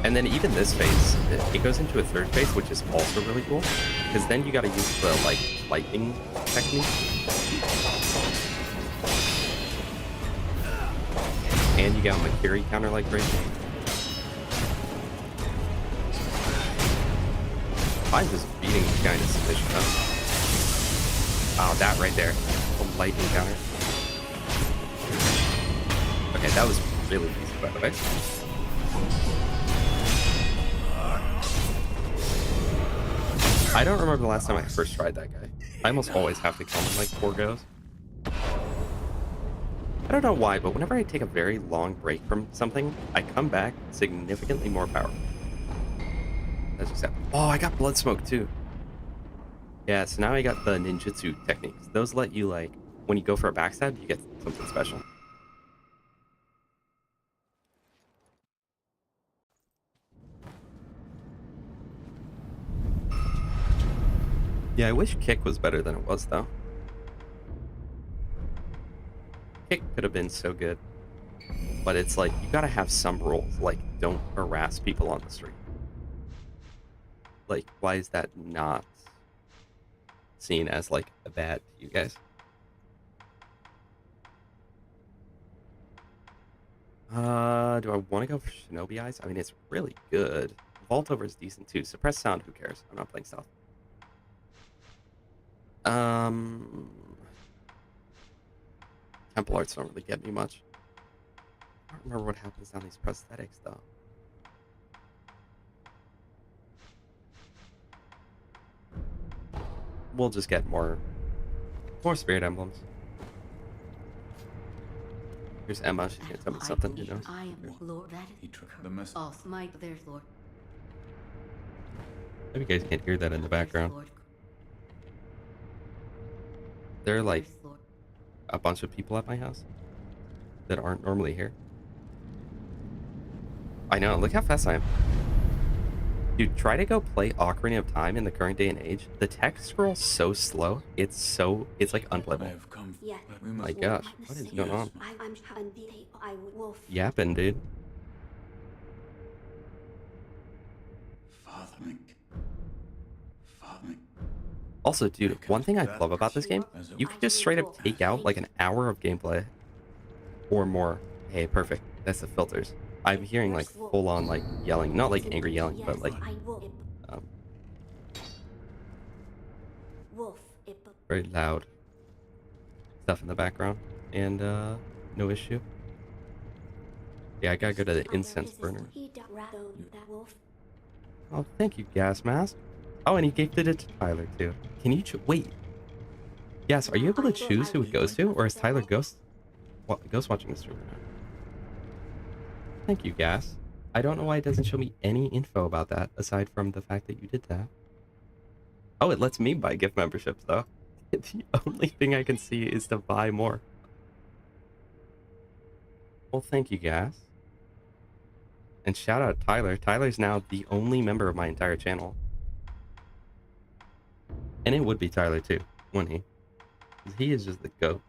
And then even this phase, it goes into a third phase, which is also really cool, because then you got to use the like lightning technique, and you got Makiri counter like break. I'm just beating this guy into submission though. Oh, that right there, the lightning counter. Okay, that was really easy by the way. I don't remember the last time I first tried that guy. I almost always have to kill him in like 4 goes. I don't know why, but whenever I take a very long break from something, I come back significantly more powerful. That's just happened. Oh, I got blood smoke too. Yeah, so now I got the ninjutsu techniques. Those let you like, when you go for a backstab, you get something special. Yeah, I wish Kick was better than it was, though. Kick could have been so good. But it's like, you gotta have some rules, like, don't harass people on the street. Like, why is that not seen as, like, a bad to you guys? Do I want to go for Shinobi Eyes? I mean, it's really good. Vault Over is decent, too. Suppress Sound, who cares? I'm not playing stealth. Temple Arts don't really get me much. I don't remember what happens on these prosthetics, though. We'll just get more spirit emblems. Here's Emma. She's gonna tell me something, you know. I am Lord. That is The mess. Oh, my, there's Lord. Maybe you guys can't hear that in the background. Lord. They're like There's Lord. a bunch of people at my house that aren't normally here. I know, look how fast I am. Dude, try to go play Ocarina of Time in the current day and age. The text scroll's so slow. It's like I unplayable. have come. Yeah. We My must gosh, what is going on? I'm I wolf. Yapping, dude. Father Mink. Father Mink. Also, dude, one thing I love about this game, you can just straight up take out like an hour of gameplay or more. Hey, perfect. That's the filters. I'm hearing like full on like yelling, not like angry yelling, but like um, wolf. very loud stuff in the background, and no issue. Yeah, I gotta go to the incense burner. Oh, thank you, Gas Mask. Oh, and he gifted it to Tyler too. Can you wait? Yes, are you able to choose who it goes to, or is Tyler ghost watching the stream right now? Thank you, Gas. I don't know why it doesn't show me any info about that, aside from the fact that you did that. Oh, it lets me buy gift memberships, though. The only thing I can see is to buy more. Well, thank you, Gas. And shout out Tyler. Tyler's now the only member of my entire channel. And it would be Tyler, too, wouldn't he? 'Cause he is just the GOAT.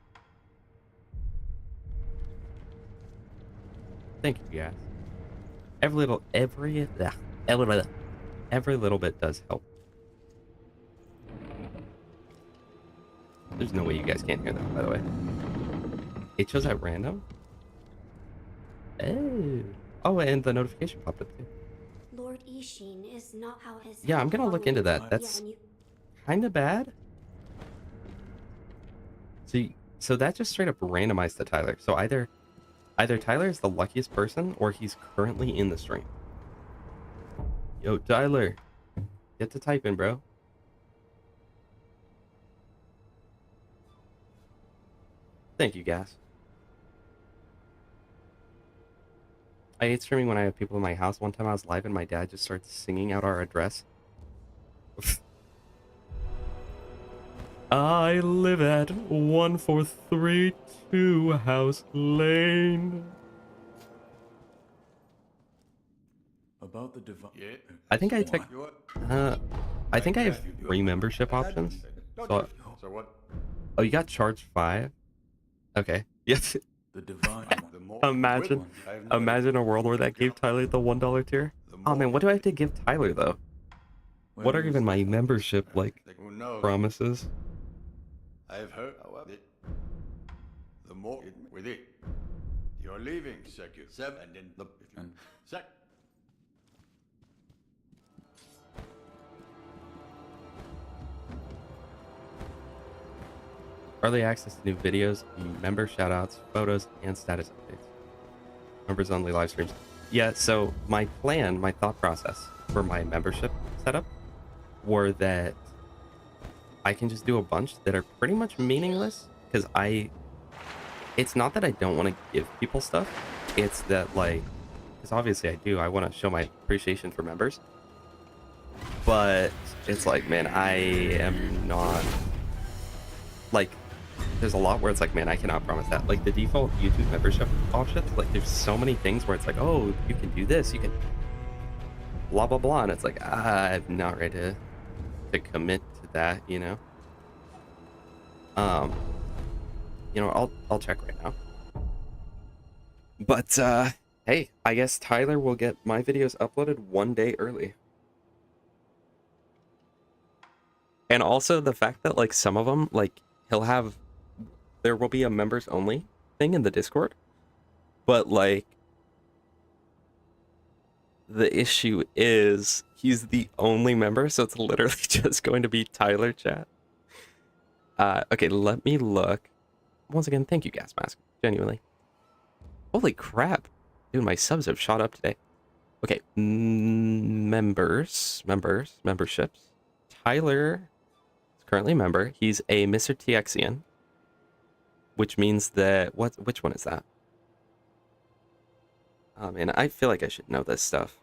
Thank you, Gas. Every little bit does help. There's no way you guys can't hear that, by the way. It shows at random. Oh, and the notification popped up too. Lord Ishin is not how his. Yeah, I'm gonna look into that. That's kind of bad. See, so that just straight up randomized to Tyler. So either Tyler is the luckiest person, or he's currently in the stream. Yo, Tyler, get to typing, bro. Thank you, Gas. I hate streaming when I have people in my house. One time I was live and my dad just started singing out our address. I live at 1432 House Lane. About the divine. I think I checked. I think I have 3 membership options. So what? oh, you got charged 5? Okay. Yes. The divine. Imagine a world where that gave Tyler the $1 tier. Oh man, what do I have to give Tyler though? What are even my membership like promises? I've heard the more with it. You're leaving, Sekiro. And then the Sek. Early access to new videos, member shoutouts, photos, and status updates. Members only live streams. Yeah, so my plan, my thought process for my membership setup were that I can just do a bunch that are pretty much meaningless because it's not that I don't want to give people stuff. It's that like, because obviously I do, I want to show my appreciation for members. But it's like, man, I am not like, there's a lot where it's like, man, I cannot promise that. Like the default YouTube membership options, like there's so many things where it's like, oh, you can do this, you can blah, blah, blah. And it's like, I'm not ready to commit to that, you know? You know, I'll check right now. But, hey, I guess Tyler will get my videos uploaded 1 day early. And also the fact that like some of them, like there will be a members only thing in the Discord, but like the issue is he's the only member, so it's literally just going to be Tyler chat. Okay, let me look. Once again, thank you, Gas Mask. Genuinely. Holy crap. Dude, my subs have shot up today. Okay, memberships. Tyler is currently a member. He's a Mr. TXian, which means that which one is that? Oh man, I feel like I should know this stuff.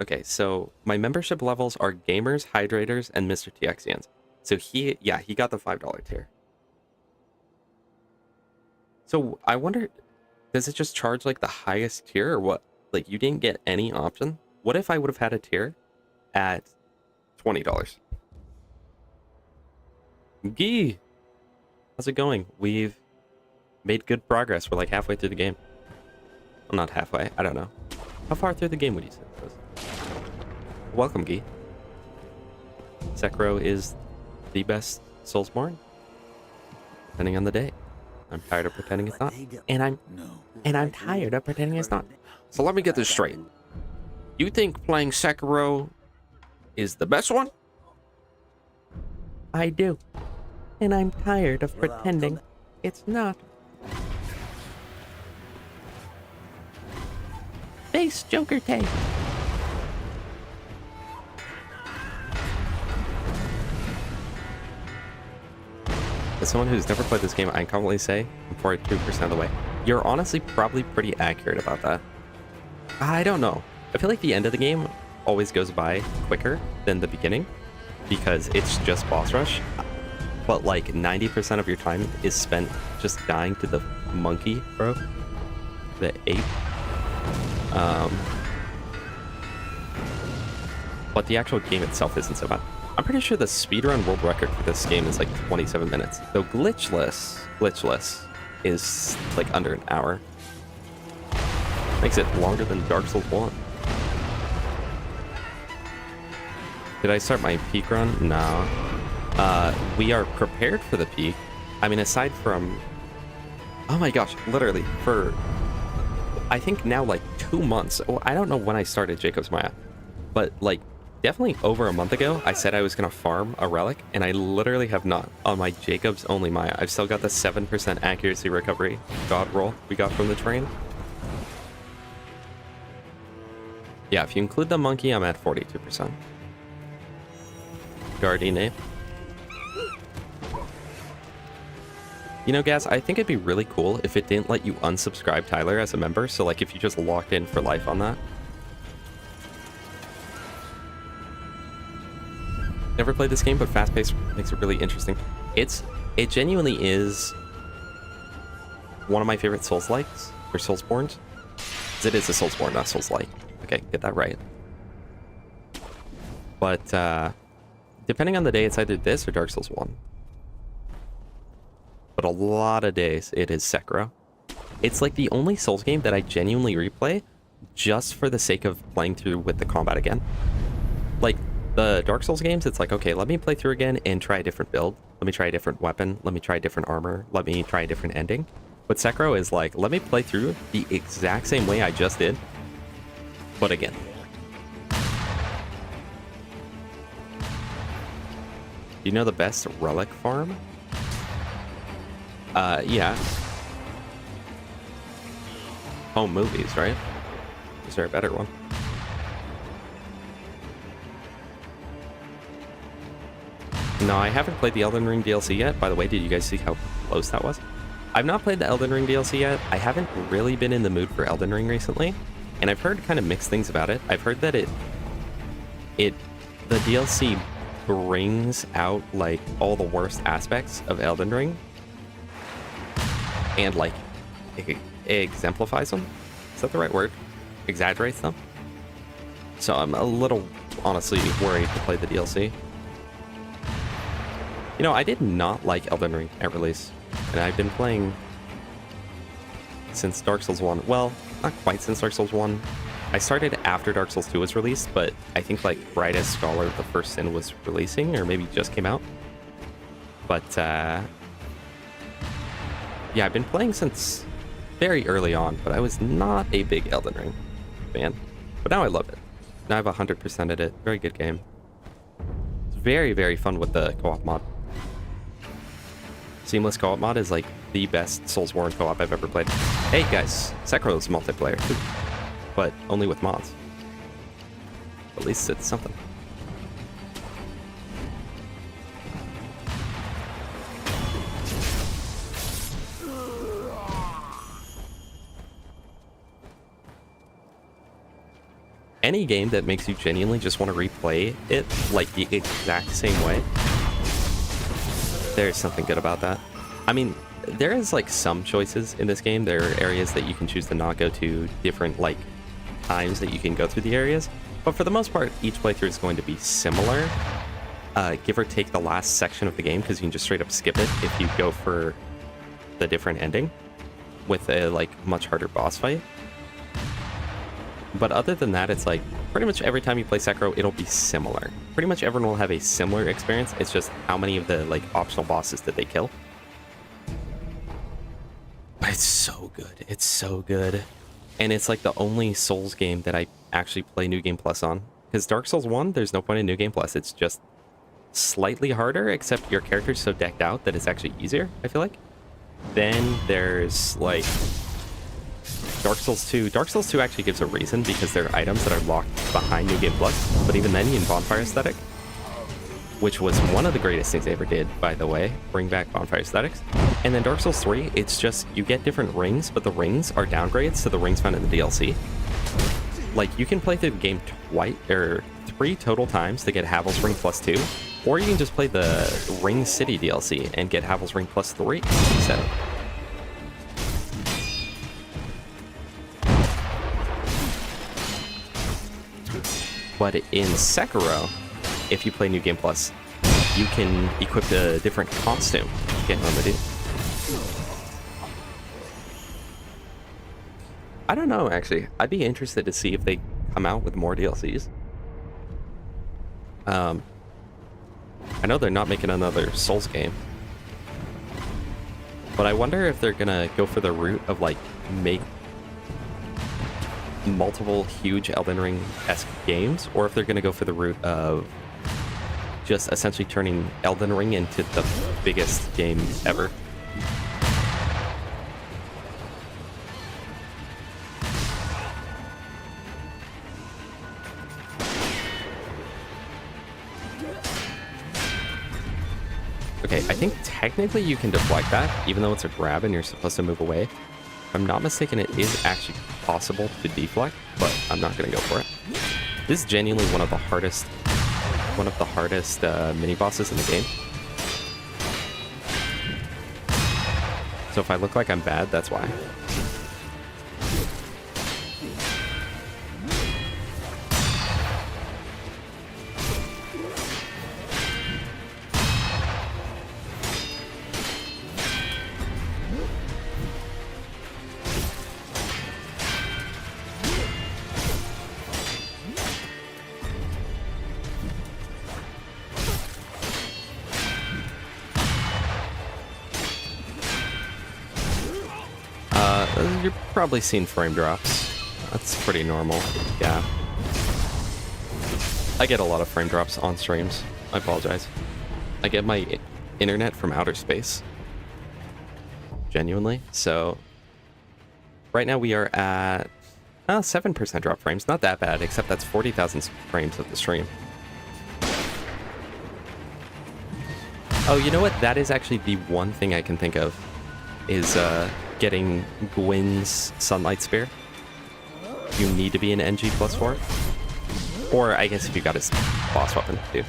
Okay, so my membership levels are gamers, hydrators, and Mr. TXians. So he got the $5 tier. So I wonder, does it just charge like the highest tier or what? Like you didn't get any option? What if I would have had a tier at $20? Gee, how's it going? We've made good progress. We're like halfway through the game. Well, not halfway. I don't know. How far through the game would you say it was? Welcome, Gee. Sekiro is the best Soulsborne, depending on the day. I'm tired of pretending it's not, and I'm tired of pretending it's not. So let me get this straight. You think playing Sekiro is the best one? I do, and I'm tired of pretending it's not. Face Joker Tay. As someone who's never played this game, I can confidently say I'm 42% of the way. You're honestly probably pretty accurate about that. I don't know. I feel like the end of the game always goes by quicker than the beginning because it's just boss rush. But like 90% of your time is spent just dying to the monkey, bro. The ape. But the actual game itself isn't so bad. I'm pretty sure the speedrun world record for this game is like 27 minutes. Though glitchless is like under an hour. Makes it longer than Dark Souls 1. Did I start my peak run? No. We are prepared for the peak. I mean, aside from... Oh my gosh, literally, for... I think now like 2 months. Well, I don't know when I started Jacob's Maya. But like... Definitely over a month ago, I said I was going to farm a relic, and I literally have not on my Jacob's only Maya. I've still got the 7% accuracy recovery god roll we got from the train. Yeah, if you include the monkey, I'm at 42%. Gardine. You know, Gaz, I think it'd be really cool if it didn't let you unsubscribe Tyler as a member, so like if you just locked in for life on that. Never played this game, but fast-paced makes it really interesting. It genuinely is one of my favorite Souls-likes, or Soulsborns. It is a Soulsborne, not Souls-like. Okay, get that right. But, depending on the day, it's either this or Dark Souls 1. But a lot of days, it is Sekiro. It's like the only Souls game that I genuinely replay just for the sake of playing through with the combat again. Like, the Dark Souls games, it's like, okay, let me play through again and try a different build. Let me try a different weapon. Let me try a different armor. Let me try a different ending. But Sekiro is like, let me play through the exact same way I just did, but again. You know the best relic farm? Yeah. Home movies, right? Is there a better one? No, I haven't played the Elden Ring DLC yet. By the way, did you guys see how close that was? I've not played the Elden Ring DLC yet. I haven't really been in the mood for Elden Ring recently, and I've heard kind of mixed things about it. I've heard that the DLC brings out like all the worst aspects of Elden Ring and like it exemplifies them. Is that the right word? Exaggerates them. So I'm a little honestly worried to play the DLC. You know, I did not like Elden Ring at release, and I've been playing since Dark Souls 1. Well, not quite since Dark Souls 1. I started after Dark Souls 2 was released, but I think like right as Scholar the First Sin was releasing, or maybe just came out. But yeah, I've been playing since very early on, but I was not a big Elden Ring fan. But now I love it. Now I've 100%ed it. Very good game. It's very, very fun with the co-op mod. Seamless co-op mod is like the best Soulsborne co-op I've ever played. Hey guys, Sekiro is multiplayer too, but only with mods. At least it's something. Any game that makes you genuinely just want to replay it like the exact same way, there's something good about that. I mean, there is like some choices in this game. There are areas that you can choose to not go to, different like times that you can go through the areas. But for the most part, each playthrough is going to be similar, give or take the last section of the game, because you can just straight up skip it if you go for the different ending with a like much harder boss fight. But other than that, it's like pretty much every time you play Sekiro, it'll be similar. Pretty much everyone will have a similar experience. It's just how many of the like optional bosses did they kill. But it's so good. It's so good. And it's like the only Souls game that I actually play New Game Plus on. Because Dark Souls 1, there's no point in New Game Plus. It's just slightly harder, except your character's so decked out that it's actually easier, I feel like. Then there's like Dark Souls 2. Dark Souls 2 actually gives a reason, because there are items that are locked behind New Game Plus. But even then, you can Bonfire Aesthetic, which was one of the greatest things they ever did, by the way. Bring back Bonfire Aesthetics. And then Dark Souls 3, it's just, you get different rings, but the rings are downgrades to the rings found in the DLC. Like, you can play through the game twice, or 3 total times to get Havel's Ring plus 2, or you can just play the Ring City DLC and get Havel's Ring plus 3 instead. But in Sekiro, if you play New Game Plus, you can equip a different costume. Getting on the dude. I don't know, actually. I'd be interested to see if they come out with more DLCs. I know they're not making another Souls game, but I wonder if they're gonna go for the route of like make multiple huge Elden Ring-esque games, or if they're gonna go for the route of just essentially turning Elden Ring into the biggest game ever. Okay, I think technically you can deflect that, even though it's a grab and you're supposed to move away. If I'm not mistaken, it is actually possible to deflect, but I'm not going to go for it. This is genuinely one of the hardest mini bosses in the game. So if I look like I'm bad, that's why. You're probably seeing frame drops. That's pretty normal. Yeah. I get a lot of frame drops on streams. I apologize. I get my internet from outer space. Genuinely. So right now we are at 7% drop frames. Not that bad, except that's 40,000 frames of the stream. Oh, you know what? That is actually the one thing I can think of is getting Gwyn's Sunlight Spear. You need to be an NG +4. Or I guess if you got his boss weapon too.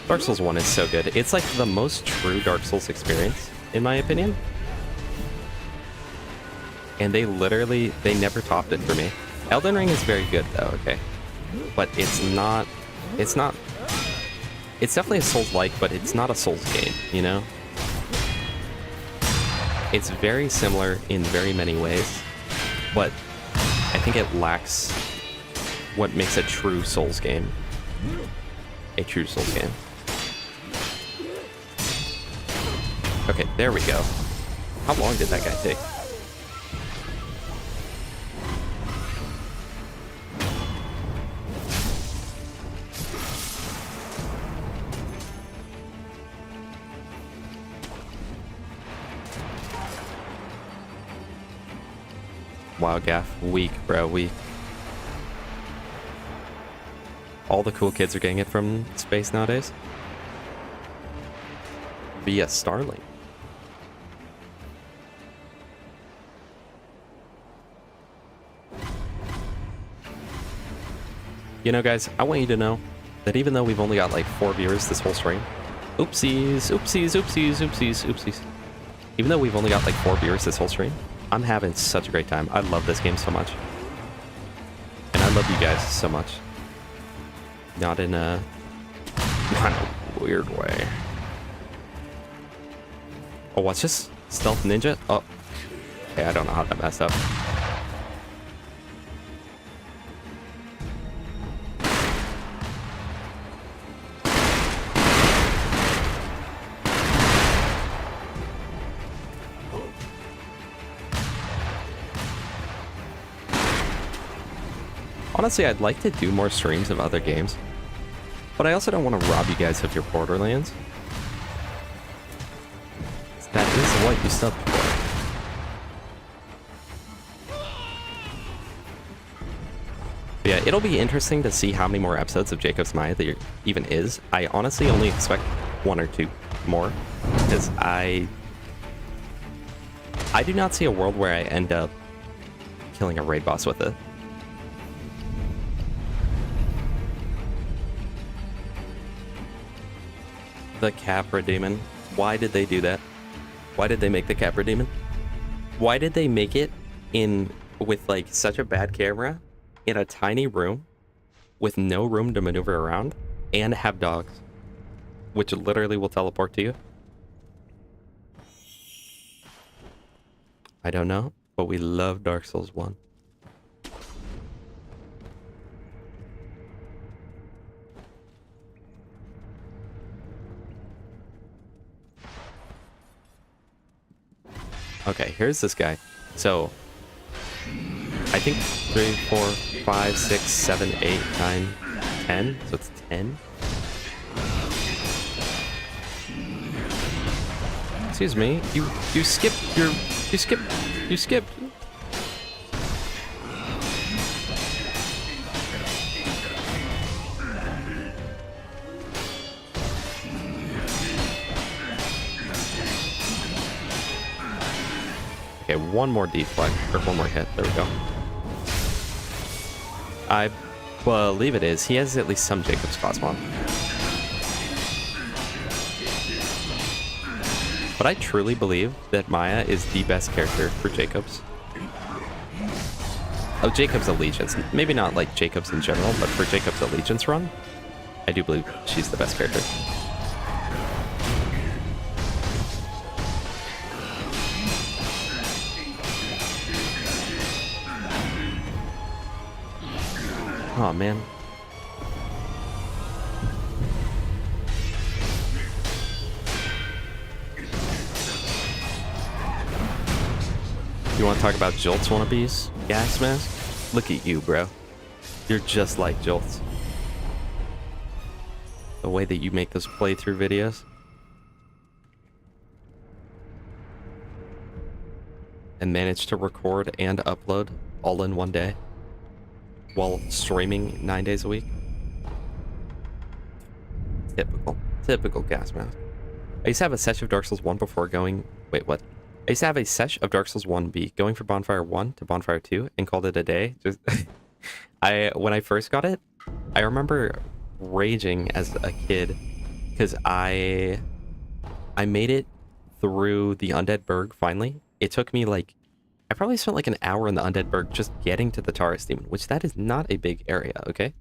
Dark Souls 1 is so good. It's like the most true Dark Souls experience, in my opinion. And they never topped it for me. Elden Ring is very good though, okay. But it's definitely a Souls-like, but it's not a Souls game, you know? It's very similar in very many ways, but I think it lacks what makes a true Souls game. A true Souls game. Okay, there we go. How long did that guy take? Wow, Gaff. Weak, bro. Weak. All the cool kids are getting it from space nowadays. Via Starlink. You know, guys, I want you to know that even though we've only got like 4 viewers this whole stream, oopsies, oopsies, oopsies, oopsies, oopsies. Even though we've only got like 4 viewers this whole stream, I'm having such a great time. I love this game so much. And I love you guys so much. Not in a weird way. Oh, what's this? Stealth Ninja? Oh. Okay, I don't know how that messed up. Honestly, I'd like to do more streams of other games, but I also don't want to rob you guys of your Borderlands. That is what you subbed for. But yeah, it'll be interesting to see how many more episodes of Jacob's Maya there even is. I honestly only expect 1 or 2 more, because I do not see a world where I end up killing a raid boss with it. The Capra Demon. Why did they do that? Why did they make the Capra Demon? Why did they make it with like such a bad camera in a tiny room with no room to maneuver around and have dogs, which literally will teleport to you? I don't know, but we love Dark Souls 1. Okay, here's this guy. So, I think 3, 4, 5, 6, 7, 8, 9, 10. So it's 10. Excuse me. You skipped your... You skipped. Okay, one more deflect, or one more hit. There we go. I believe it is. He has at least some Jacob's Cosmon. But I truly believe that Maya is the best character for Jacob's. Oh, Jacob's Allegiance. Maybe not like Jacob's in general, but for Jacob's Allegiance run, I do believe she's the best character. Oh man. You want to talk about Jolt's wannabes? Gas mask? Look at you, bro. You're just like Jolt's. The way that you make those playthrough videos. And manage to record and upload all in one day. While streaming 9 days a week. Typical gas mask. I used to have a sesh of Dark Souls 1 before going... Wait, what? I used to have a sesh of Dark Souls 1B, going from Bonfire 1 to Bonfire 2, and called it a day. Just when I first got it, I remember raging as a kid, because I made it through the Undead Burg, finally. It took me, like... I probably spent like an hour in the Undead Burg just getting to the Taurus Demon, which that is not a big area, okay?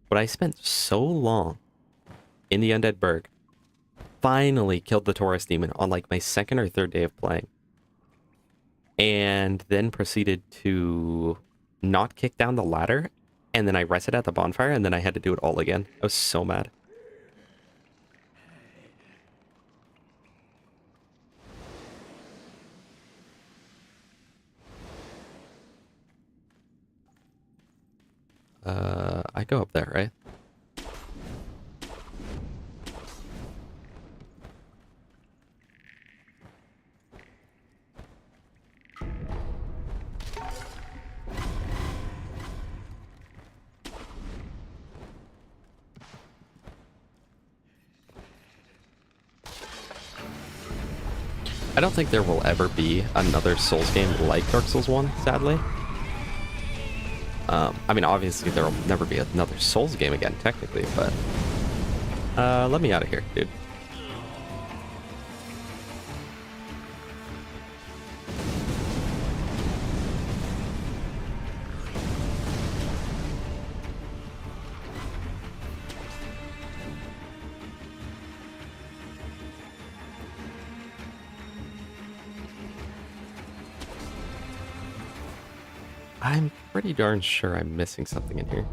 But I spent so long in the Undead Burg, finally killed the Taurus Demon on like my 2nd or 3rd day of playing. And then proceeded to not kick down the ladder, and then I rested at the bonfire, and then I had to do it all again. I was so mad. I go up there, right? I don't think there will ever be another Souls game like Dark Souls 1, sadly. I mean, obviously there will never be another Souls game again, technically, but let me out of here, dude. I'm pretty darn sure I'm missing something in here.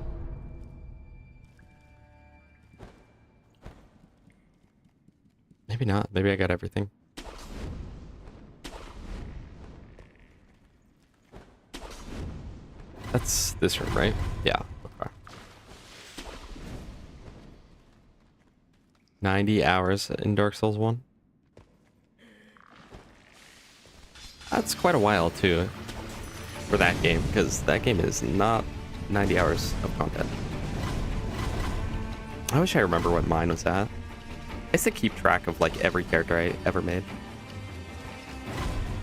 Maybe not. Maybe I got everything. That's this room, right? Yeah. Okay. 90 hours in Dark Souls 1. That's quite a while, too, for that game, because that game is not 90 hours of content. I wish I remember what mine was at. I used to keep track of, like, every character I ever made.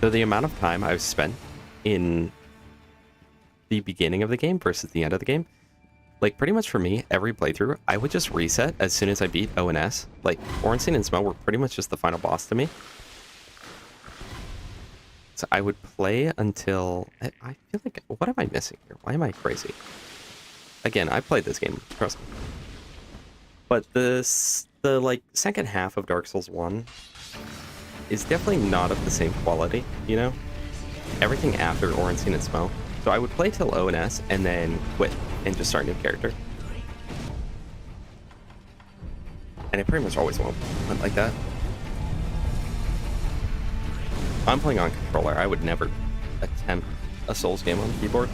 So the amount of time I've spent in the beginning of the game versus the end of the game, like, pretty much for me, every playthrough, I would just reset as soon as I beat O and S. Like, Ornstein and Smell were pretty much just the final boss to me. So I would play until... I feel like... What am I missing here? Why am I crazy? Again, I played this game, trust me. But the like, second half of Dark Souls 1 is definitely not of the same quality, you know? Everything after Ornstein and Smell. So I would play till O and S and then quit and just start a new character. And it pretty much always went like that. I'm playing on controller. I would never attempt a Souls game on the keyboard.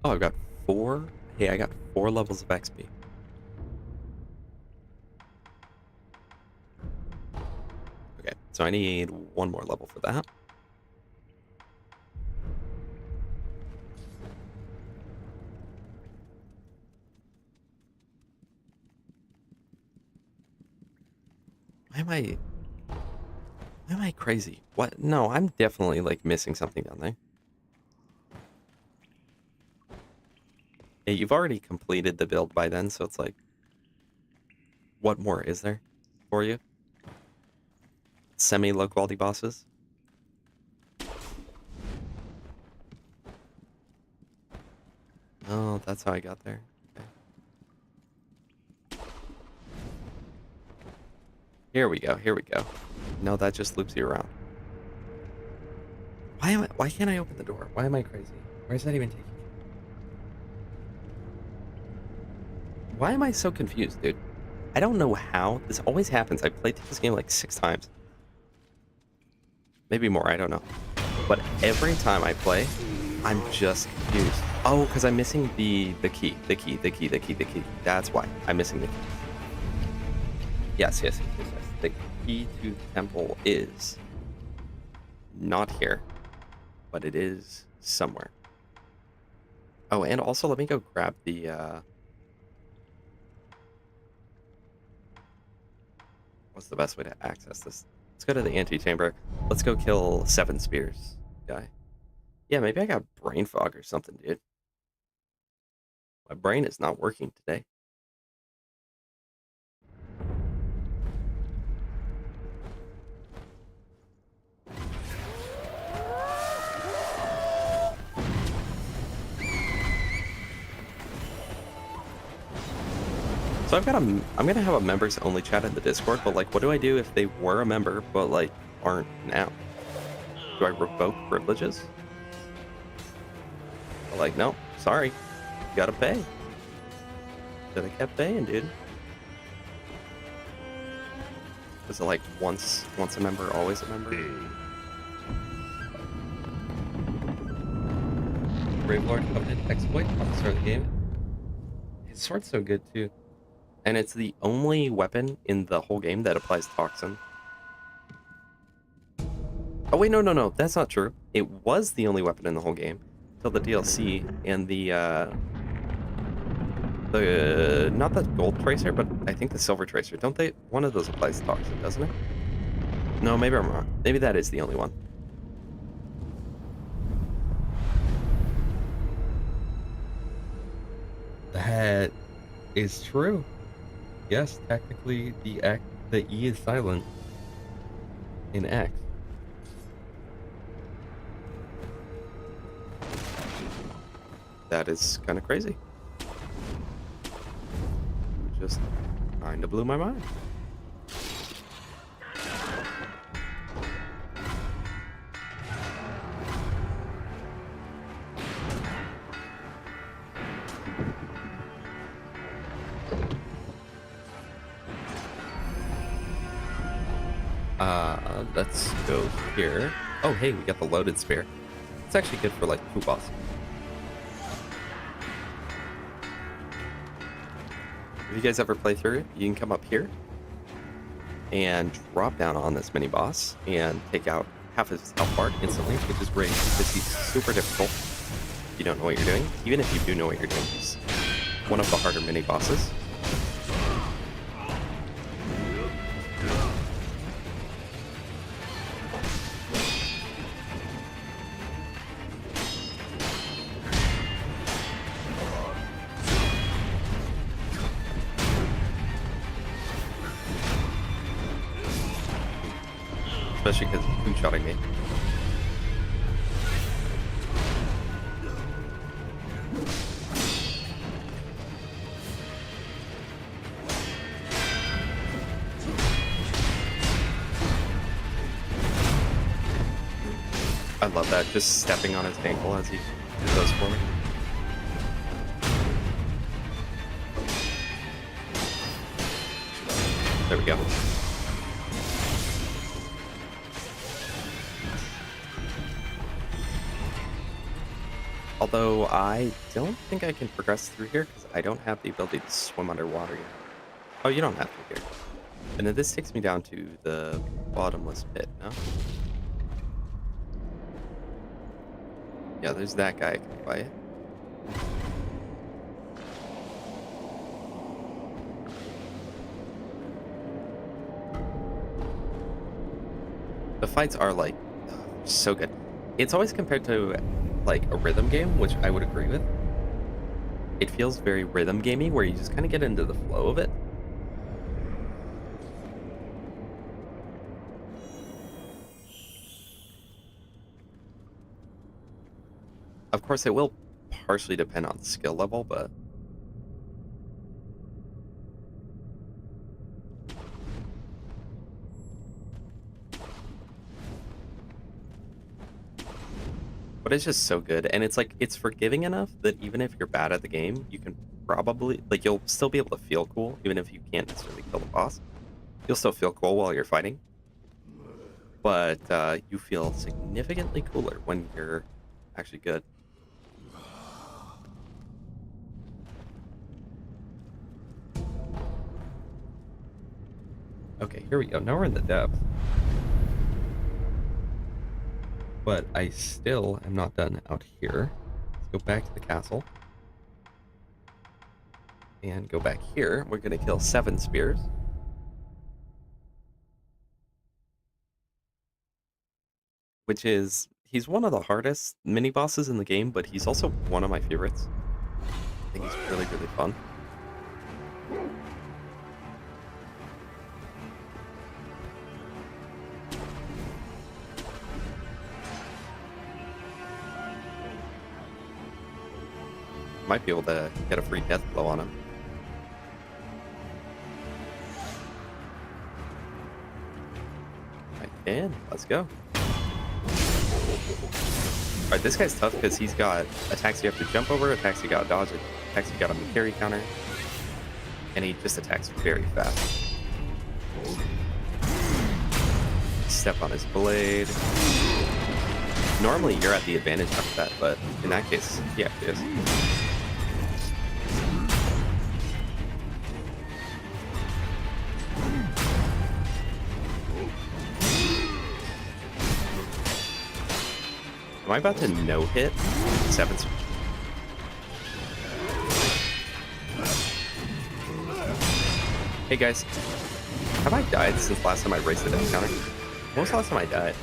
Oh, I've got 4. Hey, I got 4 levels of XP. Okay, so I need 1 more level for that. Why am I crazy? What? No, I'm definitely, like, missing something down there. Yeah, you've already completed the build by then, so it's like, what more is there for you? Semi-low quality bosses? Oh, that's how I got there. Okay. Here we go, here we go. No, that just loops you around. Why can't I open the door? Why am I crazy? Where is that even taking me? Why am I so confused, dude? I don't know how. This always happens. I played this game like 6 times. Maybe more, I don't know. But every time I play, I'm just confused. Oh, because I'm missing the key. The key. That's why. I'm missing the key. Yes. The key to the temple is not here, but it is somewhere. Oh, and also let me go grab the what's the best way to access this? Let's go to the antechamber. Let's go kill 7 Spears guy. Yeah, maybe I got brain fog or something, dude. My brain is not working today. So I'm gonna have a members only chat in the Discord, but like, what do I do if they were a member but like aren't now? Do I revoke privileges? But like, no, sorry, you gotta pay. Should have kept paying, dude. Is it like once a member, always a member? Brave Lord Covenant exploit on the start of the game. His sword's so good too. And it's the only weapon in the whole game that applies Toxin. Oh wait, no, that's not true. It was the only weapon in the whole game till the DLC and the the not the gold tracer, but I think the silver tracer. Don't they? One of those applies to toxin, doesn't it? No, maybe I'm wrong. Maybe that is the only one. That is true. Yes, technically the E is silent in X. That is kind of crazy. Just kind of blew my mind. Let's go here. Oh, hey, we got the loaded spear. It's actually good for like 2 bosses. If you guys ever play through it, you can come up here and drop down on this mini boss and take out half his health bar instantly, which is great because he's super difficult if you don't know what you're doing. Even if you do know what you're doing, he's one of the harder mini bosses. Especially because he's two-shotting me. I love that, just stepping on his ankle as he goes forward. There we go. Although I don't think I can progress through here because I don't have the ability to swim underwater yet. Oh, you don't have to here. And then this takes me down to the bottomless pit, no? Yeah, there's that guy I can fight. The fights are like so good. It's always compared to like a rhythm game, which I would agree with. It feels very rhythm gamey where you just kind of get into the flow of it. Of course, it will partially depend on skill level, but it's just so good, and it's like it's forgiving enough that even if you're bad at the game, you can probably like you'll still be able to feel cool even if you can't necessarily kill the boss. You'll still feel cool while you're fighting, but you feel significantly cooler when you're actually good. Okay, here we go. Now we're in the depths. But I still am not done out here. Let's go back to the castle. And go back here. We're going to kill 7 spears. Which is, he's one of the hardest mini-bosses in the game, but he's also one of my favorites. I think he's really, really fun. Might be able to get a free death blow on him. I can. Let's go. Alright, this guy's tough because he's got attacks you have to jump over, attacks you gotta dodge, attacks you got on the carry counter, and he just attacks very fast. Step on his blade. Normally you're at the advantage of that, but in that case, he actually is. Am I about to no-hit 7? Hey guys, have I died since last time I raced the death counter? When was the last time I died?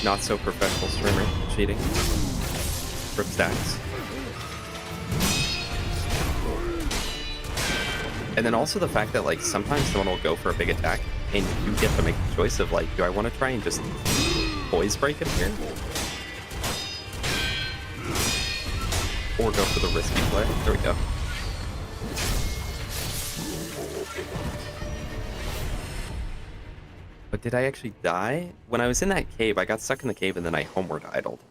Not so professional streamer cheating. Rip stacks. And then also the fact that like sometimes someone will go for a big attack and you get to make the choice of like, do I want to try and just poise break him here? Or go for the risky play? There we go. But did I actually die? When I was in that cave, I got stuck in the cave and then I homeward idled.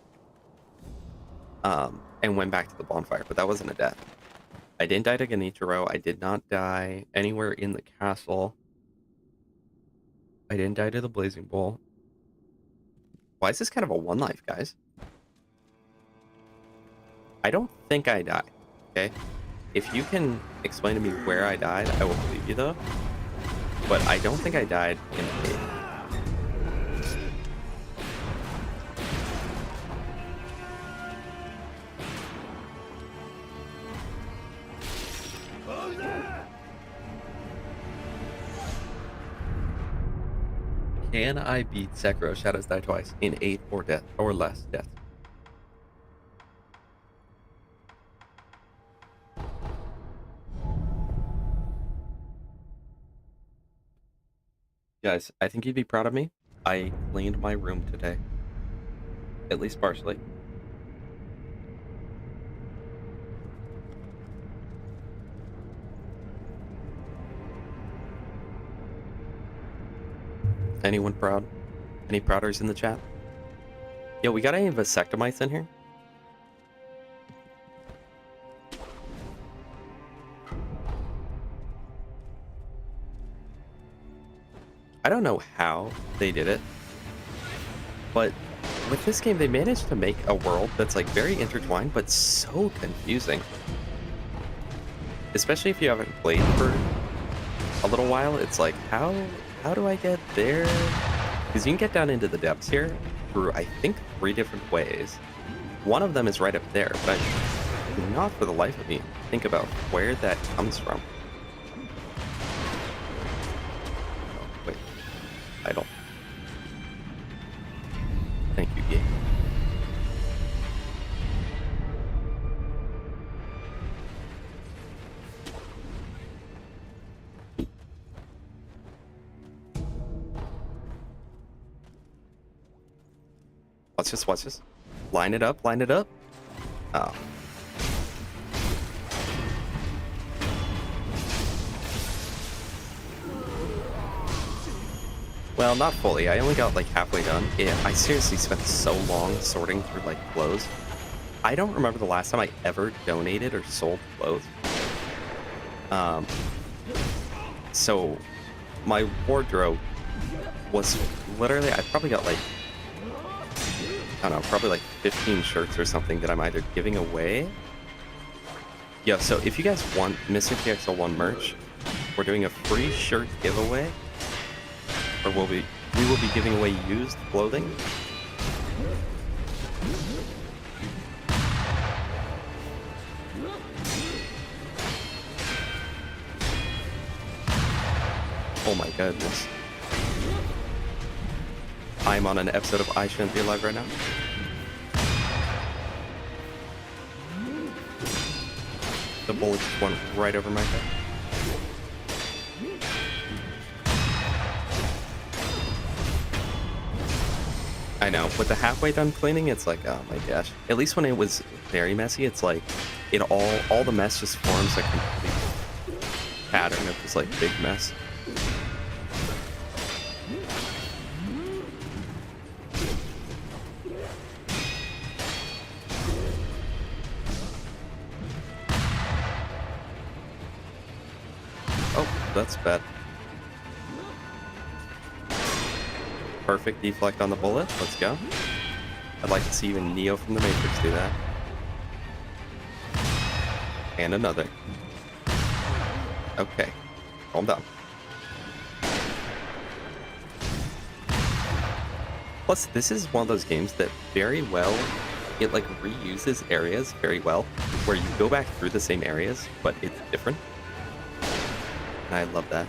And went back to the bonfire, but that wasn't a death. I didn't die to Genichiro. I did not die anywhere in the castle. I didn't die to the Blazing Bowl. Why is this kind of a one life, guys? I don't think I died, okay? If you can explain to me where I died, I will believe you though. But I don't think I died in the cave. Can I beat Sekiro Shadows Die Twice in 8 or death or less death? Guys, I think you'd be proud of me. I cleaned my room today. At least partially. Anyone proud? Any prouders in the chat? Yo, we got any vasectomites in here? I don't know how they did it, but with this game, they managed to make a world that's like very intertwined, but so confusing. Especially if you haven't played for a little while, it's like, how do I get there? Because you can get down into the depths here through, I think, 3 different ways. One of them is right up there, but I do not for the life of me think about where that comes from. Oh, wait. Idle. Thank you, game. Watch this. Line it up. Oh. Well, not fully. I only got like halfway done. I seriously spent so long sorting through like clothes. I don't remember the last time I ever donated or sold clothes. So my wardrobe was literally, I probably got like, I don't know, probably like 15 shirts or something that I'm either giving away. Yeah, so if you guys want Mr. TXL1 merch, we're doing a free shirt giveaway. Or we will be giving away used clothing. Oh my goodness. I'm on an episode of I Shouldn't Be Alive right now. The bullet just went right over my head. I know, with the halfway done cleaning, it's like, oh my gosh. At least when it was very messy, it's like, it all the mess just forms a complete pattern of this like big mess. Oh, that's bad. Perfect deflect on the bullet. Let's go. I'd like to see even Neo from the Matrix do that. And another. Okay. Calm down. Plus, this is one of those games that very well, it like reuses areas very well, where you go back through the same areas, but it's different. And I love that.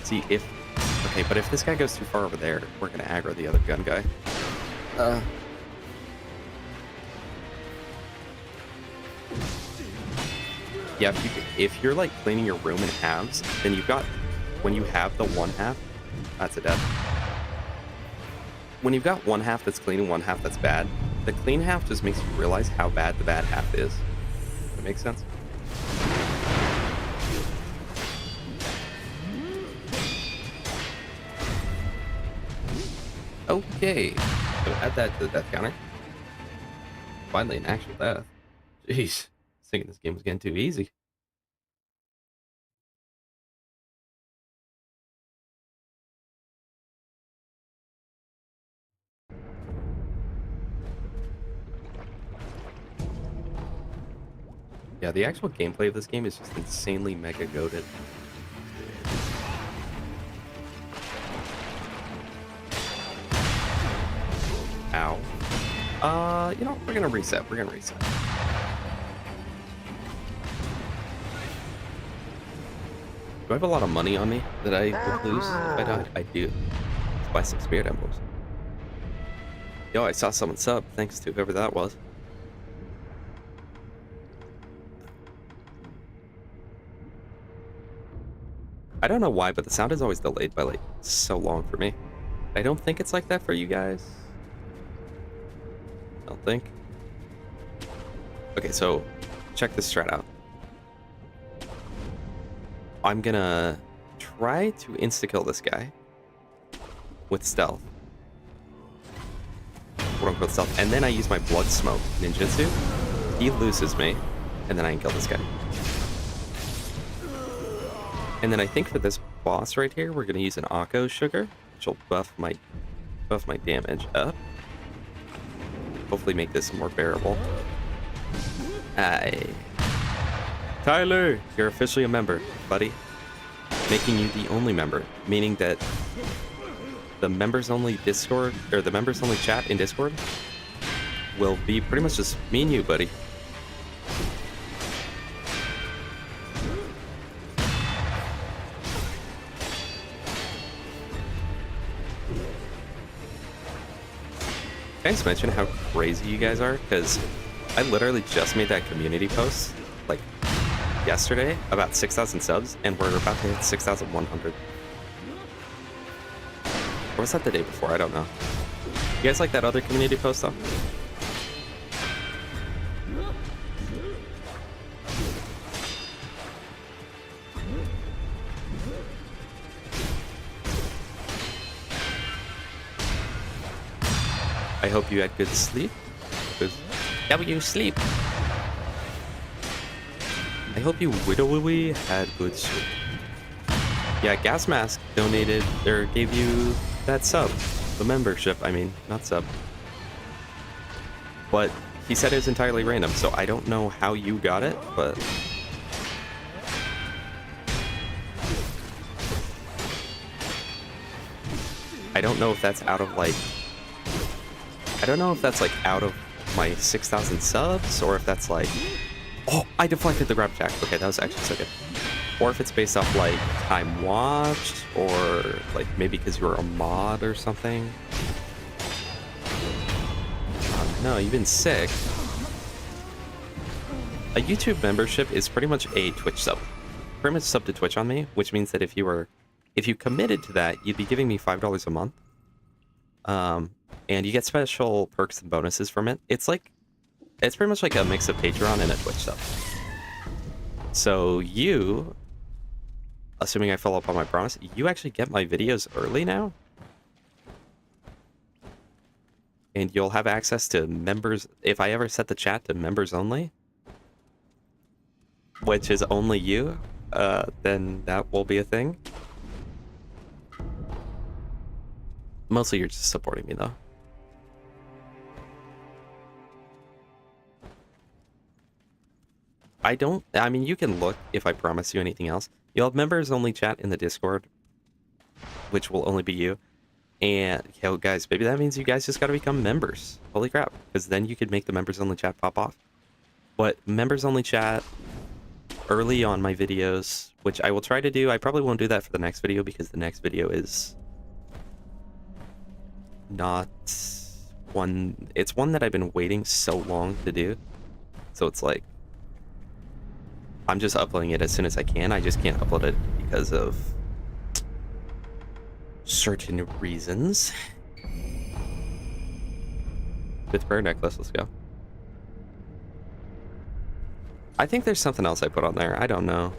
See, okay, but if this guy goes too far over there, we're gonna aggro the other gun guy. Yeah, if you're like cleaning your room in halves, then you've got, when you have the one half, that's a death. When you've got one half that's clean and one half that's bad, the clean half just makes you realize how bad the bad half is. That makes sense? Okay, so add that to the death counter. Finally, an actual death. Jeez, I was thinking this game was getting too easy. Yeah, the actual gameplay of this game is just insanely mega goated. Ow. You know, we're gonna reset. Do I have a lot of money on me that I would lose if I died? I do. Let's buy some spirit emblems. Yo, I saw someone sub. Thanks to whoever that was. I don't know why, but the sound is always delayed by like so long for me. I don't think it's like that for you guys. I don't think. Okay, so check this strat out. I'm gonna try to insta-kill this guy with stealth. Quote unquote stealth. And then I use my blood smoke ninjutsu. He loses me, and then I can kill this guy. And then I think for this boss right here, we're gonna use an Akko sugar, which will buff my damage up. Hopefully make this more bearable. Tyler, you're officially a member, buddy. Making you the only member, meaning that the members only Discord, or the members only chat in Discord will be pretty much just me and you, buddy. Can I just mention how crazy you guys are? Because I literally just made that community post, like, yesterday, about 6,000 subs, and we're about to hit 6,100. Or was that the day before? I don't know. You guys like that other community post, though? I hope you had good sleep. W sleep. I hope you widowy had good sleep. Yeah, Gas Mask donated, or gave you that sub. The membership, I mean, not sub. But he said it was entirely random, so I don't know how you got it, but... I don't know if that's out of, like... I don't know if that's, like, out of my 6,000 subs, or if that's, like... Oh, I deflected the grab attack. Okay, that was actually so good. Or if it's based off, like, time watched, or, like, maybe because you were a mod or something. No, you've been sick. A YouTube membership is pretty much a Twitch sub. Pretty much sub to Twitch on me, which means that if you committed to that, you'd be giving me $5 a month. And you get special perks and bonuses from it. It's pretty much like a mix of Patreon and a Twitch sub. So you, assuming I follow up on my promise, you actually get my videos early now. And you'll have access to members, if I ever set the chat to members only, which is only you, then that will be a thing. Mostly you're just supporting me, though. I mean, you can look if I promise you anything else. You'll have members only chat in the Discord, which will only be you. And, yo, guys, maybe that means you guys just got to become members. Holy crap. Because then you could make the members only chat pop off. But members only chat early on my videos, which I will try to do. I probably won't do that for the next video because the next video is not one. It's one that I've been waiting so long to do. So it's like, I'm just uploading it as soon as I can. I just can't upload it because of certain reasons. Fifth prayer necklace, let's go. I think there's something else I put on there. I don't know.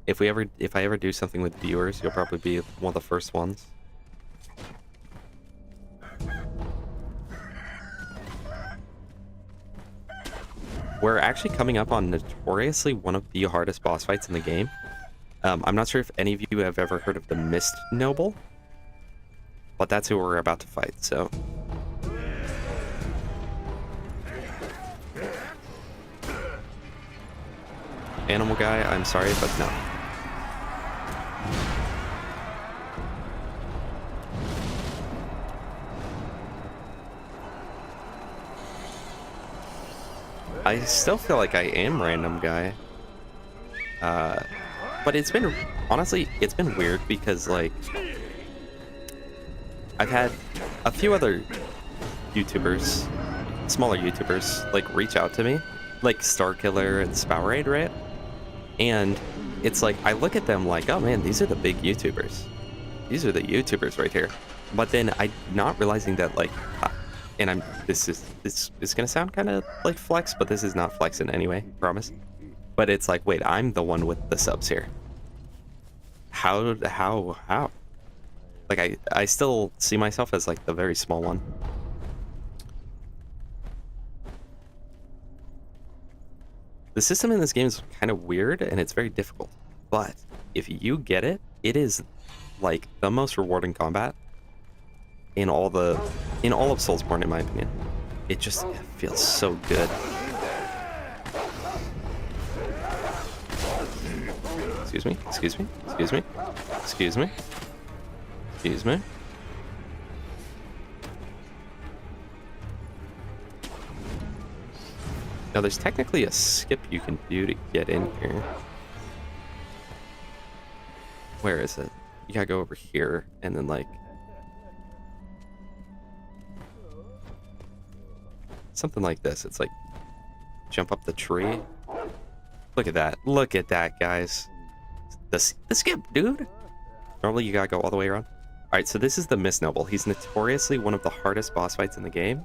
If I ever do something with viewers, you'll probably be one of the first ones. We're actually coming up on notoriously one of the hardest boss fights in the game. I'm not sure if any of you have ever heard of the Mist Noble, but that's who we're about to fight, so. Animal guy, I'm sorry, but no. I still feel like I am random guy. But it's been, honestly, it's been weird because, like, I've had a few other YouTubers, smaller YouTubers, like, reach out to me, like Starkiller and Spowerade, right? And it's like, I look at them like, oh man, these are the big YouTubers. These are the YouTubers right here. But then I'm not realizing that, like, and this is gonna sound kind of like flex, but this is not flex in any way, promise. But it's like, wait, I'm the one with the subs here. How? Like, I still see myself as, like, the very small one. The system in this game is kind of weird, and it's very difficult. But if you get it, it is, like, the most rewarding combat in all of Soulsborne, in my opinion. It just feels so good. Excuse me, excuse me, excuse me, excuse me, excuse me. Now, there's technically a skip you can do to get in here. Where is it? You gotta go over here, and then, like, something like this. It's like, jump up the tree. Look at that. Look at that, guys. The skip, dude. Normally, you gotta go all the way around. Alright, so this is the Mist Noble. He's notoriously one of the hardest boss fights in the game,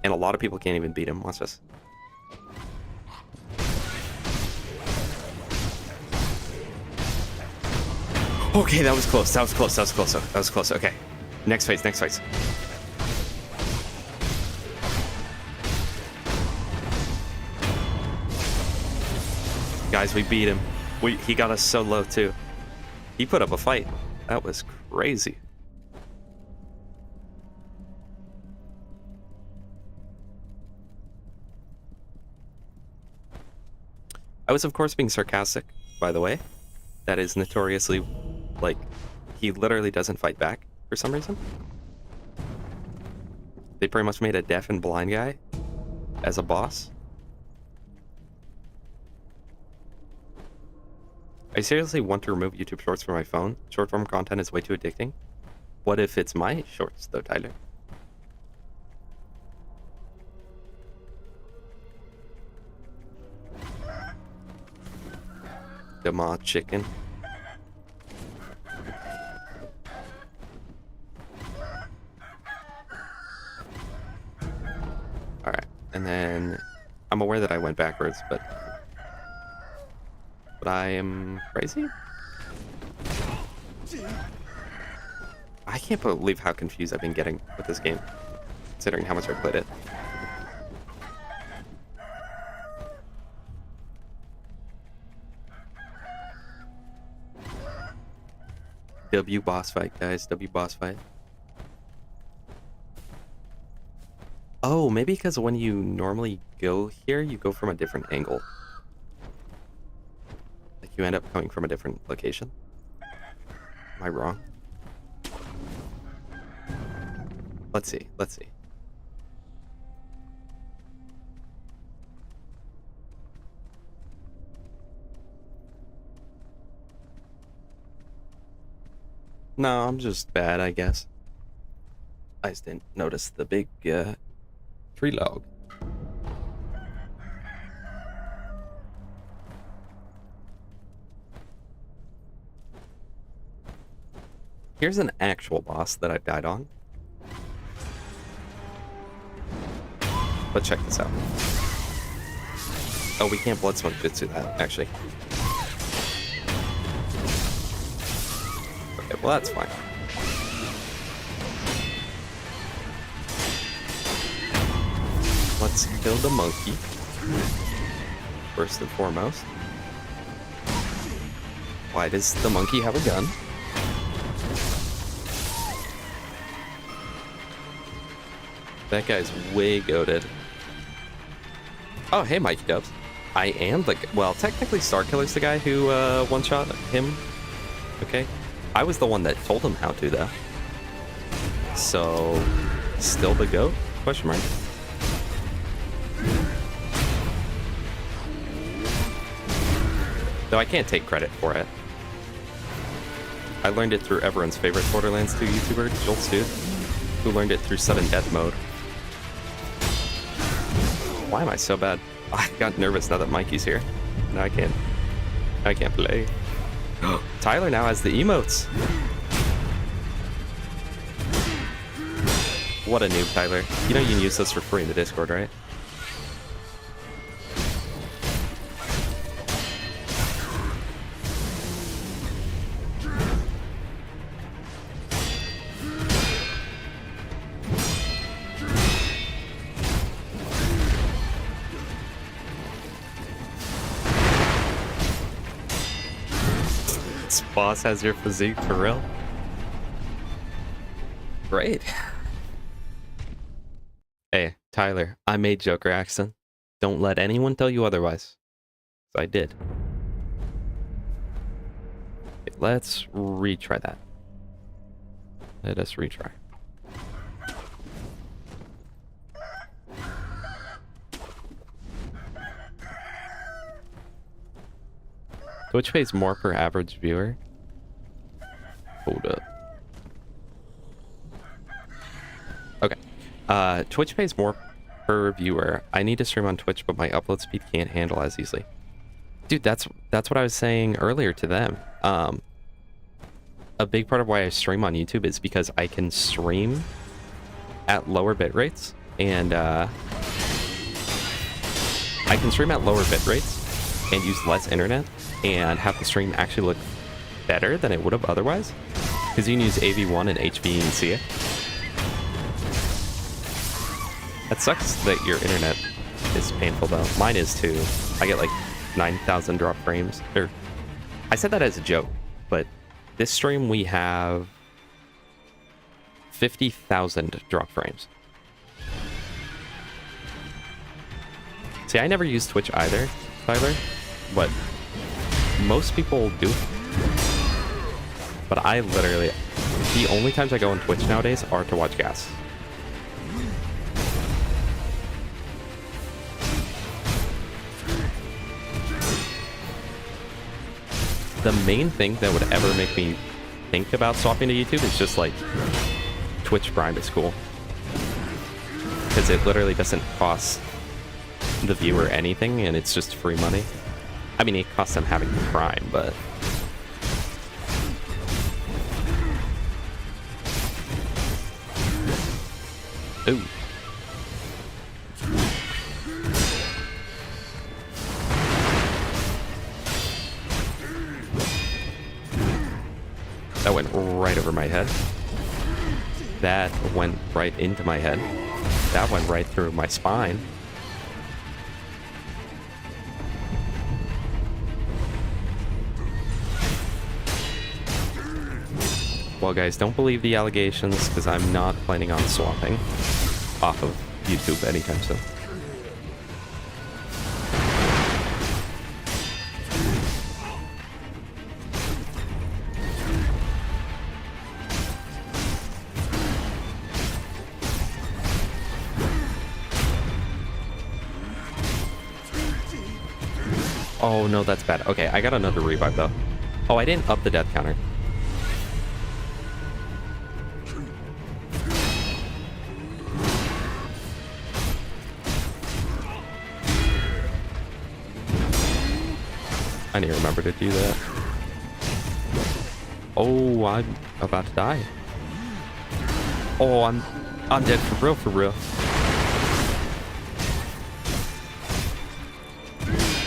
and a lot of people can't even beat him. Watch this. Okay, that was close. That was close. That was close. That was close. Okay. Next phase. Next phase. Guys, we beat him. He got us so low, too. He put up a fight. That was crazy. I was, of course, being sarcastic, by the way. That is notoriously, like, he literally doesn't fight back for some reason. They pretty much made a deaf and blind guy as a boss. I seriously want to remove YouTube Shorts from my phone. Short form content is way too addicting. What if it's my shorts, though, Tyler? The Ma chicken. Alright, and then I'm aware that I went backwards, but I am crazy? I can't believe how confused I've been getting with this game, considering how much I played it. W boss fight, guys. W boss fight. Oh, maybe because when you normally go here, you go from a different angle. Like you end up coming from a different location. Am I wrong? Let's see. Let's see. No, I'm just bad, I guess. I just didn't notice the big tree log. Here's an actual boss that I've died on. But check this out. Oh, we can't blood smoke jutsu that, actually. Okay, well that's fine. Let's kill the monkey. First and foremost. Why does the monkey have a gun? That guy's way goated. Oh, hey, Mikey Dubs. I am the... Well, technically Starkiller's the guy who one-shot him. Okay. I was the one that told him how to, though. So, still the GOAT? Question mark. Though I can't take credit for it. I learned it through everyone's favorite Borderlands 2 YouTuber, Jolt Dude, who learned it through sudden death mode. Why am I so bad? I got nervous now that Mikey's here. Now I can't play. Tyler now has the emotes. What a noob, Tyler. You know you can use those for free in the Discord, right? Boss has your physique for real. Great. Hey, Tyler, I made Joker accent. Don't let anyone tell you otherwise. I did. Okay, let's retry that. Let us retry. Twitch pays more per average viewer. Hold up. Okay. Twitch pays more per viewer. I need to stream on Twitch, but my upload speed can't handle as easily. Dude, that's what I was saying earlier to them. A big part of why I stream on YouTube is because I can stream at lower bit rates, and I can stream at lower bit rates and use less internet and have the stream actually look better than it would have otherwise, because you can use AV1 and HV and see it. That sucks that your internet is painful though. Mine is too. I get like 9,000 drop frames. Or I said that as a joke, but this stream we have 50,000 drop frames. See, I never use Twitch either, Tyler, but most people do. But I literally, the only times I go on Twitch nowadays are to watch gas. The main thing that would ever make me think about swapping to YouTube is just like Twitch Prime is cool. Because it literally doesn't cost the viewer anything and it's just free money. I mean, it costs them having Prime, but... Ooh. That went right over my head. That went right into my head. That went right through my spine. Well, guys, don't believe the allegations, because I'm not planning on swapping off of YouTube anytime soon. Oh no, that's bad. Okay, I got another revive though. Oh, I didn't up the death counter. I need to remember to do that. Oh, I'm about to die. Oh, I'm dead for real, for real.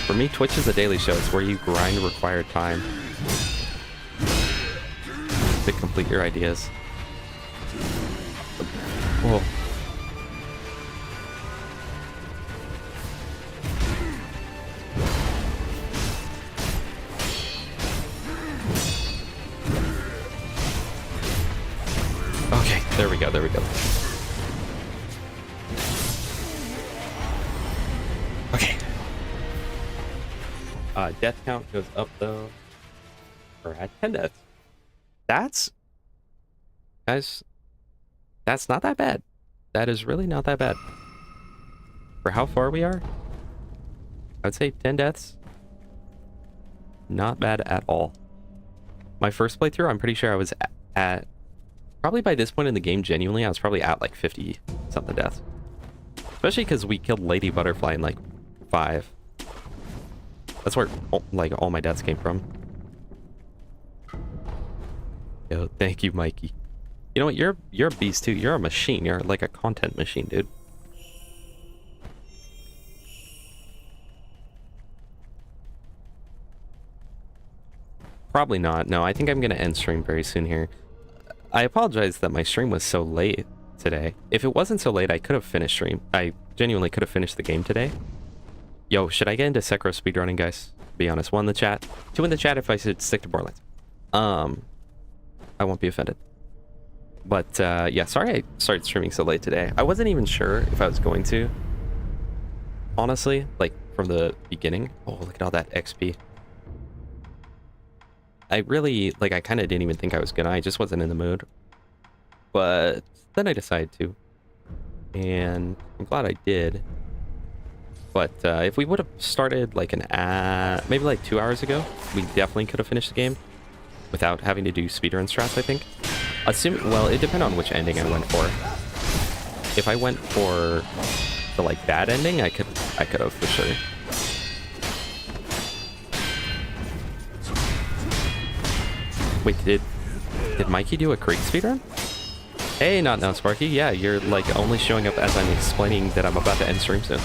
For me, Twitch is a daily show. It's where you grind required time to complete your ideas. Oh. Okay, there we go, there we go. Okay. Death count goes up though. We're at 10 deaths. That's, guys, that's not that bad. That is really not that bad. For how far we are, I would say 10 deaths. Not bad at all. My first playthrough, I'm pretty sure I was at probably by this point in the game, genuinely, I was probably at like 50 something deaths. Especially because we killed Lady Butterfly in like 5. That's where like all my deaths came from. Yo, thank you, Mikey. You know what? You're a beast too. You're a machine. You're like a content machine, dude. Probably not. No, I think I'm gonna end stream very soon here. I apologize that my stream was so late today. If it wasn't so late, I could have finished stream. I genuinely could have finished the game today. Yo, should I get into Sekiro speedrunning, guys? Be honest. 1 in the chat. 2 in the chat if I should stick to Borderlands. I won't be offended. But, yeah, sorry I started streaming so late today. I wasn't even sure if I was going to. Honestly, like, from the beginning. Oh, look at all that XP. I really, like, I kind of didn't even think I was gonna. I just wasn't in the mood. But then I decided to. And I'm glad I did. But if we would have started like maybe like 2 hours ago, we definitely could have finished the game without having to do speedrun strats, I think. Well, it depends on which ending I went for. If I went for the like bad ending, I could have for sure. Wait, did Mikey do a Creek speedrun? Hey, not now, Sparky. Yeah, you're like only showing up as I'm explaining that I'm about to end stream soon.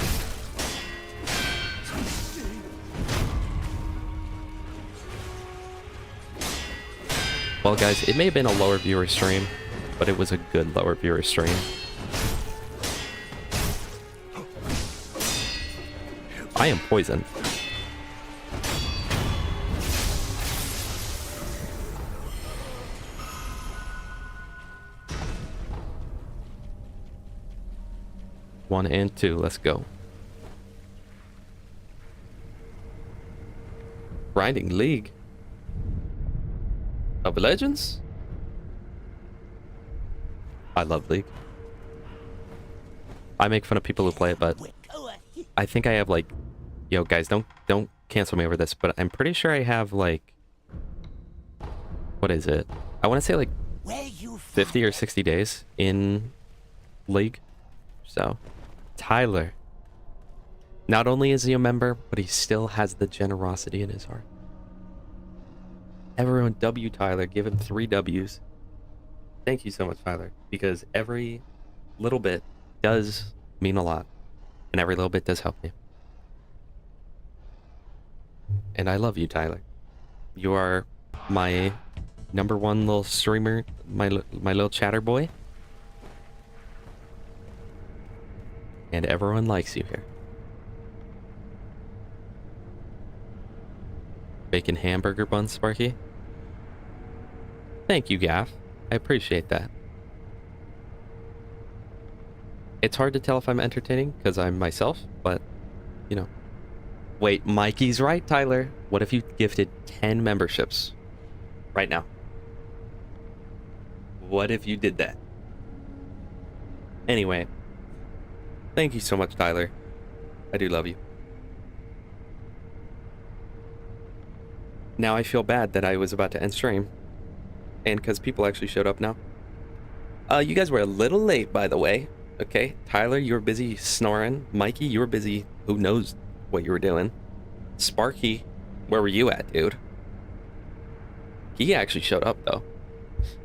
Well, guys, it may have been a lower viewer stream, but it was a good lower viewer stream. I am poisoned. One and 2, let's go. Grinding League of Legends? I love League. I make fun of people who play it, but I think I have like, yo guys, don't cancel me over this, but I'm pretty sure I have like, what is it? I want to say like 50 or 60 days in League. So, Tyler, not only is he a member, but he still has the generosity in his heart. Everyone W Tyler, give him 3 W's. Thank you so much, Tyler, because every little bit does mean a lot, and every little bit does help me. And I love you, Tyler. You are my #1 little streamer, my little chatter boy. And everyone likes you here. Bacon hamburger bun, Sparky? Thank you, Gaff. I appreciate that. It's hard to tell if I'm entertaining because I'm myself, but, you know. Wait, Mikey's right, Tyler. What if you gifted 10 memberships right now? What if you did that? Anyway, thank you so much, Tyler. I do love you. Now I feel bad that I was about to end stream. And because people actually showed up now. You guys were a little late, by the way. Okay, Tyler, you were busy snoring. Mikey, you were busy. Who knows what you were doing? Sparky, where were you at, dude? He actually showed up, though.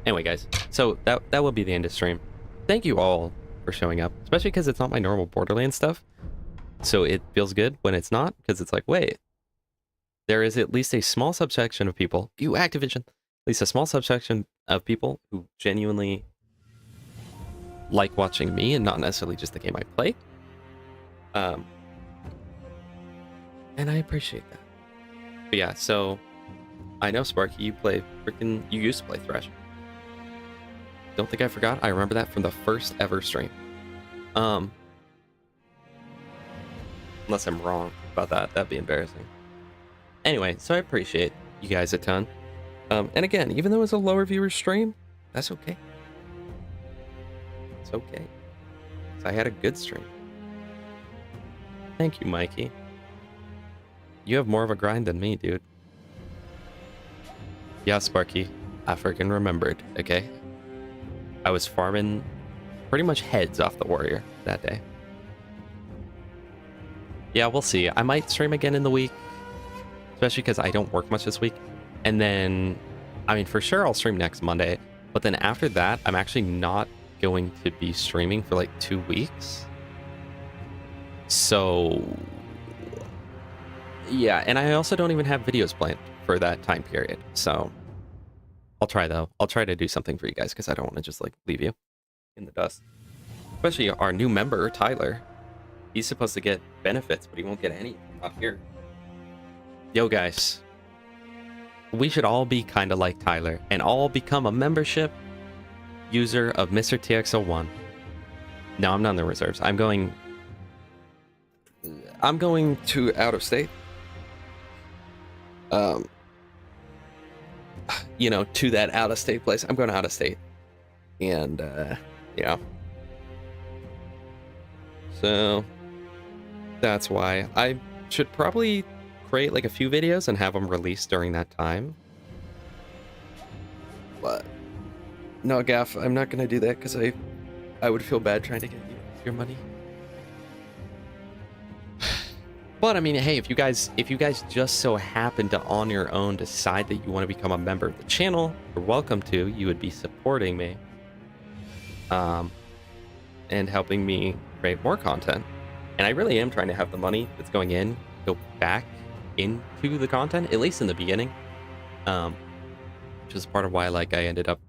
Anyway, guys, so that will be the end of stream. Thank you all for showing up, especially because it's not my normal Borderlands stuff. So it feels good when it's not, because it's like, wait, there is at least a small subsection of people, you Activision, at least a small subsection of people who genuinely like watching me and not necessarily just the game I play. And I appreciate that. But yeah, so I know Sparky, you used to play Thresh. Don't think I forgot. I remember that from the first ever stream. Unless I'm wrong about that, that'd be embarrassing. Anyway, so I appreciate you guys a ton. And again, even though it's a lower viewer stream, that's okay. It's okay. 'Cause I had a good stream. Thank you, Mikey. You have more of a grind than me, dude. Yeah, Sparky, I freaking remembered, okay? I was farming pretty much heads off the warrior that day. Yeah, we'll see. I might stream again in the week, especially because I don't work much this week. And then, I mean, for sure I'll stream next Monday. But then after that, I'm actually not going to be streaming for like 2 weeks. So, yeah, and I also don't even have videos planned for that time period. So, I'll try though. I'll try to do something for you guys because I don't want to just like leave you in the dust. Especially our new member, Tyler. He's supposed to get benefits, but he won't get any up here. Yo, guys. We should all be kind of like Tyler and all become a membership user of Mr. TX01. No, I'm not in the reserves. I'm going to out of state. You know, to that out of state place. I'm going out of state. And yeah. So that's why I should probably create like a few videos and have them released during that time. But no, Gaff, I'm not gonna do that because I would feel bad trying to get you your money. But I mean, hey, if you guys just so happen to on your own decide that you want to become a member of the channel, you're welcome to. You would be supporting me, and helping me create more content. And I really am trying to have the money that's going in go back into the content, at least in the beginning, which is part of why like I ended up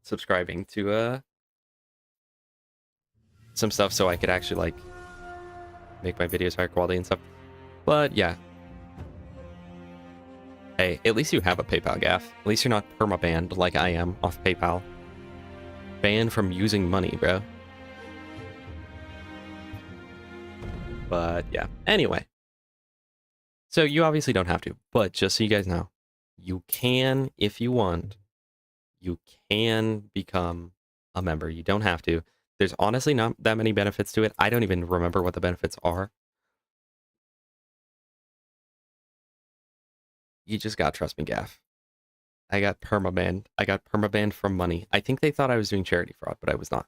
subscribing to some stuff so I could actually like make my videos higher quality and stuff. But yeah, hey, at least you have a PayPal, Gaff. At least you're not perma-banned like I am off PayPal. Banned from using money, bro. But yeah, anyway. So you obviously don't have to, but just so you guys know, you can, if you want, you can become a member. You don't have to. There's honestly not that many benefits to it. I don't even remember what the benefits are. You just gotta trust me, Gaff. I got permabanned. I got permabanned from money. I think they thought I was doing charity fraud, but I was not.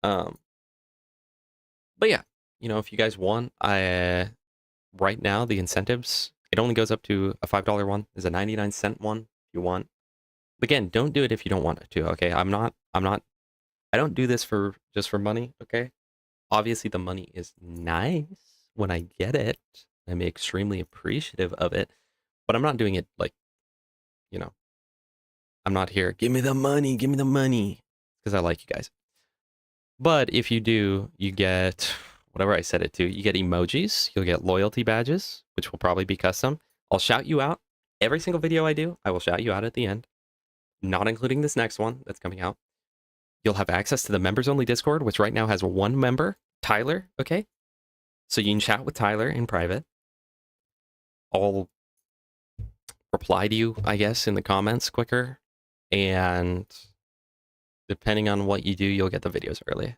But yeah, you know, if you guys want, right now the incentives, it only goes up to a $5 one. There's a 99-cent one if you want. But again, don't do it if you don't want to, okay? I don't do this just for money, okay? Obviously the money is nice when I get it. I'm extremely appreciative of it, but I'm not doing it like, you know, I'm not here, give me the money, because I like you guys. But if you do, you get whatever I set it to. You get emojis, you'll get loyalty badges, which will probably be custom. I'll shout you out. Every single video I do, I will shout you out at the end. Not including this next one that's coming out. You'll have access to the members-only Discord, which right now has one member, Tyler, okay? So you can chat with Tyler in private. I'll reply to you, I guess, in the comments quicker. And depending on what you do, you'll get the videos early.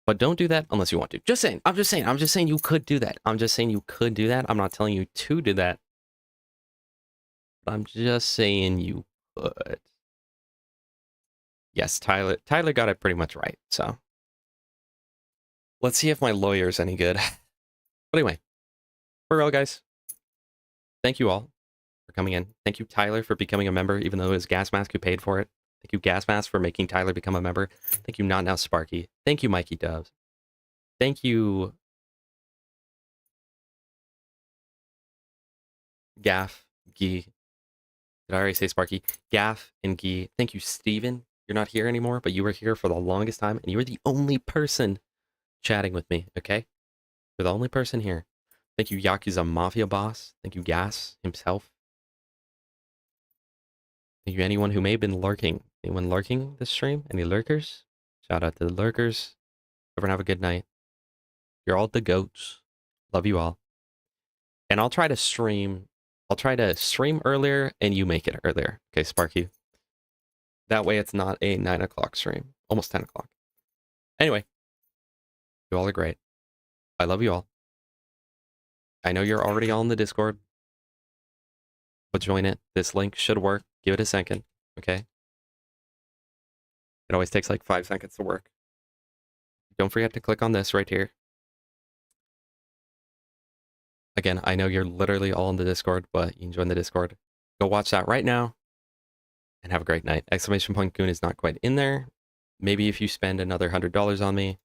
But don't do that unless you want to. Just saying. I'm just saying you could do that. I'm just saying you could do that. I'm not telling you to do that. But I'm just saying you could. Yes, Tyler got it pretty much right. So let's see if my lawyer's any good. But anyway, for real, guys. Thank you all for coming in. Thank you, Tyler, for becoming a member, even though it was Gas Mask who paid for it. Thank you, Gas Mask, for making Tyler become a member. Thank you, Not Now Sparky. Thank you, Mikey Doves. Thank you, Gaff, Gee. Did I already say Sparky? Gaff and Gee. Thank you, Steven. You're not here anymore, but you were here for the longest time, and you were the only person chatting with me, okay? You're the only person here. Thank you, Yakuza Mafia Boss. Thank you, Gas himself. Thank you, anyone who may have been lurking. Anyone lurking this stream? Any lurkers? Shout out to the lurkers. Everyone have a good night. You're all the goats. Love you all. And I'll try to stream earlier and you make it earlier. Okay, Sparky. That way it's not a 9 o'clock stream. Almost 10 o'clock. Anyway. You all are great. I love you all. I know you're already all in the Discord. But join it. This link should work. Give it a second. Okay? It always takes like 5 seconds to work. Don't forget to click on this right here. Again, I know you're literally all in the Discord, but you can join the Discord. Go watch that right now. And have a great night. Exclamation point Goon is not quite in there. Maybe if you spend another $100 on me,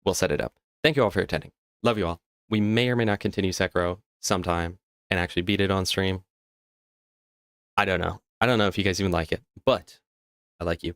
we'll set it up. Thank you all for attending. Love you all. We may or may not continue Sekiro sometime and actually beat it on stream. I don't know. I don't know if you guys even like it, but I like you.